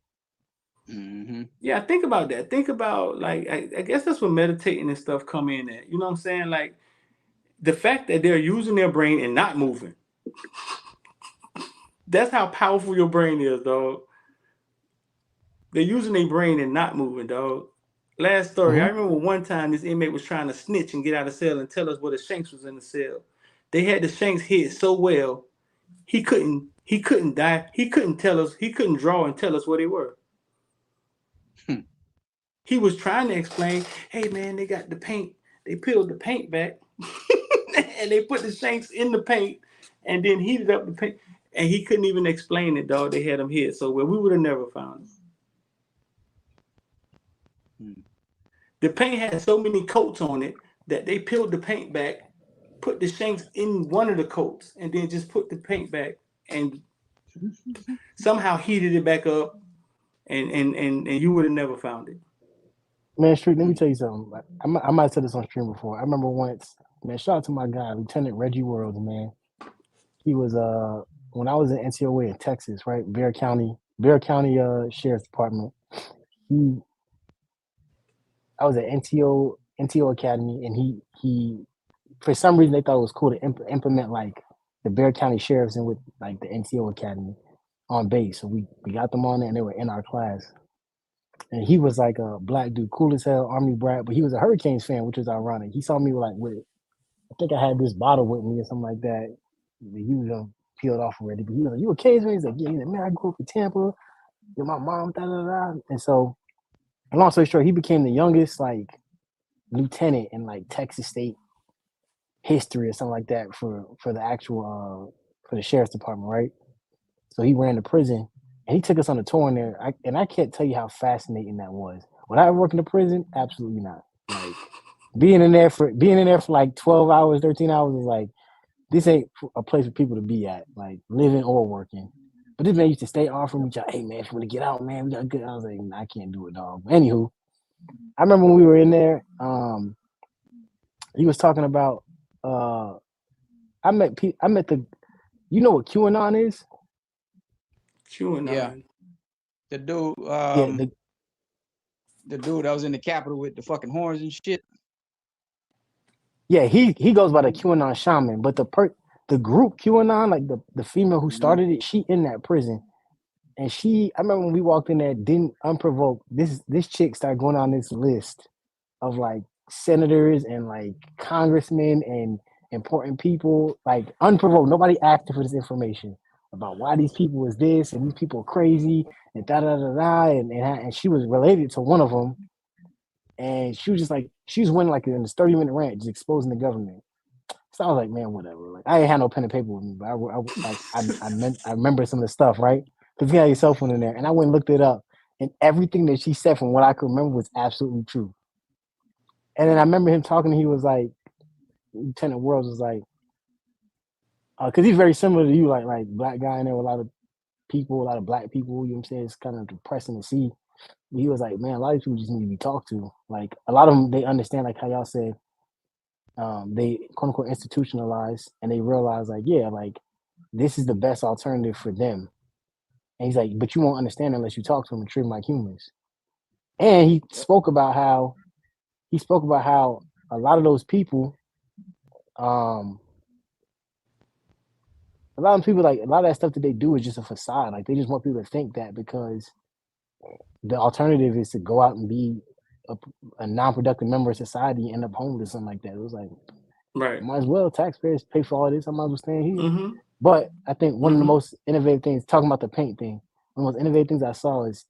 Mm-hmm. Yeah, think about that. Think about like I guess that's where meditating and stuff come in at. You know what I'm saying? Like the fact that they're using their brain and not moving. That's how powerful your brain is, dog. They're using their brain and not moving, dog. Last story, I Mm-hmm. remember one time this inmate was trying to snitch and get out of cell and tell us where the shanks was in the cell. They had the shanks hid so well, he couldn't die. He couldn't tell us, he couldn't draw and tell us where they were. He was trying to explain, hey man, they got the paint, they peeled the paint back and they put the shanks in the paint and then heated up the paint. And he couldn't even explain it, dog. They had him hid so well. We would have never found him. The paint had so many coats on it that they peeled the paint back, put the shanks in one of the coats, and then just put the paint back and somehow heated it back up, and you would have never found it. Man, Street, let me tell you something. I might have said this on stream before. I remember once, man, shout out to my guy, Lieutenant Reggie Worlds, man. He was when I was in NCOA in Texas, right? Bear County Sheriff's Department. I was at NTO Academy, and he for some reason they thought it was cool to implement like the Bear County Sheriffs in with like the NTO Academy on base. So we got them on there, and they were in our class. And he was like a black dude, cool as hell, Army brat, but he was a Hurricanes fan, which was ironic. He saw me like with, I think I had this bottle with me or something like that. He was peeled off already, but he was like, "You a Canes man?" He's like, "Yeah." He's like, "Man, I grew up in Tampa. With my mom, da da da." And so, long story short, he became the youngest like lieutenant in like Texas State history or something like that for the actual for the sheriff's department, right? So he ran the prison, and he took us on a tour in there. I can't tell you how fascinating that was. Would I ever work in a prison? Absolutely not. Like being in there for like 12 hours, 13 hours is like, this ain't a place for people to be at, like living or working. But this man used to stay offering me, hey man, if you want to get out, man, we got good. I was like, nah, I can't do it, dog. Anywho, I remember when we were in there, he was talking about I met the, you know what QAnon is? QAnon. Yeah. The dude, Yeah, the dude that was in the Capitol with the fucking horns and shit. Yeah, he goes by the QAnon shaman, but the group QAnon, like the female who started it, she in that prison, and I remember when we walked in there, didn't unprovoked. This chick started going on this list of like senators and like congressmen and important people, like unprovoked. Nobody asked her for this information about why these people was this and these people are crazy and da da da da, and she was related to one of them. And she was just like, she was winning like in this 30-minute rant, just exposing the government. So I was like, man, whatever. Like I ain't had no pen and paper with me, but I remember some of the stuff, right? Because you had your cell phone in there, and I went and looked it up, and everything that she said, from what I could remember, was absolutely true. And then I remember him talking. He was like, Lieutenant Worlds was like, because he's very similar to you, like black guy in there with a lot of people, a lot of black people. You know what I'm saying? It's kind of depressing to see. He was like, man, a lot of people just need to be talked to. Like a lot of them, they understand, like how y'all said, they quote unquote institutionalize, and they realize like, yeah, like this is the best alternative for them. And he's like, but you won't understand unless you talk to them and treat them like humans. And he spoke about how a lot of those people, a lot of people, like a lot of that stuff that they do is just a facade. Like they just want people to think that, because the alternative is to go out and be a non-productive member of society and end up homeless, something like that. It was like, Right. might as well, taxpayers pay for all this. I might as well stay here. Mm-hmm. But I think one of the most innovative things, talking about the paint thing, one of the most innovative things I saw is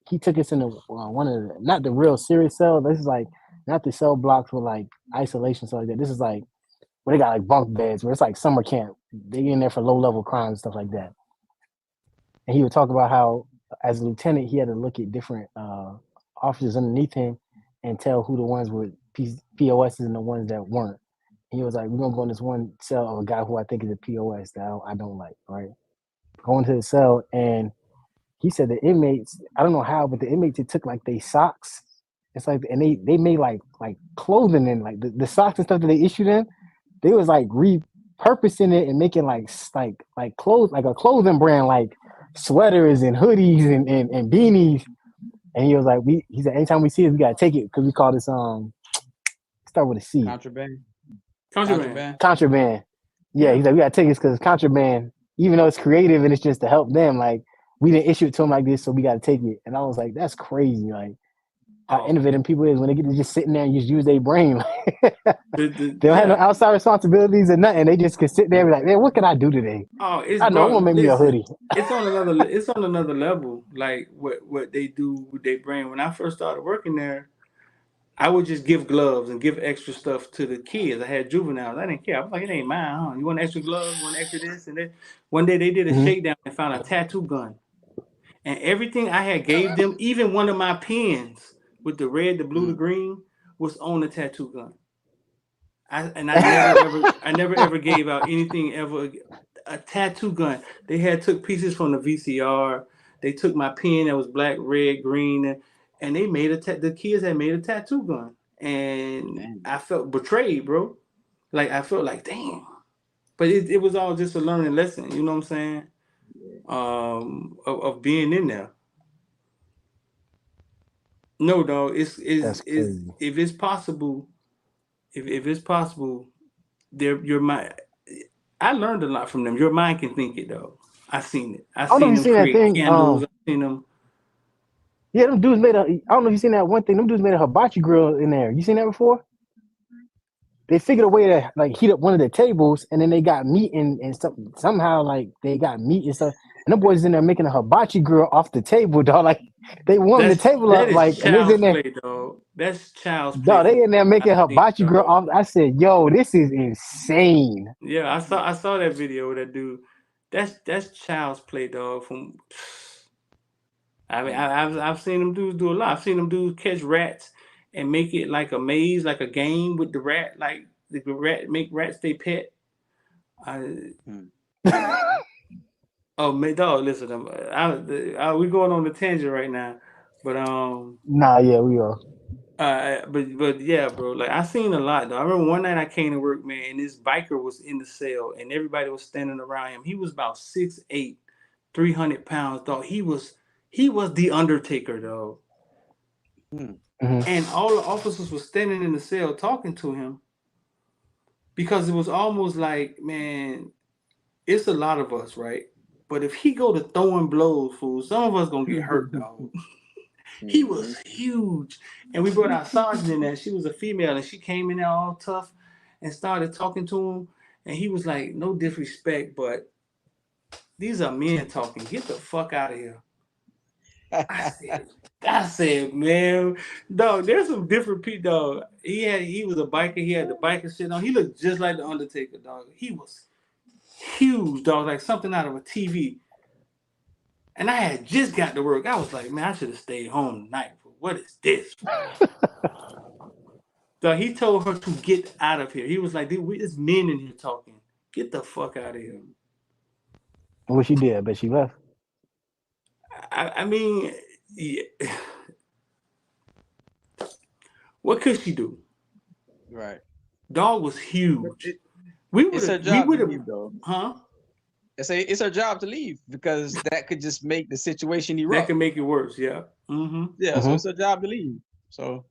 he took us into one of the, not the real serious cell. This is like not the cell blocks with like isolation, stuff like that. This is like where they got like bunk beds, where it's like summer camp. They get in there for low level crimes and stuff like that. And he would talk about how, as a lieutenant, he had to look at different officers underneath him and tell who the ones were POSs and the ones that weren't. He was like, we're gonna go in this one cell of a guy who I think is a POS that I don't like, right? Go into the cell, and he said the inmates, I don't know how, but the inmates, it took like they socks It's like, and they made like clothing and like the socks and stuff that they issued in. They was like repurposing it and making like clothes, like a clothing brand, like sweaters and hoodies and beanies. And he was like, he said anytime we see it, we gotta take it because we call this start with a C. Contraband. Contraband. Contraband. Yeah, Yeah. he's like, we gotta take this because it's contraband, even though it's creative and it's just to help them. Like, we didn't issue it to them like this, so we gotta take it. And I was like, that's crazy. Like, how Oh, innovative people is when they get to just sitting there and just use their brain. They don't have no yeah. outside responsibilities or nothing. They just can sit there and be like, man, what can I do today? Oh, it's I know I'm bro. gonna make me a Listen, hoodie. it's on another level. Like what they do with their brain. When I first started working there, I would just give gloves and give extra stuff to the kids. I had juveniles. I didn't care. I was like, it ain't mine, huh? You want extra gloves? You want extra this and that? One day they did a Mhm. shakedown and found a tattoo gun. And everything I had gave them, even one of my pens with the red, the blue, the green, was on the tattoo gun. I never ever gave out anything ever. A tattoo gun. They had took pieces from the VCR. They took my pen that was black, red, green, and they made the kids had made a tattoo gun, and Damn. I felt betrayed, bro. Like I felt like damn, but it was all just a learning lesson. You know what I'm saying? Of being in there. No, dog. That's Is crazy. if it's possible, if it's possible, your mind. I learned a lot from them. Your mind can think it though. I seen it. I I don't know if seen you them seen that create thing. candles. I seen them. Yeah, them dudes made a. I don't know if you seen that one thing. Them dudes made a hibachi grill in there. You seen that before? They figured a way to like heat up one of the tables, and then they got meat and somehow like they got meat and stuff. And the boys in there making a hibachi grill off the table, dog. Like they warmed the table That up, is like, and they child's in there, play, dog. That's child's play dog. from They in there I've making seen, hibachi grill dog. off. I said, yo, this is insane. Yeah, I saw that video with that dude. That's child's play, dog. From I mean, I've seen them dudes do a lot. I've seen them dudes catch rats and make it like a maze, like a game with the rat, like the rat make rats they pet. I, oh, man, dog, listen, we going on the tangent right now, but Nah, yeah, we are. but yeah, bro, like I seen a lot though. I remember one night I came to work, man, and this biker was in the cell, and everybody was standing around him. He was about 6'8", 300 pounds, dog. He was the Undertaker, dog. Mhm. And all the officers were standing in the cell talking to him because it was almost like, man, it's a lot of us, right? But if he go to throwing blows, fool, some of us gonna get hurt, dog. He was huge. And we brought our sergeant in there. She was a female, and she came in there all tough and started talking to him. And he was like, no disrespect, but these are men talking. Get the fuck out of here. I said, man, dog, there's some different people, dog. He was a biker. He had the biker shit on. He looked just like the Undertaker, dog. He was huge, dog, like something out of a TV. And I had just got to work. I was like, man, I should have stayed home tonight. What is this? So he told her to get out of here. He was like, dude, there's men in here talking. Get the fuck out of here. What she did, but she left. I mean, yeah. What could she do? Right. Dog was huge. It's her job to leave, though. Huh? It's her job to leave because that could just make the situation erupt. That could make it worse. Yeah. Mm-hmm. Yeah. So it's her job to leave. So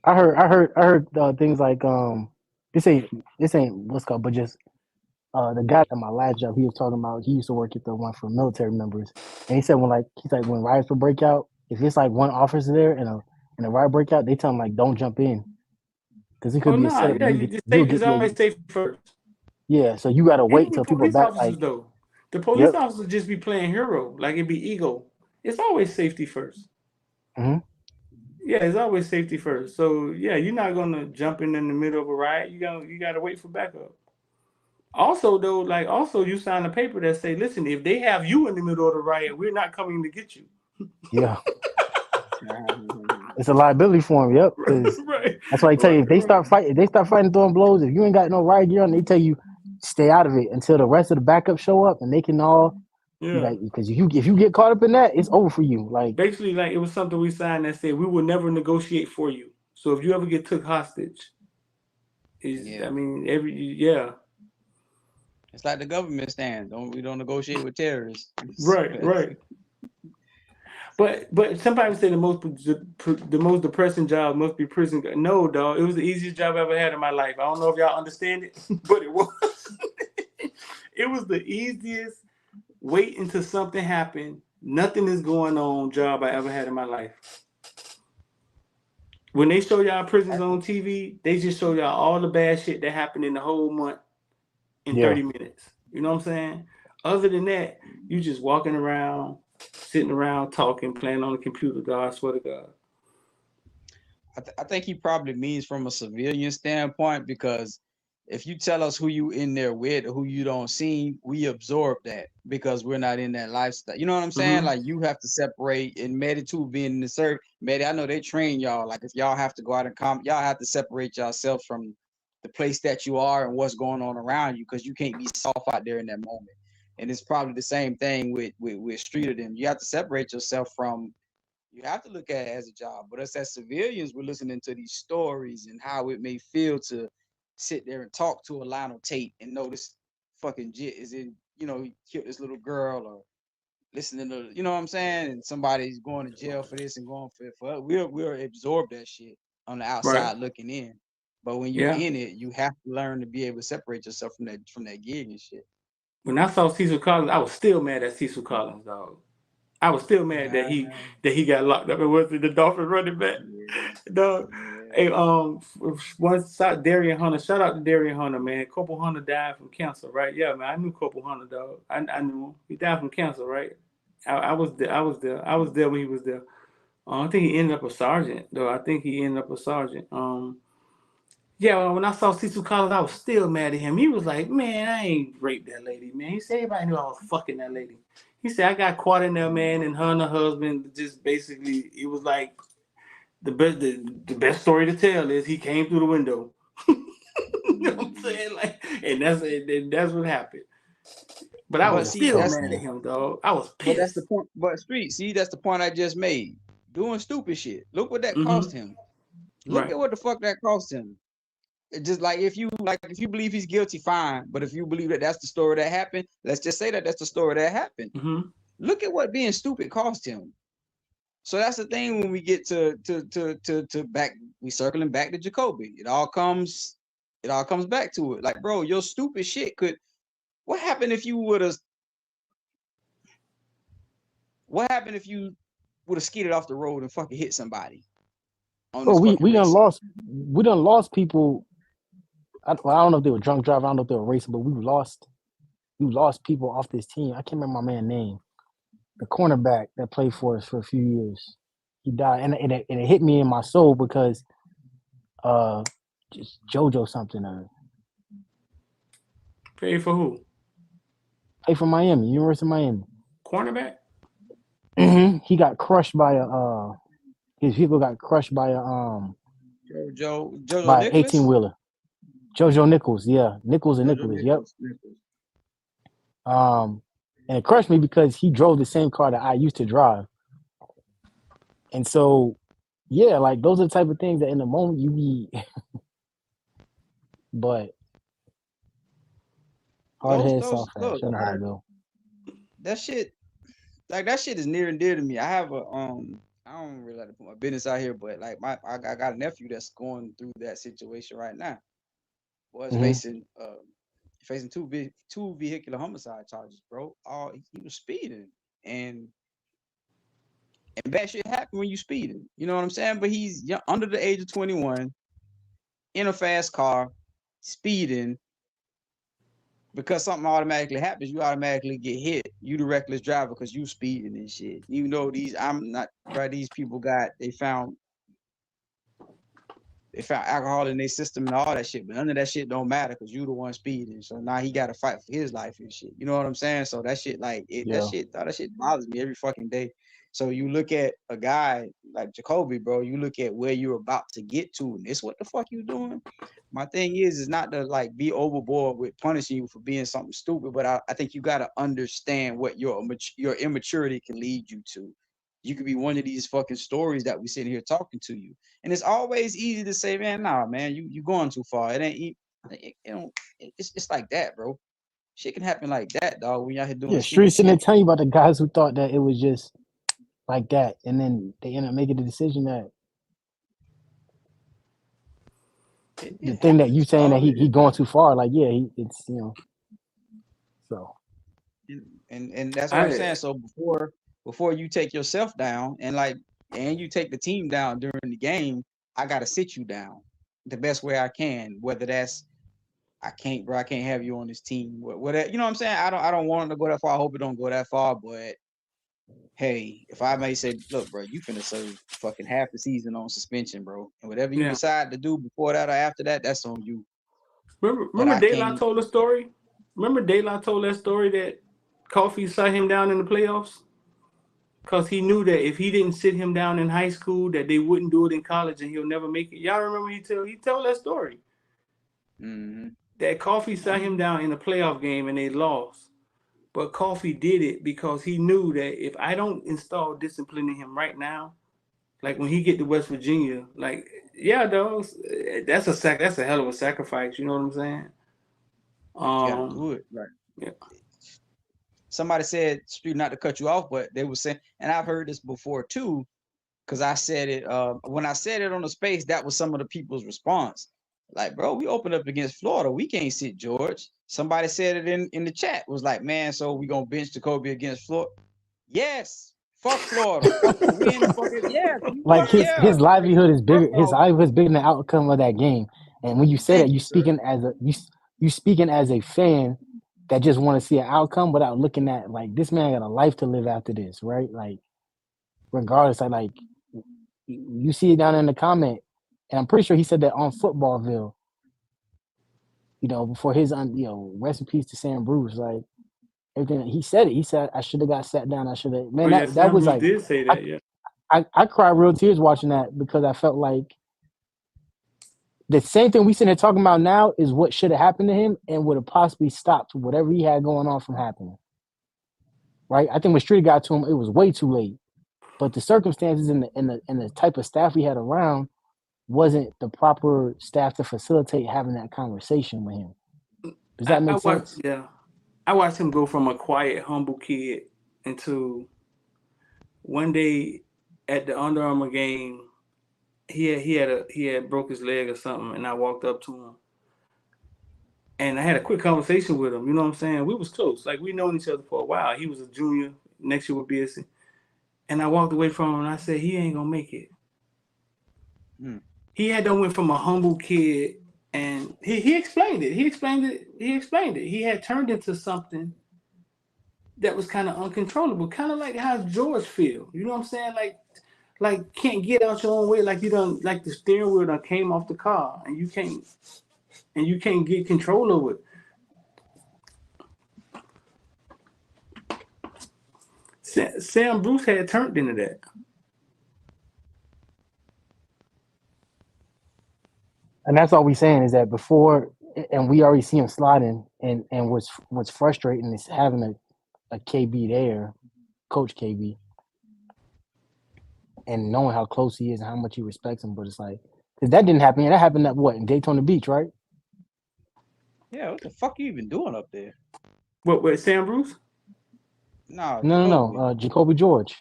I heard things like this ain't what's called, but just the guy at my last job, he was talking about he used to work at the one for military members, and he said when riots would break out, if it's like one officer there and a riot break out, they tell him like don't jump in because it could be a setup. Yeah, it's always safe first. Yeah, so you gotta wait Even till with people are police back. officers, Like, though, the police officers just be playing hero, like it be ego. It's always safety first. Mm-hmm. Yeah, it's always safety first. So yeah, you're not gonna jump in the middle of a riot. You gotta wait for backup. Also, though, you sign a paper that say, listen, if they have you in the middle of the riot, we're not coming to get you. Yeah. It's a liability for them. Yep. Right. That's why they tell you if they start fighting, throwing blows. If you ain't got no riot gear on, they tell you stay out of it until the rest of the backup show up and they can all Yeah. Because if you get caught up in that, it's over for you. Like Basically, like it was something we signed that said we will never negotiate for you. So if you ever get took hostage, Yeah. I mean, It's like the government stand. We don't negotiate with terrorists. right. But somebody say the most depressing job must be prison. No, dog, it was the easiest job I ever had in my life. I don't know if y'all understand it, but it was. It was the easiest wait until something happened. Nothing is going on job I ever had in my life. When they show y'all prisons on TV, they just show y'all all the bad shit that happened in the whole month in 30 minutes. You know what I'm saying? Other than that, you just walking around, sitting around, talking, playing on the computer. God, I swear to God. I think he probably means from a civilian standpoint, because if you tell us who you in there with or who you don't see, we absorb that because we're not in that lifestyle. You know what I'm saying? Like you have to separate. And Medi too, being in the service, Medi, I know they train y'all. Like if y'all have to go out and come, y'all have to separate yourselves from the place that you are and what's going on around you, because you can't be soft out there in that moment. And it's probably the same thing with street of them. You have to separate yourself from. You have to look at it as a job. But us as civilians, we're listening to these stories and how it may feel to sit there and talk to a Lionel Tate and know this fucking jit is in, he killed this little girl, or listening to, you know what I'm saying? And somebody's going to jail for this and going for we'll absorb that shit on the outside looking in. But when you're in it, you have to learn to be able to separate yourself from that gig and shit. When I saw Cecil Collins, I was still mad at Cecil Collins, dog. I was still mad that he got locked up and was the Dolphins running back. Dog. Hey, Darian Hunter. Shout out to Darian Hunter, man. Corporal Hunter died from cancer, right? Yeah, man. I knew Corporal Hunter, dog. I knew him. He died from cancer, right? I was there. I was there when he was there. I think he ended up a sergeant, though. I think he ended up a sergeant. Yeah, when I saw Cecil Collins, I was still mad at him. He was like, man, I ain't raped that lady, man. He said everybody knew I was fucking that lady. He said I got caught in there, man, and her and her husband just basically, it was like the best story to tell is he came through the window. You know what I'm saying? Like, and that's what happened. But I was still mad at him, dog. I was pissed. But that's the point. But Street, see, that's the point I just made. Doing stupid shit. Look what that cost him. Look at what the fuck that cost him. It's just like if you believe he's guilty, fine. But if you believe that that's the story that happened, let's just say that that's the story that happened. Look at what being stupid cost him. So that's the thing when we get to back, we circling back to Jacoby. It all comes back to it. Like, bro, your stupid shit could. What happened if you would have skidded off the road and fucking hit somebody? Oh, we done lost people. I don't know if they were drunk driving. I don't know if they were racing, but we lost people off this team. I can't remember my man's name. The cornerback that played for us for a few years. He died, and it hit me in my soul because just JoJo something. Pay for who? Pay for Miami, University of Miami. Cornerback? He got crushed by his people got crushed by JoJo by Nicholas? 18-wheeler. JoJo Nichols, yeah. Nichols and Nicholas, yep. And it crushed me because he drove the same car that I used to drive. And so, yeah, like those are the type of things that in the moment you be but hard head, soft head. Shouldn't know how to go. That shit is near and dear to me. I have I don't really like to put my business out here, but like I got a nephew that's going through that situation right now. Was facing two vehicular homicide charges, bro. He was speeding, and bad shit happen when you speeding. You know what I'm saying? But he's under the age of 21, in a fast car, speeding. Because something automatically happens, you automatically get hit. You the reckless driver because you speeding and shit. Even though these people they found alcohol in their system and all that shit, but none of that shit don't matter because you the one speeding. So now he got to fight for his life and shit. You know what I'm saying? So that shit, that shit bothers me every fucking day. So you look at a guy like Jacoby, bro, you look at where you're about to get to, and it's what the fuck you doing. My thing is not to like be overboard with punishing you for being something stupid, but I think you got to understand what your immaturity can lead you to. You could be one of these fucking stories that we sitting here talking to you, and it's always easy to say, man, nah, man, you going too far. It ain't, it's like that, bro. Shit can happen like that, dog. When y'all here doing Yeah, stupid streets, and they shit. tell you about the guys who thought that it was just like that, and then they end up making the decision that the It thing that you happens, saying that dog. he going too far, like yeah, it's so And that's what I'm saying. So before you take yourself down and you take the team down during the game, I gotta sit you down the best way I can. Whether that's I can't have you on this team. Whatever, you know what I'm saying? I don't want him to go that far. I hope it don't go that far. But hey, if I may say, look, bro, you finna serve fucking half the season on suspension, bro. And whatever you decide to do before that or after that, that's on you. Remember Daylight told the story? Remember Daylight told that story that Coffee sat him down in the playoffs? Because he knew that if he didn't sit him down in high school, that they wouldn't do it in college and he'll never make it. Y'all remember he told that story? Mm-hmm. That Coffee sat him down in a playoff game and they lost. But Coffee did it because he knew that if I don't install discipline in him right now, like when he get to West Virginia, like yeah, dogs, that's a hell of a sacrifice. You know what I'm saying? You gotta do it right. Yeah. Somebody said, "Street, not to cut you off," but they were saying, and I've heard this before too, because I said it when I said it on the space. That was some of the people's response. Like, bro, we opened up against Florida. We can't sit George. Somebody said it in the chat. Was like, man, so we gonna bench Jacoby against Florida? Yes. Fuck Florida. Fuck the win. Fuck it. Yeah. like Fuck yeah. his livelihood is bigger. His Bro, livelihood is bigger than the outcome of that game. And when you say that, thank you you, sir. speaking as you speaking as a fan that just want to see an outcome without looking at like this man got a life to live after this, right? Like regardless, like you see it down in the comment, and I'm pretty sure he said that on Footballville. You know, before his rest in peace to Sam Bruce. Like everything he said it. He said I should have got sat down. I should have. Man, that Sam was Bruce like did say that. Yeah. I cried real tears watching that because I felt like the same thing we sitting here talking about now is what should have happened to him and would have possibly stopped whatever he had going on from happening. Right? I think when Street got to him, it was way too late. But the circumstances and the type of staff we had around wasn't the proper staff to facilitate having that conversation with him. Does that make sense? Yeah. I watched him go from a quiet, humble kid into one day at the Under Armour game. He had broke his leg or something, and I walked up to him, and I had a quick conversation with him. You know what I'm saying? We was close, like we known each other for a while. He was a junior next year with BSC, and I walked away from him and I said he ain't gonna make it. He had done went from a humble kid, and he explained it. He explained it. He had turned into something that was kind of uncontrollable, kind of like how George feel. You know what I'm saying? Like can't get out your own way, like you done, like the steering wheel done came off the car, and you can't get control over it. Sam Bruce had turned into that. And that's all we saying is that before, and we already see him sliding, and what's frustrating is having a KB there, Coach KB, and knowing how close he is and how much he respects him. But it's like, because that didn't happen. That happened at what, in Daytona Beach, right? Yeah, what the fuck you even doing up there? What Sam Bruce? No. Jacoby George.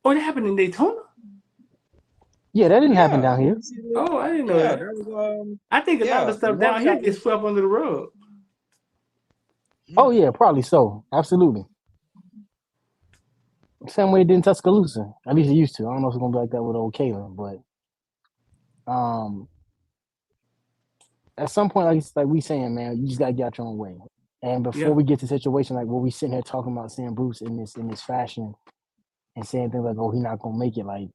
Oh, that happened in Daytona? Yeah, that didn't happen down here. Oh, I didn't know that. Was, I think a lot of stuff down here gets swept under the rug. Oh yeah, probably so. Absolutely. Same way it did in Tuscaloosa. At least it used to. I don't know if it's gonna be like that with old Kayla, but at some point, like we saying, man, you just gotta get out your own way. And before we get to a situation like where we sitting here talking about Sam Bruce in this fashion and saying things like, "Oh, he's not gonna make it," like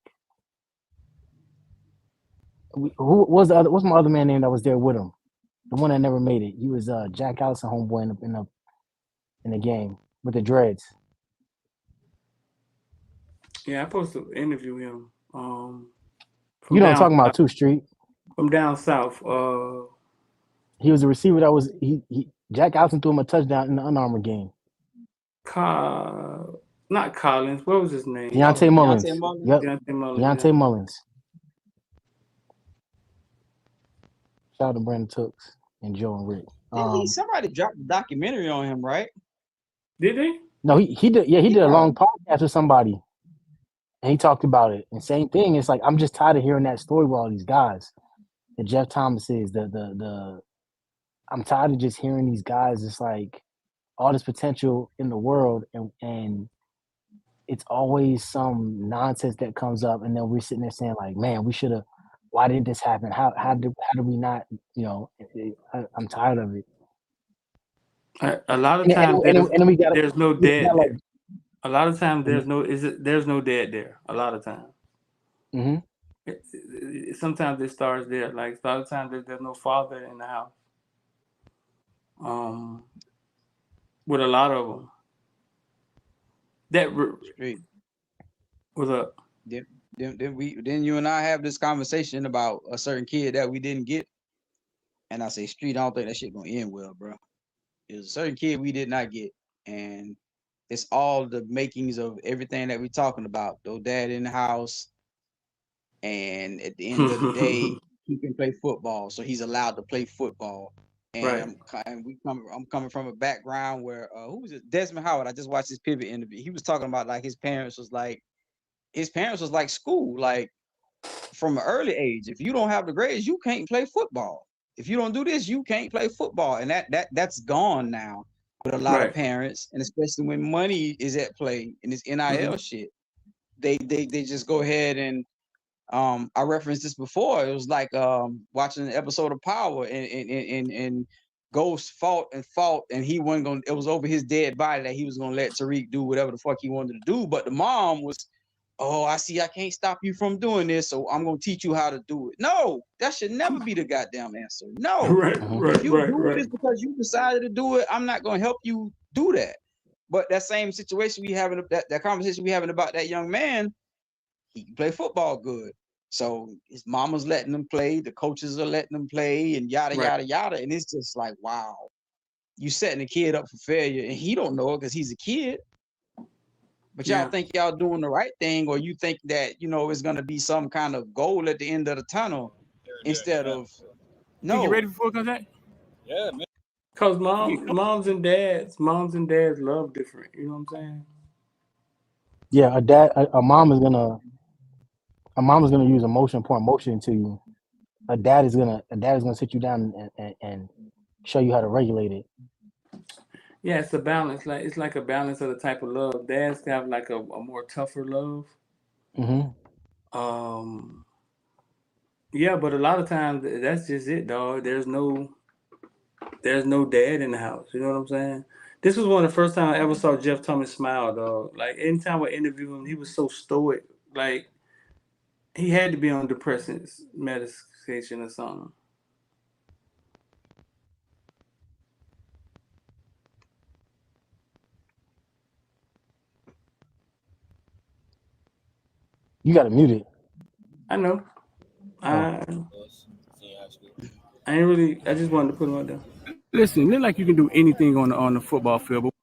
who was the other? What's my other man name that was there with him? The one that never made it. He was Jack Allison homeboy in the game with the dreads. Yeah, I'm supposed to interview him. From You know what I'm down talking about too, Street. from down south. He was a receiver that was Jack Alson threw him a touchdown in the Under Armour game. Not Collins. What was his name? Deontay Mullins. Deontay Mullins. Yep. Deontay Mullins. Deontay Mullins. Shout out to Brandon Tooks and Joe and Rick. Somebody dropped a documentary on him, right? Did they? No, he did. Yeah, he did a long podcast with somebody, and he talked about it. And same thing. It's like I'm just tired of hearing that story with all these guys. The Jeff Thomas is the. I'm tired of just hearing these guys. It's like all this potential in the world, and it's always some nonsense that comes up, and then we're sitting there saying like, "Man, we should have. Why didn't this happen? How did we not? You know, I'm tired of it." A lot of times there's no dad like, there. A lot of times there's no dad there. A lot of times. Mm-hmm. Sometimes it starts there. Like a lot of times there's no father in the house. With a lot of them. Street. What's up? Then you and I have this conversation about a certain kid that we didn't get, and I say, Street, I don't think that shit gonna end well, bro. There's a certain kid we did not get, and it's all the makings of everything that we're talking about. Though dad in the house, and at the end of the day, he can play football, so he's allowed to play football. And right. I'm coming from a background where who was it? Desmond Howard. I just watched his pivot interview. He was talking about like his parents was like school, like from an early age. If you don't have the grades, you can't play football. If you don't do this, you can't play football. And that's gone now with a lot of parents, and especially when money is at play in this NIL shit. They just go ahead and I referenced this before. It was like watching an episode of Power, and Ghost fought, and he wasn't gonna. It was over his dead body that he was gonna let Tariq do whatever the fuck he wanted to do. But the mom was, oh, I see, I can't stop you from doing this, so I'm gonna teach you how to do it. No, that should never be the goddamn answer. No, if you do this because you decided to do it, I'm not gonna help you do that. But that same situation we having, that conversation we having about that young man, he can play football good. So his mama's letting him play, the coaches are letting him play, and yada, yada, yada. And it's just like, wow, you setting a kid up for failure, and he don't know it because he's a kid. But y'all think y'all doing the right thing, or you think that, you know, it's going to be some kind of goal at the end of the tunnel instead of, no. Think you ready for contact? Yeah, man. Because moms and dads love different. You know what I'm saying? Yeah, a mom is gonna use emotion, pour emotion into you. A dad is gonna sit you down and show you how to regulate it. Yeah, it's a balance. Like it's like a balance of the type of love. Dads have like a more tougher love. Mm-hmm. Yeah, but a lot of times that's just it, dog. There's no dad in the house. You know what I'm saying? This was one of the first time I ever saw Jeff Thomas smile, dog. Like anytime I interview him, he was so stoic. Like he had to be on depressant medication or something. You gotta mute it. I know. I ain't really. I just wanted to put him out there. Listen, it's like you can do anything on the football field, but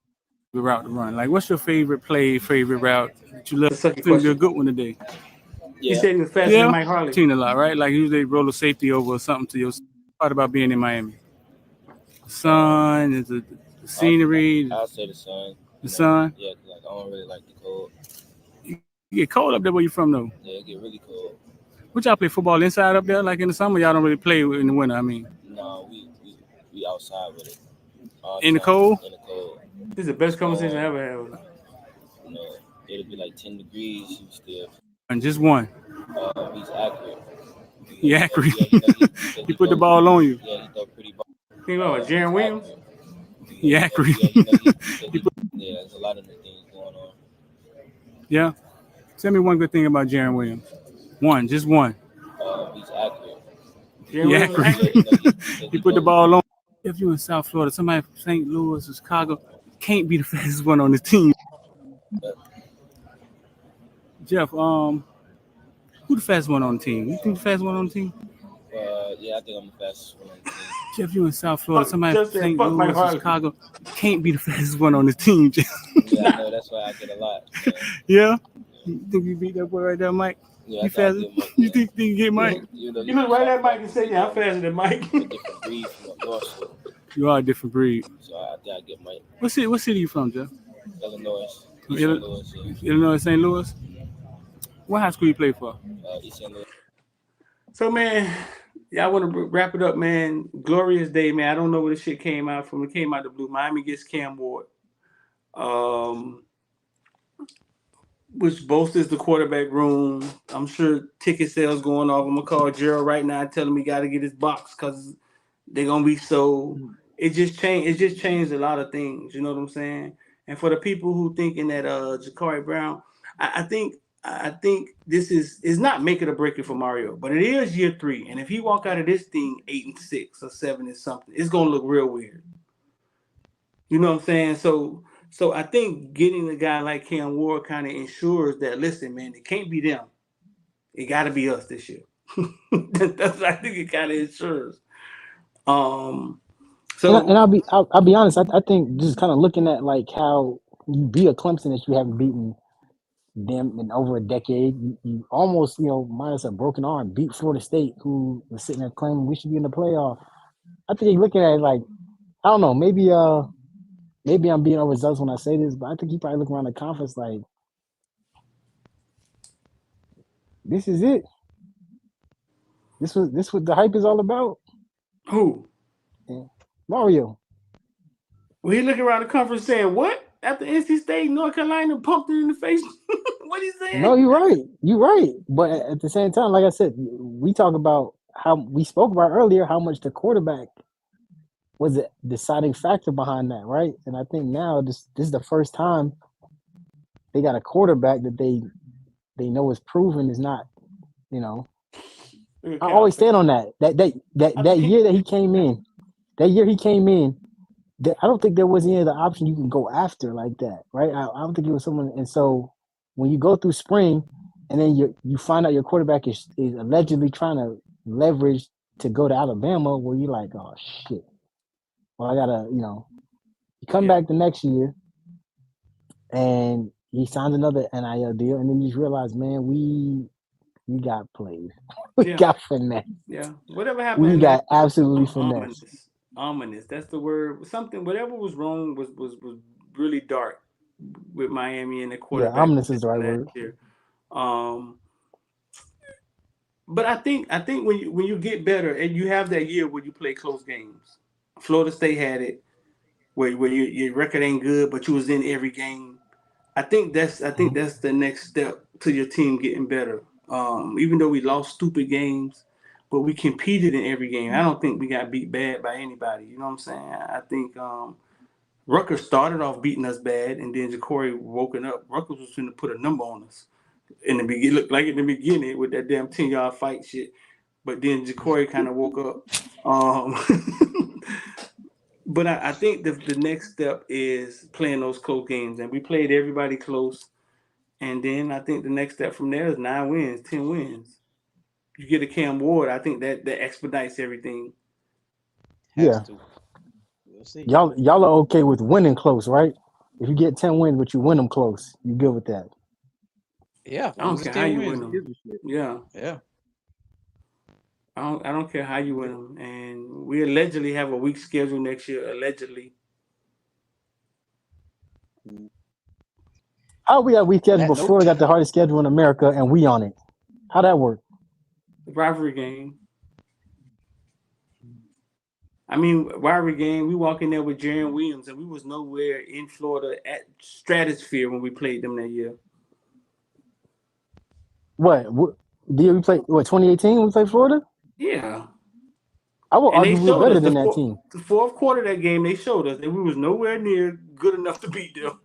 the route to run. Like, what's your favorite play, favorite route that you love? That's such a It's gonna be a question. good one today. You said he was faster than Mike Harley. Seen a lot, right? Like usually roll a safety over or something to your part about being in Miami. The sun, is the scenery. I'll say the sun. The sun. Yeah, like I don't really like the cold. You get cold up there where you from though? Yeah, it get really cold. Would y'all play football inside up there like in the summer? Y'all don't really play in the winter, I mean. No, we outside with it. In the cold? In the cold. This is the best conversation I ever had with him. You know, it'll be like 10 degrees, you still. And just one. He's accurate. He accurate. He put the ball on you. Yeah, he throw pretty ball. Think about what, Jaron Williams? He accurate. Yeah, there's a lot of things going on. Yeah. Tell me one good thing about Jaron Williams. One, just one. He's accurate. He accurate. He put the ball on. If you're in South Florida, somebody from St. Louis or Chicago can't be the fastest one on the team. Jeff, Who the fastest one on the team? You think the fastest one on the team? Yeah, I think I'm the fastest one on the team. Jeff, you in South Florida. Somebody Just from said, St. fuck Mike Louis or Harley. Chicago can't be the fastest one on the team, Jeff. Yeah, I know. That's why I get a lot. Man. Yeah? You think you beat that boy right there, Mike? Yeah, You I fast? get Mike. You Yeah. think you get Mike? You know, You look right at Mike and say, "Yeah, I'm faster than Mike." A different breed from up north, so, You are a different breed. so I think I get Mike. What city you from, Jeff? Illinois, East Illi- St. Louis, yeah. Illinois, St. Louis? What high school you play for? East St. Louis. So, man, yeah, I want to wrap it up, man. Glorious day, man. I don't know where this shit came out from. It came out the blue. Miami gets Cam Ward, which bolsters the quarterback room. I'm sure ticket sales going off. I'm gonna call Gerald right now and tell him he got to get his box because they're gonna be sold. It just changed. It just changed a lot of things. You know what I'm saying? And for the people who thinking that Ja'Cory Brown, I think this is not make it or break it for Mario, but it is year 3. And if he walk out of this thing 8-6 or 7 and something, it's gonna look real weird. You know what I'm saying? So I think getting a guy like Cam Ward kind of ensures that, listen, man, it can't be them. It got to be us this year. That's what I think it kind of ensures. So And I'll be honest. I think just kind of looking at like how you beat a Clemson that you haven't beaten them in over a decade. You almost minus a broken arm beat Florida State, who was sitting there claiming we should be in the playoff. I think you're looking at it like, I don't know, maybe I'm being overzealous when I say this, but I think you probably look around the conference like, this is it. This what the hype is all about. who? Yeah. Mario. Well, he looking around the conference saying, what? After NC State, North Carolina pumped it in the face? What he saying? No, you're right. You're right. But at the same time, like I said, we talk about how we spoke about earlier, how much the quarterback was a deciding factor behind that, right? And I think now this is the first time they got a quarterback that they know is proven is not, I always stand on that. That year that he came in, I don't think there was any other option you can go after like that, right? I don't think it was someone. And so when you go through spring, and then you find out your quarterback is allegedly trying to leverage to go to Alabama, where you're like, oh shit. Well, I gotta, you come back the next year, and he signs another NIL deal, and then you just realize, man, we got played. We got finesse. Yeah. Whatever happened. We got absolutely finesse. Ominous. That's the word. Something. Whatever was wrong was really dark with Miami and the quarterback. Yeah, ominous is the right word. Year. But I think when you get better and you have that year where you play close games, Florida State had it where your record ain't good, but you was in every game. I think that's the next step to your team getting better. Even though we lost stupid games, but we competed in every game. I don't think we got beat bad by anybody. You know what I'm saying? I think Rutgers started off beating us bad, and then Ja'Cory woken up. Rutgers was going to put a number on us. In the beginning, looked like in the beginning with that damn 10-yard fight shit, but then Ja'Cory kind of woke up. But I think the next step is playing those close games, and we played everybody close. And then I think the next step from there is 9 wins, 10 wins. You get a Cam Ward, I think that expedites everything. Yeah. We'll see. Y'all are okay with winning close, right? If you get 10 wins, but you win them close, you good with that? Yeah. I don't care how you win them. Yeah. I don't care how you win them. And we allegedly have a weak schedule next year, allegedly. How we got weak schedule before we got the hardest schedule in America and we on it? How'd that work? The rivalry game. Rivalry game, we walk in there with Jaron Williams, and we was nowhere in Florida at Stratosphere when we played them that year. What did we play? 2018 we played Florida? Yeah. I will argue we were better than that team. The fourth quarter of that game, they showed us that we was nowhere near good enough to beat them.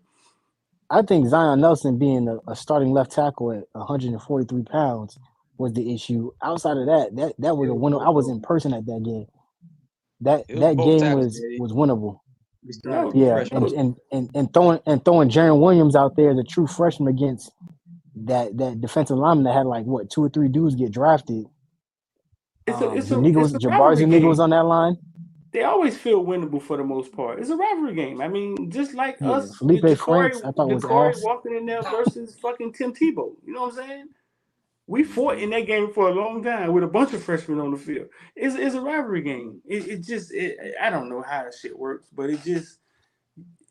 I think Zion Nelson being a starting left tackle at 143 pounds was the issue. Outside of that was a winner. I was in person at that game. That game was winnable. Yeah, and throwing Jaron Williams out there as a true freshman against that defensive lineman that had like what 2 or 3 dudes get drafted. It's a Jabari rivalry Zuniga was game. on that line. They always feel winnable for the most part. It's a rivalry game. I mean, just like Yeah, us Felipe with Franks, I thought was Ja'Cory ass. walking in there versus fucking Tim Tebow. You know what I'm saying? We fought in that game for a long time with a bunch of freshmen on the field. It's a rivalry game. I don't know how that shit works, but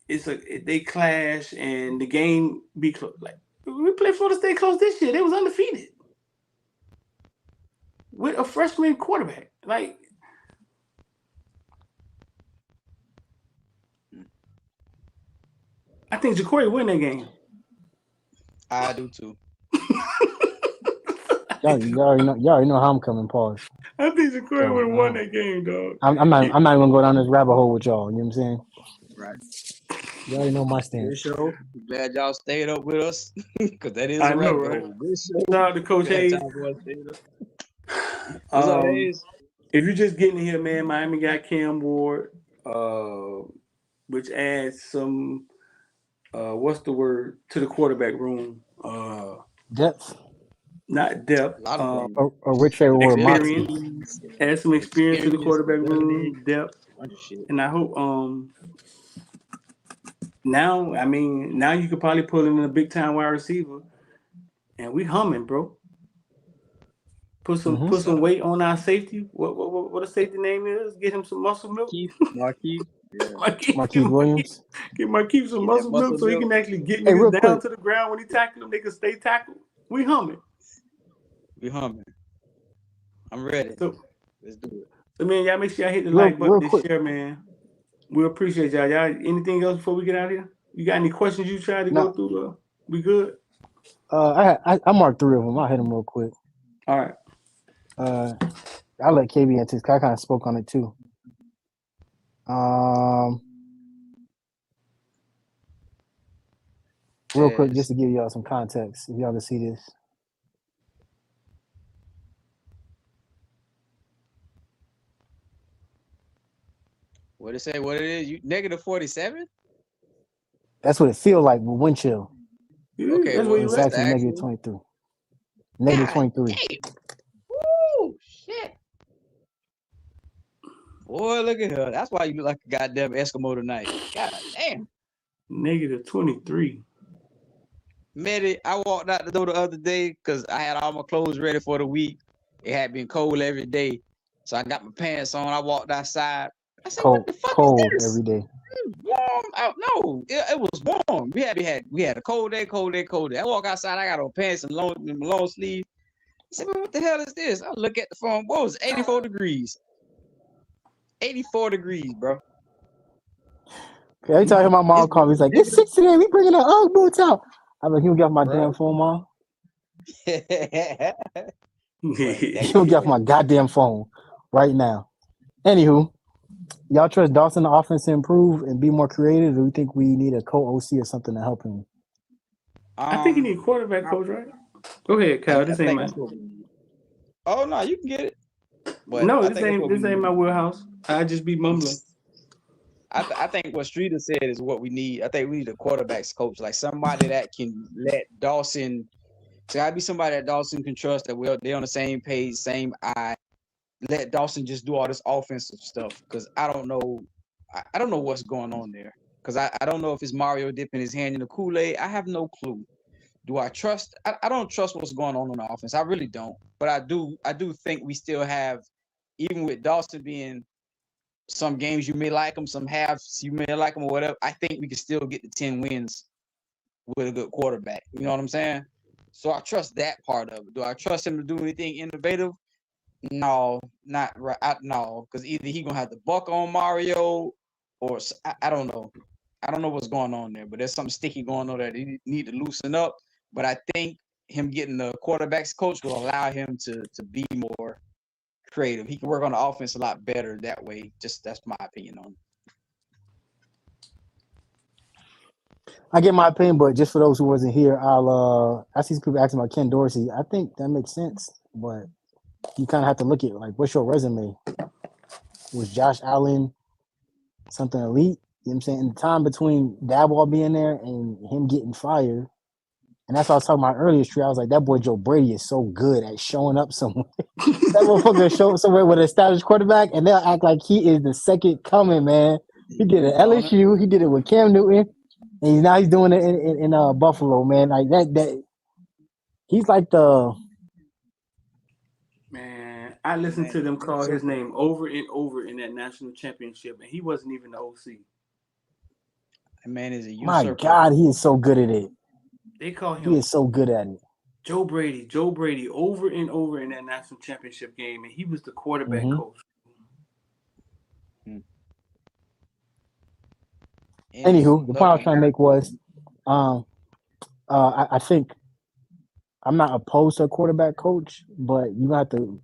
they clash and the game be close. Like we played Florida State close this year. They was undefeated with a freshman quarterback. Like I think Ja'Cory win that game. I do too. Y'all already know how I'm coming, pause. I think Ja'Cory So, would have won that game, dog. I'm not even gonna go down this rabbit hole with y'all. You know what I'm saying? Right. You already know my Good stance. show. Glad y'all stayed up with us because that is I a know, rabbit right? hole. Good show. Shout out to Coach Glad Hayes. y'all boys stayed up. What's up, Hayes? If you're just getting here, man, Miami got Cam Ward, which adds some what's the word to the quarterback room? Depth. Not depth. A lot of things. A rich or Experience. Add some experience to the quarterback room, depth. And I hope now you could probably pull in a big time wide receiver, and we humming, bro. Put some weight on our safety. What a safety name is? Get him some muscle milk. Marquise. Yeah. Marquise Williams. Get Marquise some muscle milk so he can actually get Hey, real niggas down quick. to the ground when he tackle them. They can stay tackled. We humming. I'm ready. So let's do it. So man, y'all make sure y'all hit the like button and share, man. We appreciate y'all. Y'all anything else before we get out of here? You got any questions you try to go through? We good? I marked 3 of them. I'll hit them real quick. All right. I'll let KB answer because I kind of spoke on it too. Real quick, just to give y'all some context, if y'all can see this. What it say? What it is? You -47? That's what it feels like with wind chill. Okay, well, it's actually -23. -23. Woo! Shit. Boy, look at her. That's why you look like a goddamn Eskimo tonight. God damn. -23. Medi, I walked out the door the other day because I had all my clothes ready for the week. It had been cold every day. So I got my pants on. I walked outside. I said, what the fuck is this? Every day. Warm out. No, it was warm. We had a cold day. I walk outside, I got on pants and long sleeve. I said, what the hell is this? I look at the phone. What was 84 degrees? 84 degrees, bro. Every time I hear my mom call me, he's like, it's 6 today. We bringing the Ugg boots out. I'm like, you get my damn phone, Mom. You get my goddamn phone right now. Anywho, y'all trust Dawson the offense to improve and be more creative, or you think we need a co-OC or something to help him? I think you need a quarterback coach, right? Go ahead, Kyle. This ain't mine. Oh no, you can get it. But no, this ain't my wheelhouse. I just be mumbling. I think what Streeter said is what we need. I think we need a quarterbacks coach, like somebody that can let Dawson. So gotta be somebody that Dawson can trust, that they're on the same page, same eye. Let Dawson just do all this offensive stuff, because I don't know what's going on there. Because I don't know if it's Mario dipping his hand in the Kool-Aid. I have no clue. Do I trust? I don't trust what's going on the offense. I really don't. But I do think we still have, even with Dawson being some games you may like him, some halves you may like him or whatever, I think we can still get the 10 wins with a good quarterback. You know what I'm saying? So I trust that part of it. Do I trust him to do anything innovative? No, not right. No, because either he gonna have to buck on Mario, or I don't know. I don't know what's going on there, but there's something sticky going on that he need to loosen up. But I think him getting the quarterbacks coach will allow him to be more creative. He can work on the offense a lot better that way. Just that's my opinion on it. I get my opinion, but just for those who wasn't here, I see some people asking about Ken Dorsey. I think that makes sense, but you kind of have to look at, like, what's your resume? Was Josh Allen something elite? You know what I'm saying? In the time between Daboll being there and him getting fired, And that's what I was talking about earlier, Street. I was like, that boy Joe Brady is so good at showing up somewhere. That motherfucker show up somewhere with an established quarterback, and they'll act like he is the second coming, man. He did it at LSU. He did it with Cam Newton, and he's doing it in Buffalo, man. Like that. He's like the Man, I listened to them call his name over and over in that national championship, and he wasn't even the OC. That man is a usurper. My God, he is so good at it. They call him. He is so good at it. Joe Brady, over and over in that national championship game, and he was the quarterback coach. Anywho, the point I was trying to make was, I think I'm not opposed to a quarterback coach, but you have to,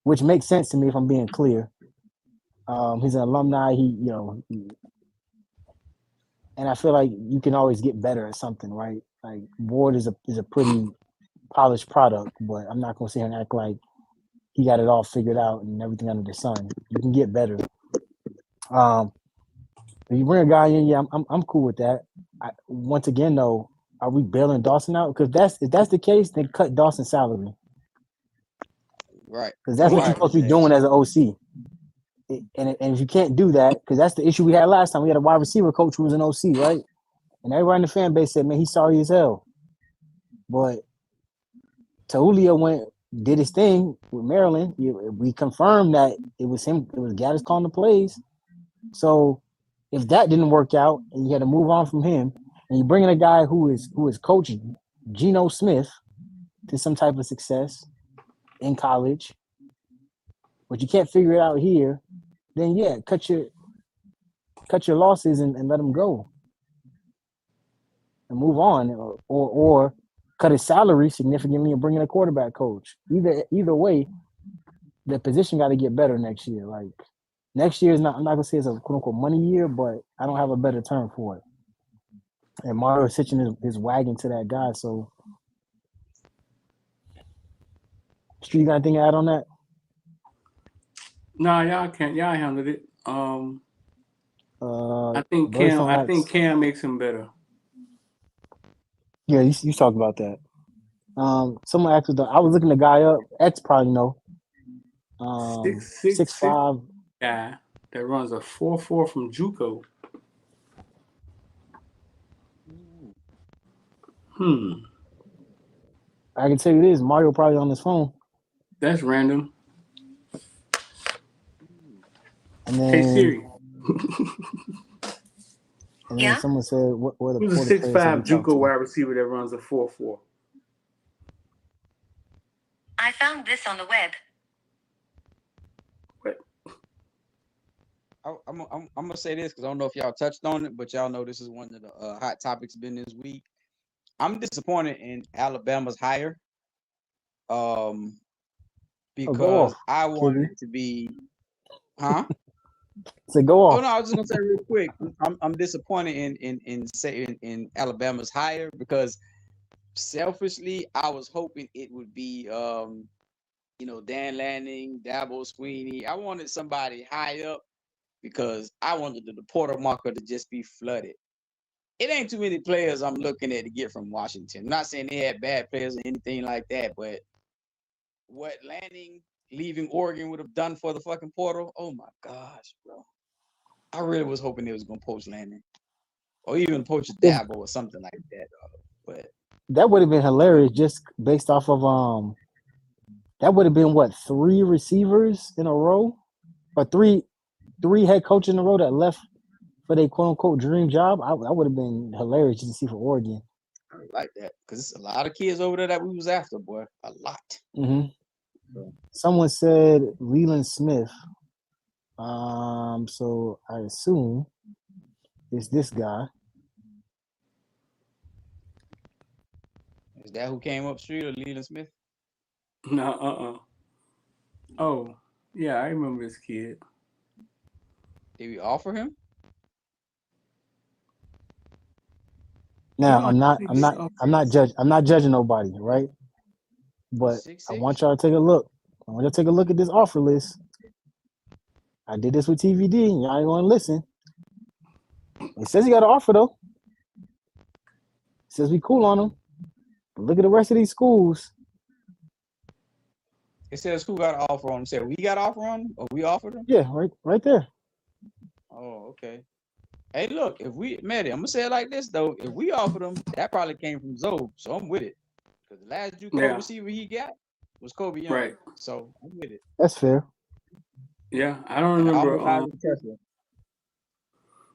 which makes sense to me if I'm being clear. He's an alumni. And I feel like you can always get better at something, right? Like Ward is a pretty polished product, but I'm not gonna sit here and act like he got it all figured out and everything under the sun. You can get better. If you bring a guy in, yeah, I'm cool with that. Once again, though, are we bailing Dawson out? Because if that's the case, then cut Dawson's salary. Right. Because that's what you're supposed to be doing as an OC. And if you can't do that, because that's the issue we had last time. We had a wide receiver coach who was an OC, right? And everybody in the fan base said, man, he's sorry as hell. But Julio did his thing with Maryland. We confirmed that it was him. It was Gaddis calling the plays. So if that didn't work out and you had to move on from him, and you bring in a guy who is coaching Geno Smith to some type of success in college, but you can't figure it out here, then yeah, cut your losses and let him go and move on, or cut his salary significantly and bring in a quarterback coach. Either way, the position got to get better next year. Like next year is not. I'm not gonna say it's a quote unquote money year, but I don't have a better term for it. And Mario is hitching his wagon to that guy. So, Street, you got anything to add on that? Nah, y'all can't. Y'all handled it. I think Cam makes him better. Yeah, you talked about that. Someone asked, I was looking the guy up. X probably know. 6'5" guy that runs a 4.4 from JUCO. I can tell you this: Mario probably on his phone. That's random. And then, hey Siri. And then someone said, "What the Who's a 6'5" JUCO wide receiver that runs a 4.4?" I found this on the web. What? I'm gonna say this because I don't know if y'all touched on it, but y'all know this is one of the hot topics been this week. I'm disappointed in Alabama's hire, because I wanted it to be, So go off. Oh no, I was just gonna say real quick. I'm disappointed in Alabama's hire because selfishly I was hoping it would be Dan Lanning, Dabo Sweeney. I wanted somebody high up because I wanted the portal marker to just be flooded. It ain't too many players I'm looking at to get from Washington. I'm not saying they had bad players or anything like that, but what Lanning leaving Oregon would have done for the fucking portal, oh my gosh, bro. I really was hoping they was gonna poach Lanning, or even poach Dabo or something like that. But that would have been hilarious, just based off of that would have been what, 3 receivers in a row, or three head coaches in a row that left for their quote unquote dream job. I would have been hilarious just to see for Oregon. I like that because it's a lot of kids over there that we was after, boy, a lot. Mm-hmm. Someone said Leland Smith. So I assume it's this guy. Is that who came up street, or Leland Smith? No, Oh, yeah, I remember this kid. Did we offer him? Now I'm not judging nobody, right? But 6'6"? I want y'all to take a look. I want y'all to take a look at this offer list. I did this with TVD. Y'all ain't gonna listen. It says he got an offer though. It says we cool on him. But look at the rest of these schools. It says who got an offer on them. Said we got an offer on them, or we offered them. Yeah, right there. Oh, okay. Hey, look, if we, Maddie, I'm gonna say it like this though. If we offered them, that probably came from Zoe, so I'm with it. Because the last JUCO receiver he got was Kobe Young, Right. so I'm with it. That's fair. Yeah, I don't remember. I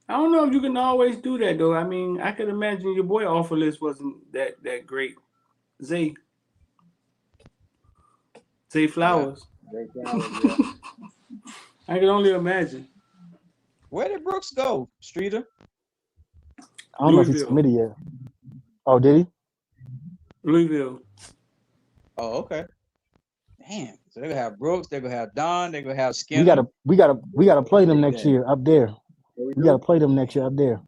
don't know if you can always do that though. I mean, I could imagine your boy offer list wasn't that great. Zay Flowers. Zay Flowers, yeah. I can only imagine. Where did Brooks go, Streeter? I don't know if he's committed yet. Oh, did he? Louisville. Oh, okay. Damn. So they're gonna have Brooks, they're gonna have Don, they're gonna have Skinner. We gotta play them next year up there. We gotta play them next year up there.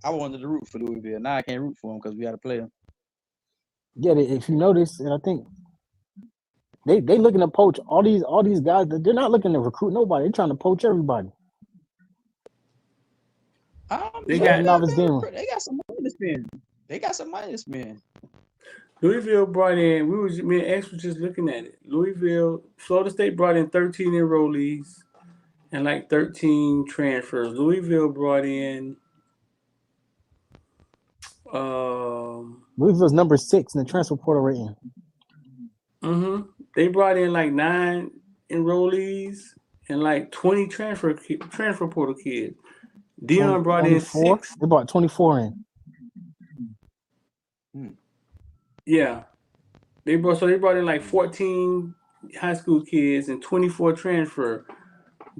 I wanted to root for Louisville. Now I can't root for them because we gotta play them. Yeah, if you notice, and I think they looking to poach all these guys. They're not looking to recruit nobody. They're trying to poach everybody. They got some money to spend. They got some money to spend. Louisville brought in. Me and X was just looking at it. Florida State brought in 13 enrollees and like 13 transfers. Louisville brought in. Louisville's number 6 in the transfer portal rating. They brought in like 9 enrollees and like 20 transfer portal kids. Dion brought in 6. They brought 24 in. Yeah, they brought in like 14 high school kids and 24 transfer.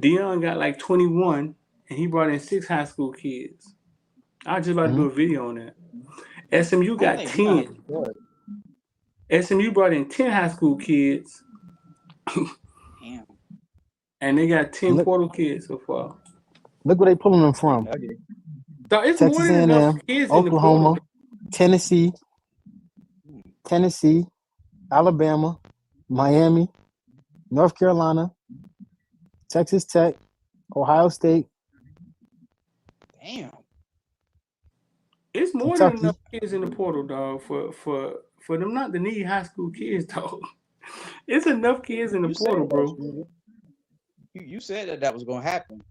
Dion got like 21, and he brought in 6 high school kids. I was just about to do a video on that. SMU got 10. SMU brought in 10 high school kids. Damn. And they got 10 portal kids so far. Look where they pulling them from. Okay. So it's Texas more than enough kids Oklahoma, in the Tennessee, Alabama, Miami, North Carolina, Texas Tech, Ohio State. Damn. It's more than enough kids in the portal, dog, for them not to need high school kids, dog. It's enough kids in the portal, bro. You said that was going to happen.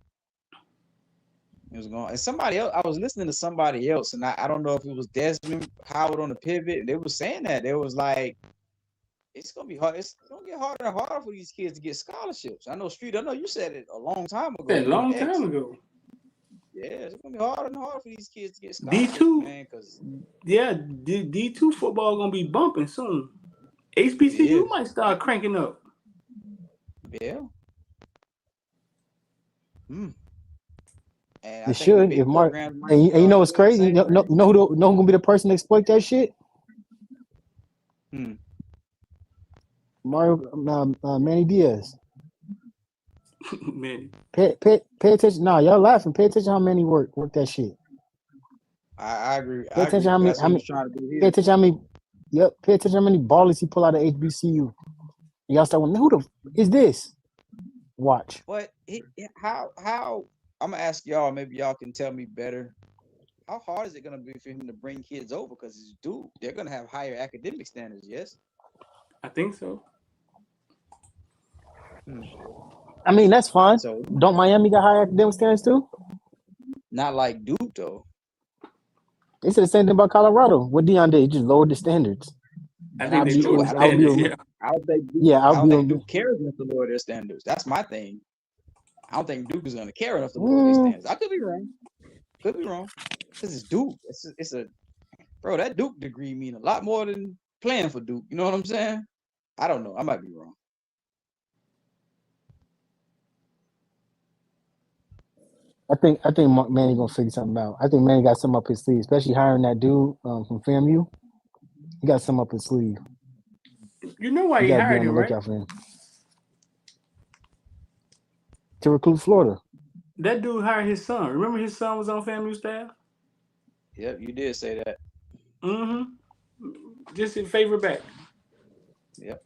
It was going, and somebody else. I was listening to somebody else, and I don't know if it was Desmond Howard on the pivot. They were saying that they was like, it's gonna be hard. It's gonna get harder and harder for these kids to get scholarships. I know, Street. I know you said it a long time ago. A long time ago. Yeah, it's gonna be harder and harder for these kids to get scholarships, man. Because D2 football gonna be bumping soon. HBCU might start cranking up. Yeah. It should. If Mark, and you know what's crazy? You know who gonna be the person to exploit that shit? Mario, Manny Diaz. Manny. Pay attention. No, y'all laughing. Pay attention how Manny work that shit. I agree. Pay attention how many. Pay attention how many. Yep. Pay attention how many ballers he pull out of HBCU. And y'all start wondering, who the is this? Watch. But how I'm gonna ask y'all. Maybe y'all can tell me better. How hard is it gonna be for him to bring kids over? Because it's Duke. They're gonna have higher academic standards. Yes. I think so. I mean, that's fine. So, don't Miami got high academic standards too? Not like Duke though. They said the same thing about Colorado. What Deion did, he just lowered the standards. I think they lowered the standards. I don't think Duke cares enough to lower their standards. That's my thing. I don't think Duke is going to care enough to lower their standards. I could be wrong. Because it's Duke. It's a bro. That Duke degree mean a lot more than playing for Duke. You know what I'm saying? I don't know. I might be wrong. I think Manny gonna figure something out. I think Manny got something up his sleeve, especially hiring that dude from FAMU. He got something up his sleeve. You know why he hired him, right? To recruit Florida. That dude hired his son. Remember his son was on FAMU staff? Yep, you did say that. Just in favor back. Yep.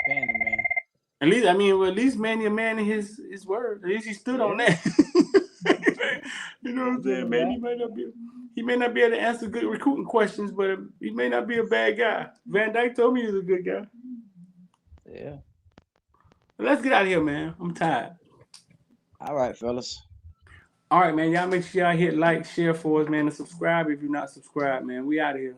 Paying the man. At least Manny a man in his word. At least he stood on that. You know what I'm saying? Man, he may not be able to answer good recruiting questions, but he may not be a bad guy. Van Dyke told me he was a good guy. Yeah. But let's get out of here, man. I'm tired. All right, fellas. All right, man. Y'all make sure y'all hit like, share for us, man, and subscribe if you're not subscribed, man. We out of here.